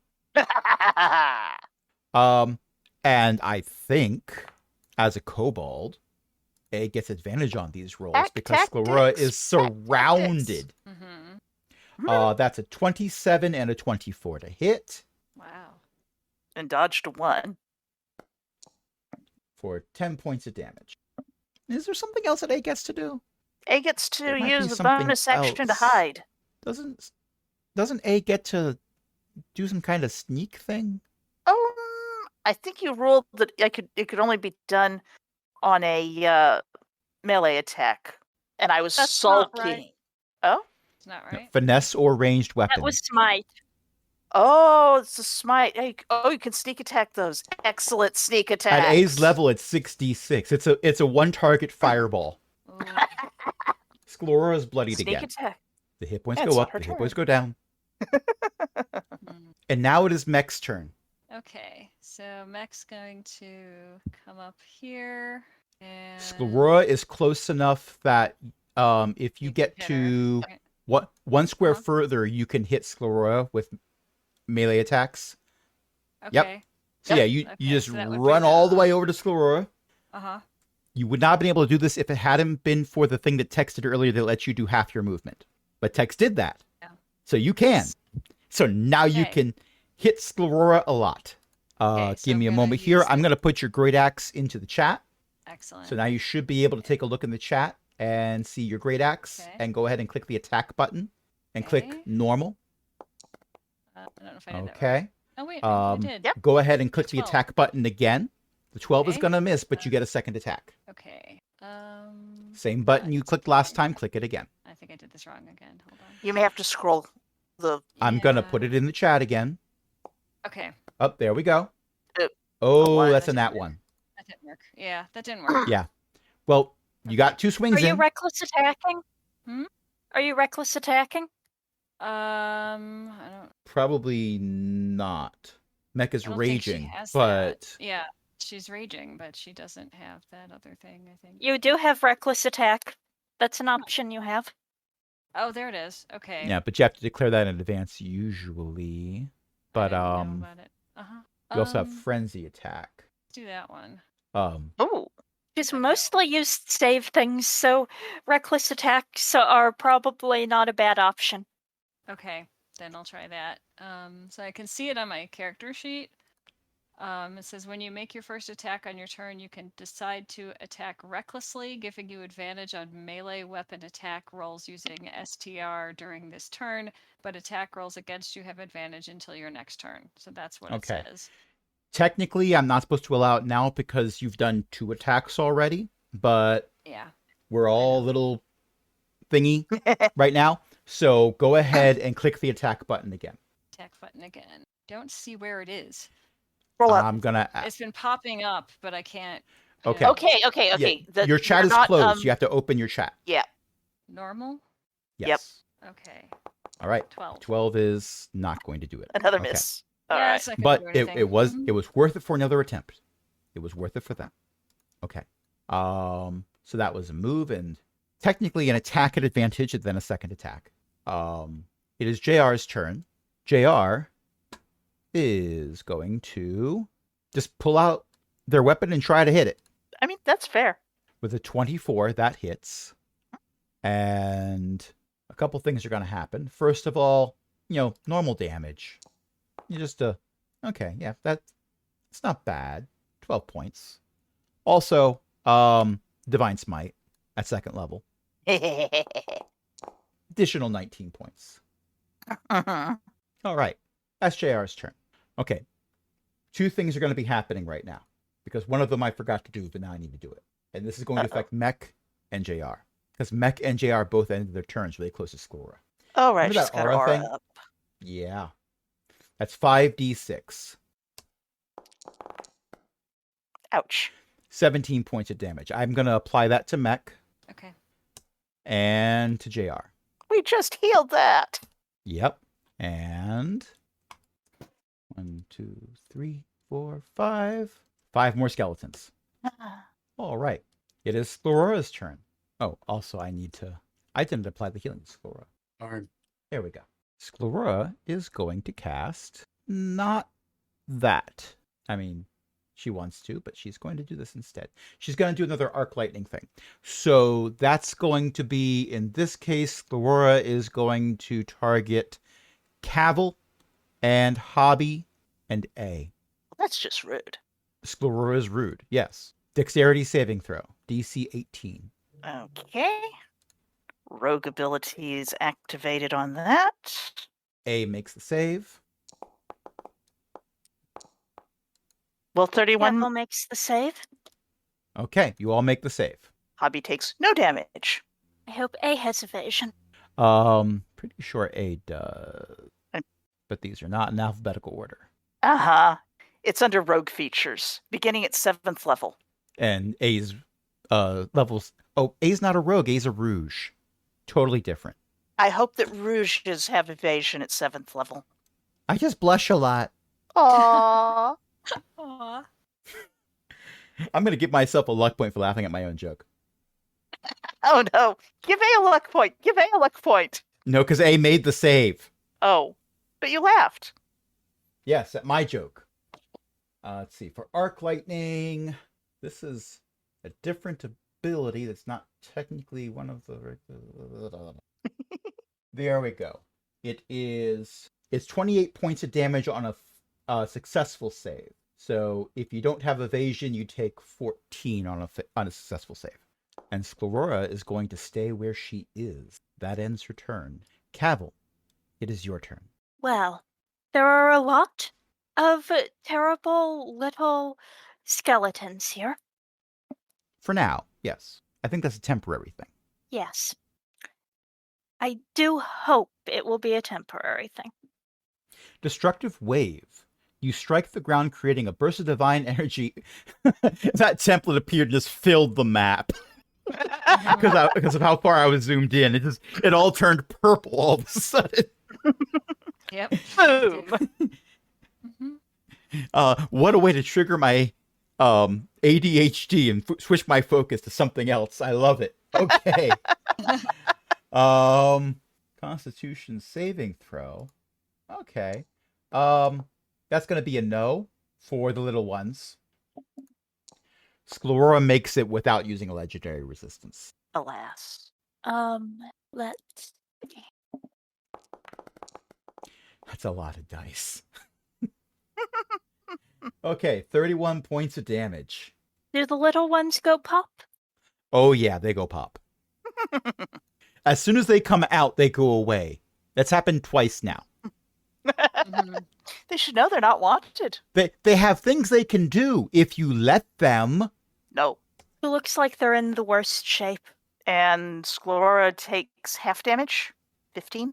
And I think, as a kobold, A gets advantage on these rolls because Sclerora is surrounded. That's a 27 and a 24 to hit Wow. And dodged a 1. for 10 points of damage. Is there something else that A gets to do? A gets to There might be use the something bonus action to else. hide. Doesn't A get to do some kind of sneak thing? I think you ruled that it could only be done on a melee attack, and I was That's not sulking. right. Oh, It's not No, right. finesse or ranged weapon. That was smite. Oh, it's a smite. Oh, you can sneak attack those. Excellent sneak attack. At A's level, it's 6d6. It's a one target fireball. Ooh. Sclerora's bloodied Sneak again. attack. The hit points Yeah, it's go not up, her the hit points go turn. down. Mm. And now it is Mech's turn. Okay, so Mech's going to come up here and Sclerora is close enough that if you you get can hit to her. Okay. one square Uh-huh. further, you can hit Sclerora with melee attacks. Yep. Okay. So yeah, you Okay, just so that would run bring all the that way up. over to Sclerora. Uh-huh. You would not have been able to do this if it hadn't been for the thing that Tex did earlier that lets you do half your movement. But Tex did that. Yeah. So you can. So now you Okay. can hit Sclerora a lot. Okay, so Give me a I'm gonna moment here. use I'm going to put your great axe into the chat. Excellent. So now you should be able to take a look in the chat and see your great axe Okay. and go ahead and click the attack button and click Okay. normal. I don't know if I did that right. Okay. Oh wait, I did. Yep. Go ahead and click the 12. attack button again. The 12 is Okay. going to miss, but you get a second attack. Okay. Same button you clicked last time, click it again. I think I did this wrong again. Hold on. You may have to scroll the. I'm going to Yeah. put it in the chat again. Okay. Oh, there we go. Oh, Oh, one. that's a nat one. That didn't work. Yeah, that didn't work. Yeah. Well, you got two Are swings you in. reckless attacking? Hmm? Are you reckless attacking? I don't. Probably not. Mech is I don't think she raging, has but that. Yeah, she's raging, but she doesn't have that other thing. I think. You do have reckless attack. That's an option you have. Oh, there it is. Okay. yeah, but you have to declare that in advance usually. I But didn't know about it. you also have frenzy attack. Let's do that one. Oh, She's mostly used save things, so reckless attacks are probably not a bad option. Okay, then I'll try that. So I can see it on my character sheet. It says when you make your first attack on your turn, you can decide to attack recklessly, giving you advantage on melee weapon attack rolls using STR during this turn, but attack rolls against you have advantage until your next turn. So that's what Okay. it says. Technically, I'm not supposed to allow it now because you've done 2 attacks already, but Yeah. we're all a little thingy right now. So go ahead and click the attack button again. Attack button again. Don't see where it is. roll up. I'm gonna. It's been popping up, but I can't. Okay. Okay. Your chat is closed. You have to open your chat. Yeah. Normal? Yes. Okay. All right. 12. 12 is not going to do it. Another Okay. miss. All Yeah, right. it's not gonna But do it anything. was Mhm. it was worth it for another attempt. It was worth it for them. Okay. So that was a move and technically an attack at advantage and then a second attack. It is JR's turn. JR is going to just pull out their weapon and try to hit it. I mean, that's fair. With a 24, that hits. And a couple things are going to happen. First of all, normal damage. You just, okay, yeah, it's not bad. 12 points. Also, Divine Smite at second level. Additional 19 points. All right, that's JR's turn. Okay, 2 things are going to be happening right now. Because one of them I forgot to do, but now I need to do it. And this is going to affect Mech and JR. Because Mech and JR both ended their turns really close to Sclerora. All right, Remember she's that got her aura aura thing? up. Yeah. That's 5d6. Ouch. 17 points of damage. I'm going to apply that to Mech Okay. and to JR. We just healed that. Yep. And 1, 2, 3, 4, 5. 5 more skeletons. All right. It is Sclerora's turn. Oh, also I didn't apply the healing to Sclerora. Darn. There we go. Sclerora is going to cast not that. I mean, she wants to, but she's going to do this instead. She's going to do another arc lightning thing. So that's going to be, in this case, Sclerora is going to target Cavil and Hobby and A. That's just rude. Sclerora is rude, yes. Dexterity saving throw, DC 18. Okay. Rogue ability is activated on that. A makes the save. Well, 31 Devil makes the save. Okay, you all make the save. Hobby takes no damage. I hope A has evasion. Pretty sure A does. but these are not in alphabetical order. Uh-huh. It's under rogue features, beginning at 7th level. And A's levels. Oh, A's not a rogue. A's a rouge. Totally different. I hope that rouges have evasion at 7th level. I just blush a lot. Aww. Aw. I'm going to give myself a luck point for laughing at my own joke. Oh no. Give A a luck point. Give A a luck point. No, because A made the save. Oh. But you laughed. Yes, at my joke. Let's see. For Arc Lightning, this is a different ability that's not technically one of the... There we go. It's 28 points of damage on a successful save. So if you don't have evasion, you take 14 on a successful save. And Sclerora is going to stay where she is. That ends her turn. Cavil, it is your turn. Well, there are a lot of terrible little skeletons here. For now, yes. I think that's a temporary thing. Yes. I do hope it will be a temporary thing. Destructive Wave. You strike the ground, creating a burst of divine energy. That template appeared and just filled the map. Because of how far I was zoomed in. It all turned purple all of a sudden. Yep. Boom. What a way to trigger my ADHD and switch my focus to something else. I love it. Okay. Constitution saving throw. Okay. That's going to be a no for the little ones. Sclerora makes it without using a legendary resistance. Alas. Let's... That's a lot of dice. Okay, 31 points of damage. Do the little ones go pop? Oh yeah, they go pop. As soon as they come out, they go away. That's happened twice now. They should know they're not wanted. They have things they can do if you let them. No. It looks like they're in the worst shape. And Sclerora takes half damage? 15?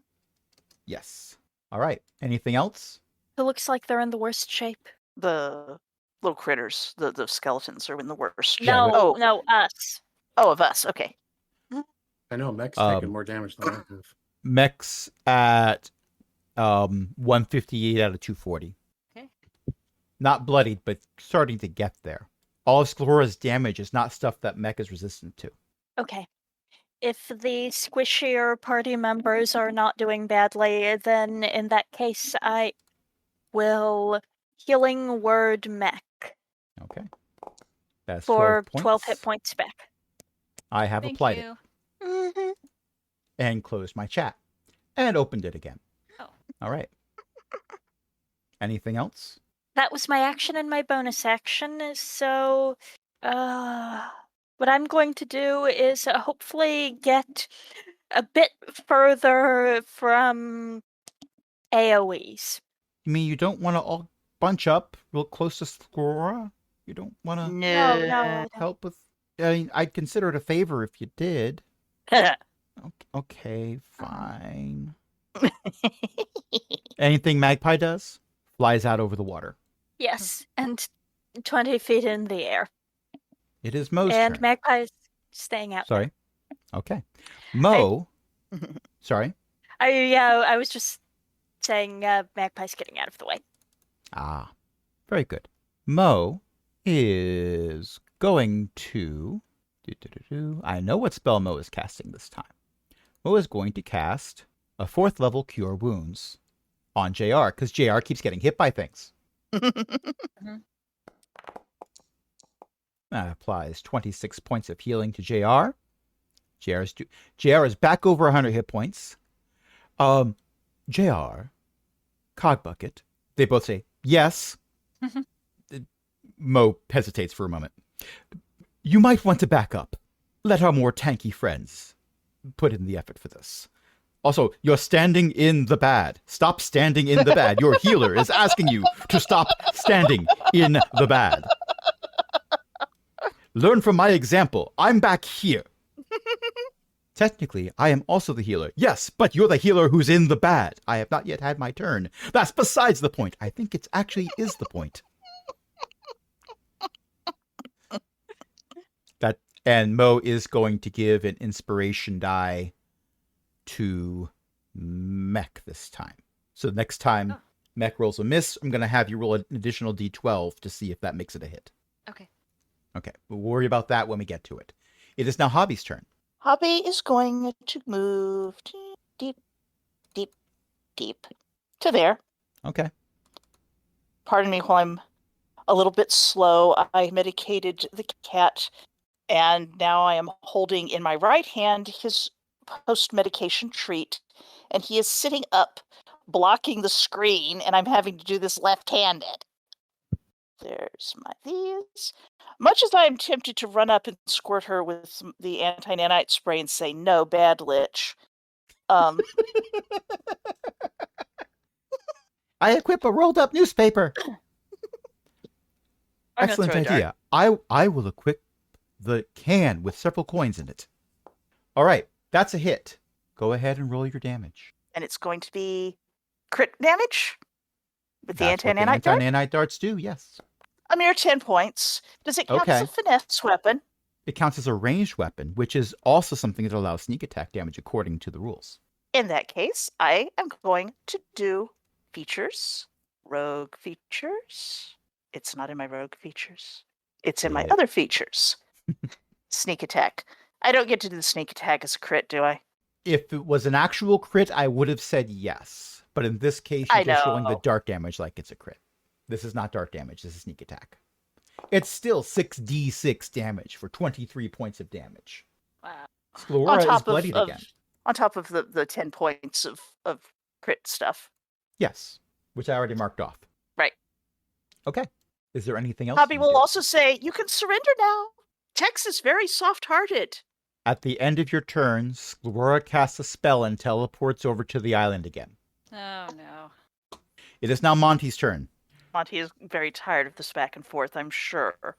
Yes. All right. Anything else? It looks like they're in the worst shape. The little critters, the skeletons are in the worst. Yeah, No, Oh. no, us. Oh, of us. Okay. I know Mech's taking more damage than I have. Mech's at 158 out of 240. Okay. Not bloodied, but starting to get there. All of Sclerora's damage is not stuff that Mech is resistant to. Okay. If the squishier party members are not doing badly, then in that case, I will healing word mech Okay. That's for 12 12 points. hit points back. I have Thank applied you. it Mm-hmm. and closed my chat and opened it again. Oh. All right. Anything else? That was my action and my bonus action, so what I'm going to do is hopefully get a bit further from AoEs. You mean you don't want to all bunch up real close to Sclerora? You don't want to No. help with... I mean, I'd consider it a favor if you did. Okay, fine. Anything Magpie does flies out over the water. Yes, and 20 feet in the air. It is Mo's And turn. Magpie's staying out. Sorry. Okay. Mo. Sorry. I was just saying Magpie's getting out of the way. Ah, very good. Mo is going to... I know what spell Mo is casting this time. Mo is going to cast a 4th level Cure Wounds on JR, because JR keeps getting hit by things. That applies 26 points of healing to JR. JR is back over 100 hit points. JR, Cogbucket. They both say, yes. Mo hesitates for a moment. You might want to back up. Let our more tanky friends put in the effort for this. Also, you're standing in the bad. Stop standing in the bad. Your healer is asking you to stop standing in the bad. Learn from my example. I'm back here. Technically, I am also the healer. Yes, but you're the healer who's in the bad. I have not yet had my turn. That's besides the point. I think it actually is the point. And Mo is going to give an inspiration die to Mech this time. So next time Mech rolls a miss, I'm going to have you roll an additional d12 to see if that makes it a hit. Okay. Okay, we'll worry about that when we get to it. It is now Hobby's turn. Hobby is going to move deep, deep, deep to there. Okay. Pardon me while I'm a little bit slow. I medicated the cat, and now I am holding in my right hand his post-medication treat, and he is sitting up, blocking the screen, and I'm having to do this left-handed. There's my these. Much as I am tempted to run up and squirt her with the anti-nanite spray and say, no, bad lich. I equip a rolled up newspaper. Excellent idea. I will equip the can with several coins in it. All right, that's a hit. Go ahead and roll your damage. And it's going to be crit damage with That's the what anti-nanite dart? anti-nanite darts do, yes. A mere 10 points. Does it count as a finesse weapon? It counts as a ranged weapon, which is also something that allows sneak attack damage according to the rules. In that case, I am going to do features, rogue features. It's not in my rogue features. It's in my other features. Sneak attack. I don't get to do the sneak attack as a crit, do I? If it was an actual crit, I would have said yes. But in this case, you're just rolling the dart damage like it's a crit. This is not dart damage. This is sneak attack. It's still 6d6 damage for 23 points of damage. Wow. Sclerora is bloodied again. On top of the 10 points of crit stuff. Yes, which I already marked off. Right. Okay. Is there anything else? Hobby will also say, you can surrender now. Tex is very soft-hearted. At the end of your turn, Sclerora casts a spell and teleports over to the island again. Oh, no. It is now Monty's turn. Monty is very tired of this back and forth, I'm sure.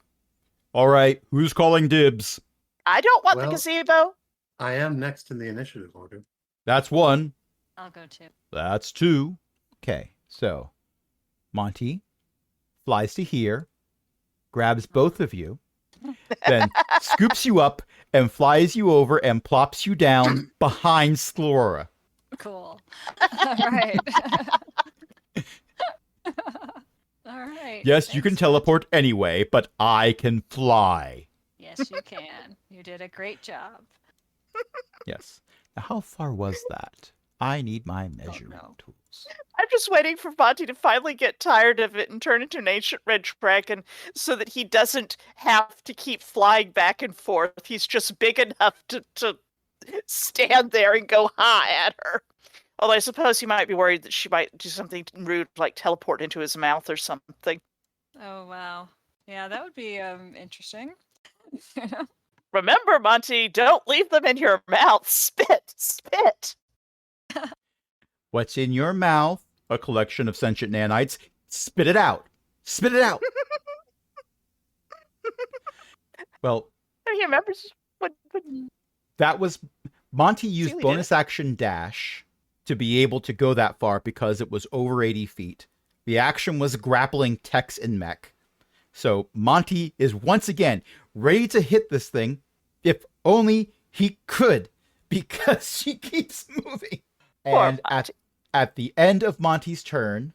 All right, who's calling dibs? I don't want the gazebo. I am next in the initiative order. That's one. I'll go too. That's two. Okay, so Monty flies to here, grabs both of you, then scoops you up and flies you over and plops you down behind Sclerora. Cool. All right. All right. Yes, you can teleport anyway, but I can fly. Yes, you can. You did a great job. Yes. Now, how far was that? I need my measuring tools. I'm just waiting for Monty to finally get tired of it and turn into an ancient red dragon so that he doesn't have to keep flying back and forth. He's just big enough to stand there and go hi at her. Although I suppose he might be worried that she might do something rude, like teleport into his mouth or something. Oh, wow. Yeah, that would be interesting. Remember, Monty, don't leave them in your mouth. Spit, spit. What's in your mouth? A collection of sentient nanites. Spit it out. Spit it out. Well, He remembers what that was Monty used bonus action dash to be able to go that far because it was over 80 feet. The action was grappling Tex and Mech. So Monty is once again ready to hit this thing if only he could, because she keeps moving. And at the end of Monty's turn,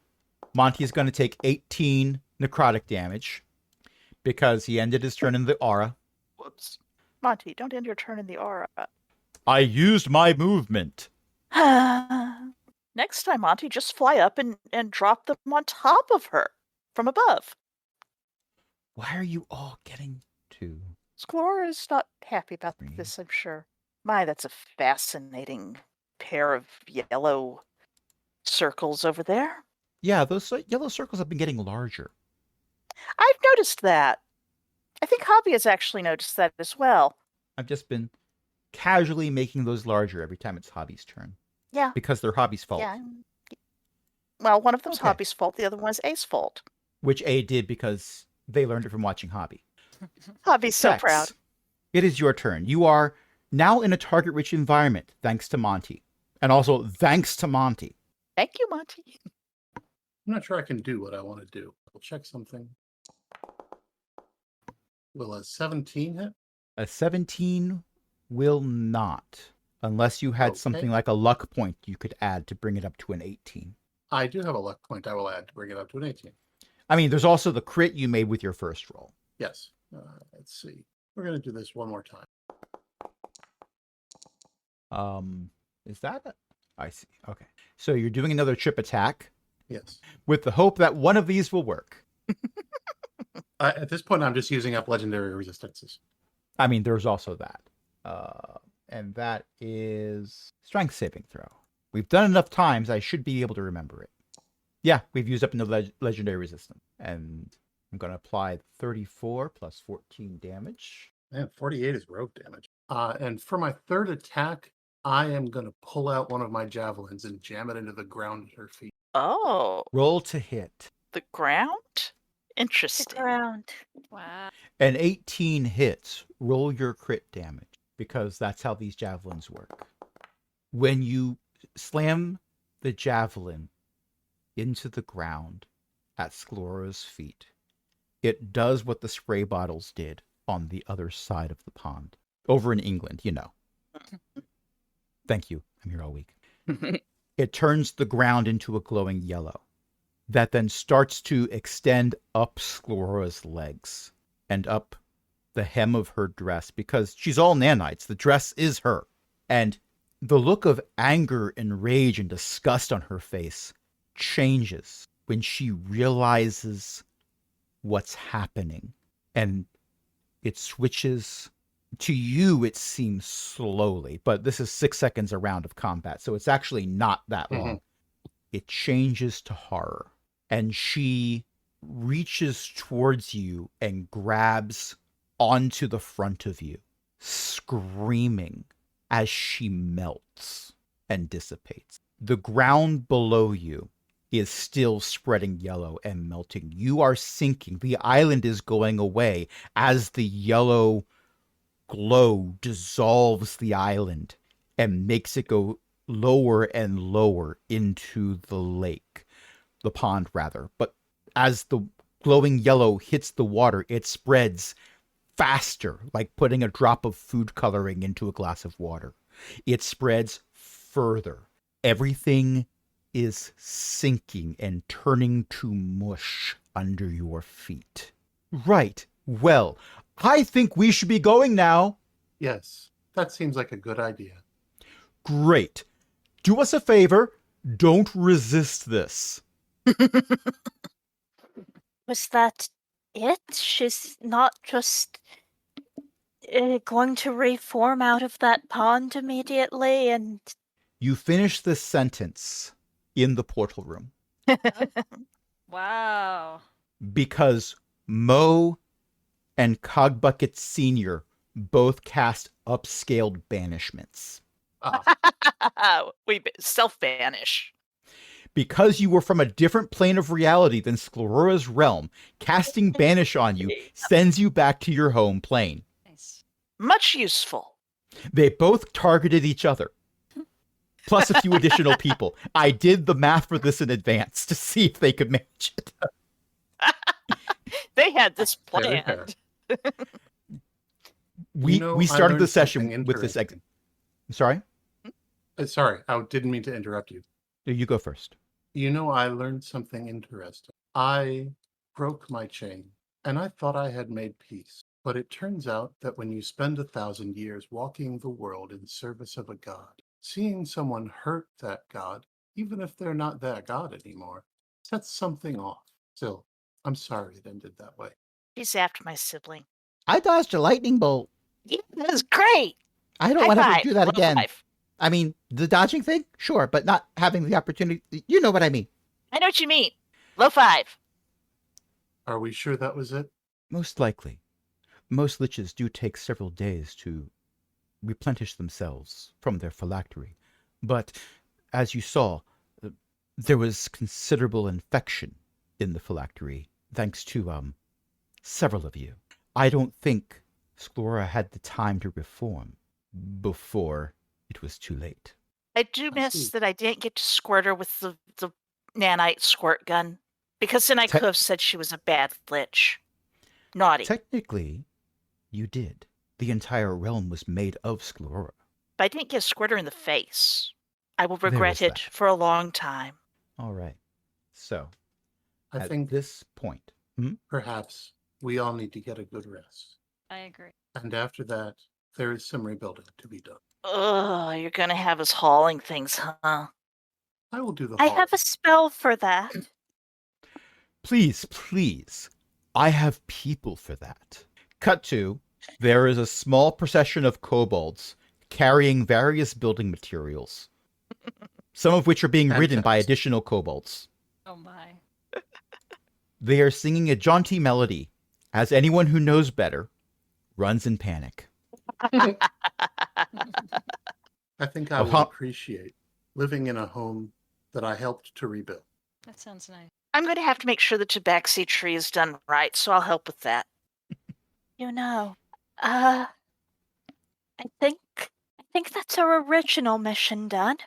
Monty is going to take 18 necrotic damage because he ended his turn in the aura. Whoops. Monty, don't end your turn in the aura. I used my movement. Next time, Monty, just fly up and drop them on top of her from above. Why are you all getting to? Sclerora is not happy about this, I'm sure. My, that's a fascinating pair of yellow circles over there. Yeah, those yellow circles have been getting larger. I've noticed that. I think Hobby has actually noticed that as well. I've just been casually making those larger every time it's Hobby's turn. Yeah. Because they're Hobby's fault. Yeah. Well, one of them's Hobby's fault, the other one's A's fault. Which A did because they learned it from watching Hobby. Hobby's so Tex, proud. It is your turn. You are Now in a target-rich environment, thanks to Monty. And also, thanks to Monty. Thank you, Monty. I'm not sure I can do what I want to do. We'll check something. Will a 17 hit? A 17 will not, unless you had Okay. something like a luck point you could add to bring it up to an 18. I do have a luck point I will add to bring it up to an 18. I mean, there's also the crit you made with your first roll. Yes. Let's see. We're going to do this one more time. Is that? I see. Okay. So you're doing another trip attack Yes. with the hope that one of these will work. At this point, I'm just using up legendary resistances. I mean, there's also that. And that is strength saving throw. We've done enough times, I should be able to remember it. Yeah, we've used up another legendary resistance. And I'm going to apply 34 plus 14 damage. Man, 48 is rogue damage. And for my third attack, I am going to pull out one of my javelins and jam it into the ground at her feet. Oh, Roll to hit. the ground? The Interesting. ground. Wow. An 18 hits. Roll your crit damage, because that's how these javelins work. When you slam the javelin into the ground at Sclerora's feet, it does what the spray bottles did on the other side of the pond. Over in England, you know. Thank you. I'm here all week. It turns the ground into a glowing yellow that then starts to extend up Sclerora's legs and up the hem of her dress, because she's all nanites. The dress is her. And the look of anger and rage and disgust on her face changes when she realizes what's happening. And it switches. To you, it seems slowly, but this is 6 seconds a round of combat, so it's actually not that long. It changes to horror, and she reaches towards you and grabs onto the front of you, screaming as she melts and dissipates. The ground below you is still spreading yellow and melting. You are sinking. The island is going away as the yellow glow dissolves the island and makes it go lower and lower into the lake, the pond rather. But as the glowing yellow hits the water, it spreads faster, like putting a drop of food coloring into a glass of water. It spreads further. Everything is sinking and turning to mush under your feet. Right. Well, I think we should be going now. Yes, that seems like a good idea. Great. Do us a favor. Don't resist this. Was that it? She's not just going to reform out of that pond immediately and... You finish this sentence in the portal room Wow. because Mo and Cogbucket Sr. both cast upscaled banishments. We self-banish. Because you were from a different plane of reality than Sclerora's realm, casting banish on you sends you back to your home plane. Nice. Much useful. They both targeted each other, plus a few additional people. I did the math for this in advance to see if they could manage it. They had this Very fair. planned. We I started learned the session something with this interesting. Sorry? Sorry, I didn't mean to interrupt you. You go first. I learned something interesting. I broke my chain, and I thought I had made peace. But it turns out that when you spend 1,000 years walking the world in service of a god, seeing someone hurt that god, even if they're not that god anymore, sets something off. Still, I'm sorry it ended that way. He's after my sibling. I dodged a lightning bolt. Yeah, that was great. I don't High want to have five. to do that Low again. five. I mean, the dodging thing? Sure, but not having the opportunity. You know what I mean. I know what you mean. Low five. Are we sure that was it? Most likely. Most liches do take several days to replenish themselves from their phylactery. But, as you saw, there was considerable infection in the phylactery, thanks to, several of you. I don't think Sclerora had the time to reform. before it was too late. I do I miss see. that I didn't get to squirt her with the nanite squirt gun. Because then I Te- could have said she was a bad lich. Naughty. Technically, you did. The entire realm was made of Sclerora. But I didn't get a squirter in the face. I will There regret is it that. for a long time. All right. So, I at think this point, perhaps we all need to get a good rest. I agree. And after that, there is some rebuilding to be done. Ugh, you're gonna have us hauling things, huh? I will do the I hauling. have a spell for that. please, please, I have people for that. Cut to, there is a small procession of kobolds carrying various building materials, some of which are being ridden by Fantastic. additional kobolds. Oh my. They are singing a jaunty melody, as anyone who knows better runs in panic. I think I Of will how- appreciate living in a home that I helped to rebuild. That sounds nice. I'm going to have to make sure the tabaxi tree is done right, so I'll help with that. You know, I think that's our original mission done.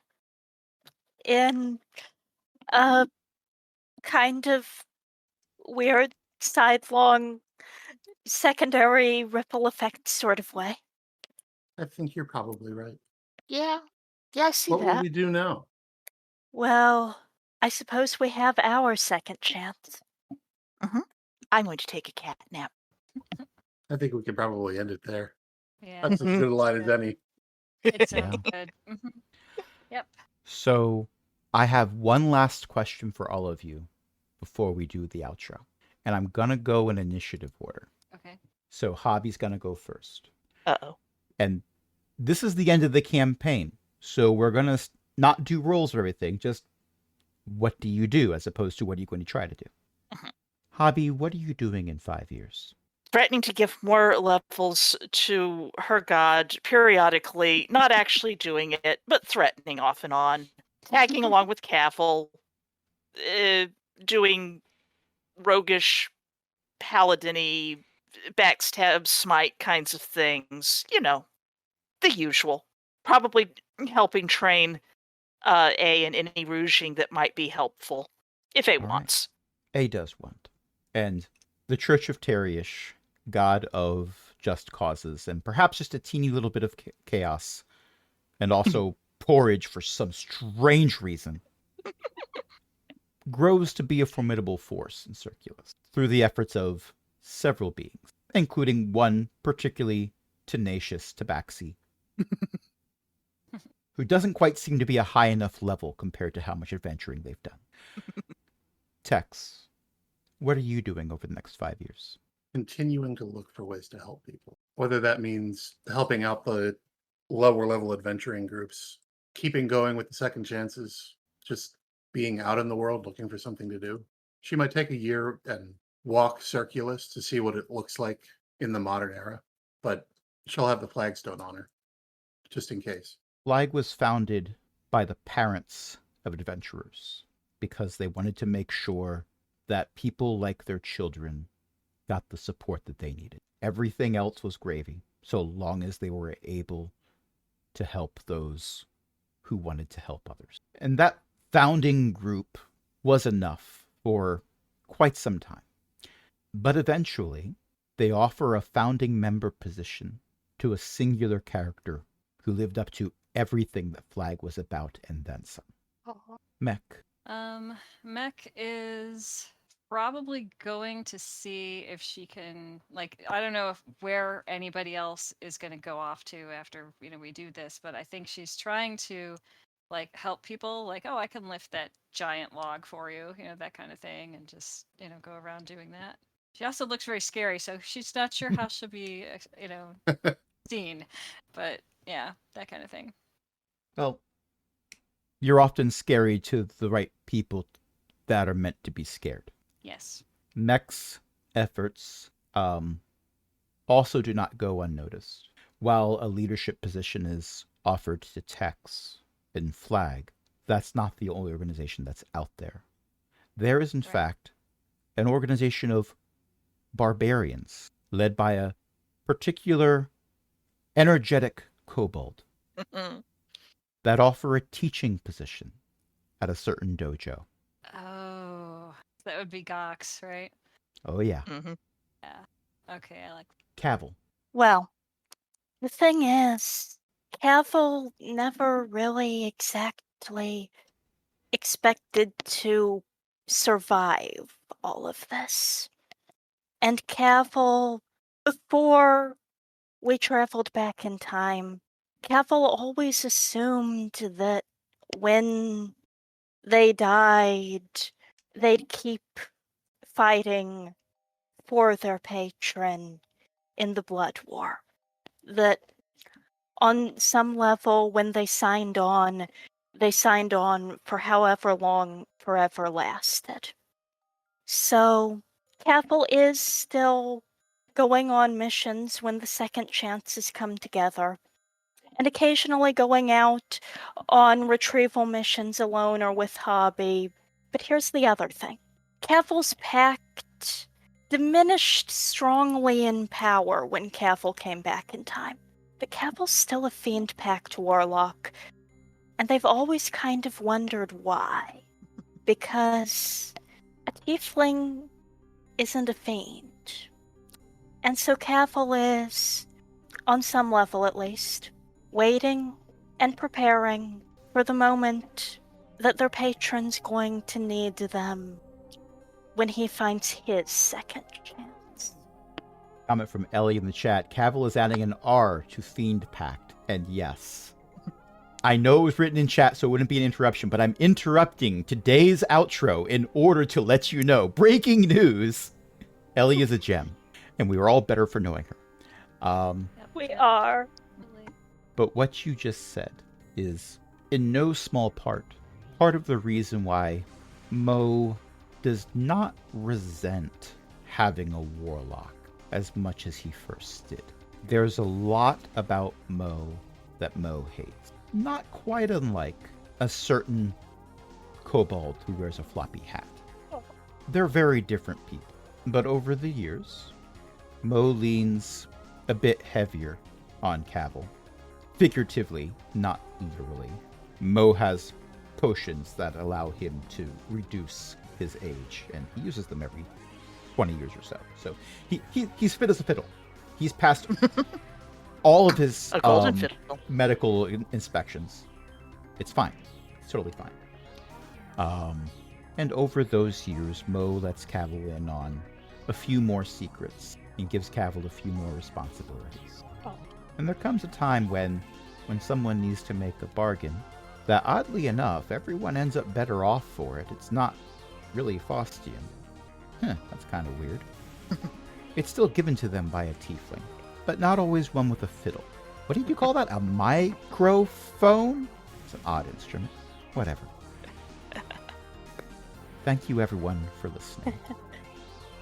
In a kind of weird, sidelong, secondary ripple effect sort of way. I think you're probably right. Yeah, I see What will that. we do now? Well, I suppose we have our second chance. I'm going to take a cat nap. I think we could probably end it there. Yeah. That's as good a line as any. It sounds good. Yep. So, I have one last question for all of you before we do the outro. And I'm going to go in initiative order. Okay. So, Hobby's going to go first. Uh-oh. And this is the end of the campaign. So, we're going to not do rolls or everything, just what do you do as opposed to what are you going to try to do. Hobby, what are you doing in 5 years? Threatening to give more levels to her god periodically, not actually doing it, but threatening off and on. Tagging along with Cavill, doing roguish, paladin-y, backstab, smite kinds of things. You know, the usual. Probably helping train A in any rouging that might be helpful, if A All right. wants. A does want. And the Church of Teriash, god of just causes, and perhaps just a teeny little bit of chaos, and also porridge for some strange reason, grows to be a formidable force in Circulus through the efforts of several beings, including one particularly tenacious tabaxi, who doesn't quite seem to be a high enough level compared to how much adventuring they've done. Tex, what are you doing over the next 5 years? Continuing to look for ways to help people. Whether that means helping out the lower level adventuring groups, keeping going with the second chances, just being out in the world looking for something to do. She might take a year and walk Circulus to see what it looks like in the modern era, but she'll have the flagstone on her, just in case. Flag was founded by the parents of adventurers because they wanted to make sure that people like their children got the support that they needed. Everything else was gravy, so long as they were able to help those who wanted to help others. And that founding group was enough for quite some time. But eventually, they offer a founding member position to a singular character who lived up to everything that Flag was about and then some. Mech. Mech is probably going to see if she can, like, I don't know where anybody else is going to go off to after, we do this, but I think she's trying to, like, help people, like, oh, I can lift that giant log for you, that kind of thing, and just, go around doing that. She also looks very scary, so she's not sure how she'll be, seen, but yeah, that kind of thing. Well, you're often scary to the right people that are meant to be scared. Yes. Mech's efforts also do not go unnoticed. While a leadership position is offered to Tex and Flag, that's not the only organization that's out there. There is, in fact, an organization of barbarians led by a particular energetic kobold that offer a teaching position at a certain dojo. Oh, that would be Gox, right? Oh, yeah. Mhm. Yeah. Okay, I like Cavil. Well, the thing is, Cavill never really exactly expected to survive all of this. And Cavill, before we traveled back in time, Cavill always assumed that when they died, they'd keep fighting for their patron in the Blood War. That on some level, when they signed on for however long forever lasted. So, Cavill is still going on missions when the second chances come together, and occasionally going out on retrieval missions alone or with Hobby. But here's the other thing. Cavill's pact diminished strongly in power when Cavill came back in time. But Cavill's still a Fiend Pact warlock, and they've always kind of wondered why. Because a tiefling isn't a fiend. And so Cavill is, on some level at least, waiting and preparing for the moment that their patron's going to need them when he finds his second chance. Comment from Ellie in the chat. Cavil is adding an R to Fiend Pact. And yes. I know it was written in chat, so it wouldn't be an interruption, but I'm interrupting today's outro in order to let you know. Breaking news! Ellie is a gem, and we were all better for knowing her. We are. But what you just said is, in no small part of the reason why Mo does not resent having a warlock as much as he first did. There's a lot about Mo that Mo hates. Not quite unlike a certain kobold who wears a floppy hat. They're very different people. But over the years, Mo leans a bit heavier on Cavil. Figuratively, not literally. Mo has potions that allow him to reduce his age, and he uses them every 20 years or so. So he's fit as a fiddle. He's passed all of his A golden fiddle. medical inspections. It's fine. It's totally fine. And over those years, Mo lets Cavil in on a few more secrets and gives Cavil a few more responsibilities. And there comes a time when someone needs to make a bargain that, oddly enough, everyone ends up better off for it. It's not really Faustian. That's kind of weird. It's still given to them by a tiefling, but not always one with a fiddle. What did you call that? A microphone? It's an odd instrument. Whatever. Thank you, everyone, for listening.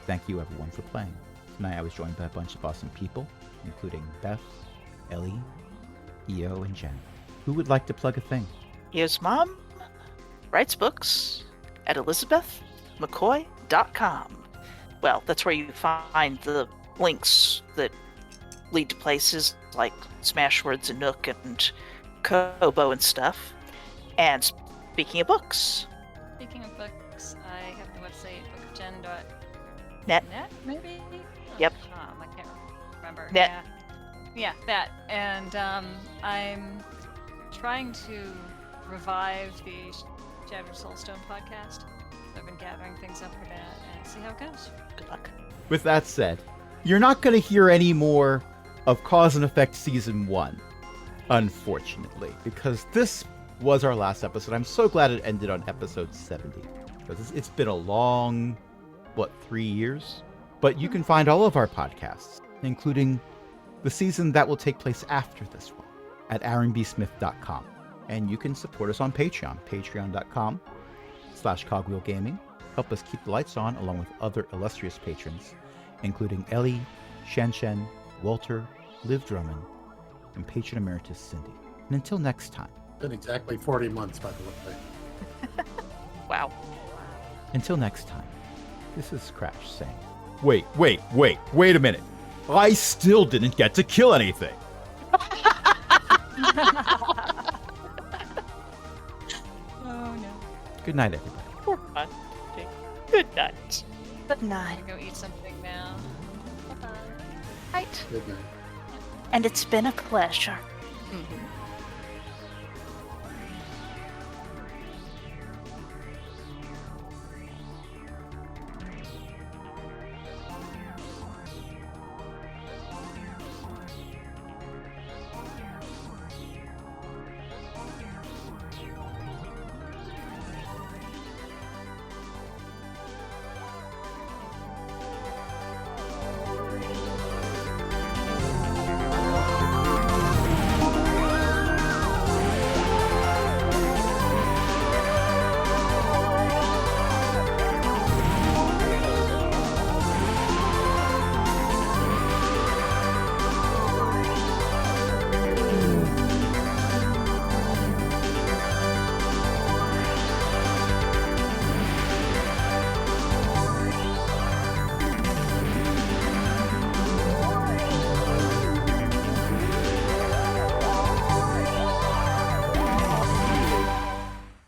Thank you, everyone, for playing. Tonight I was joined by a bunch of awesome people, including Beth, Ellie, EO, and Jen. Who would like to plug a thing? His mom writes books at elizabethmccoy.com. Well, that's where you find the links that lead to places like Smashwords and Nook and Kobo and stuff. And speaking of books, I have the website bookofgen.net, Net. maybe? Yep. I can't remember. Net. Yeah, that. And I'm trying to revive the Shattered Soulstone podcast. So I've been gathering things up for that and see how it goes. good luck. With that said, you're not going to hear any more of Cause and Effect Season 1, unfortunately, because this was our last episode. I'm so glad it ended on episode 70, because it's been a long, 3 years? But you can find all of our podcasts, including the season that will take place after this one, at aaronbsmith.com. And you can support us on Patreon, patreon.com/cogwheelgaming. Help us keep the lights on, along with other illustrious patrons, including Ellie, Shen, Walter, Liv Drummond, and patron emeritus Cindy. And until next time. Been exactly 40 months, by the way. Wow. Until next time, this is Crash saying, wait a minute. I still didn't get to kill anything. Oh no. Good night, everybody. Poor Conte. Good night. Good I'm night. gonna go eat something now. Bye-bye. Night. Good night. And it's been a pleasure. Mhm.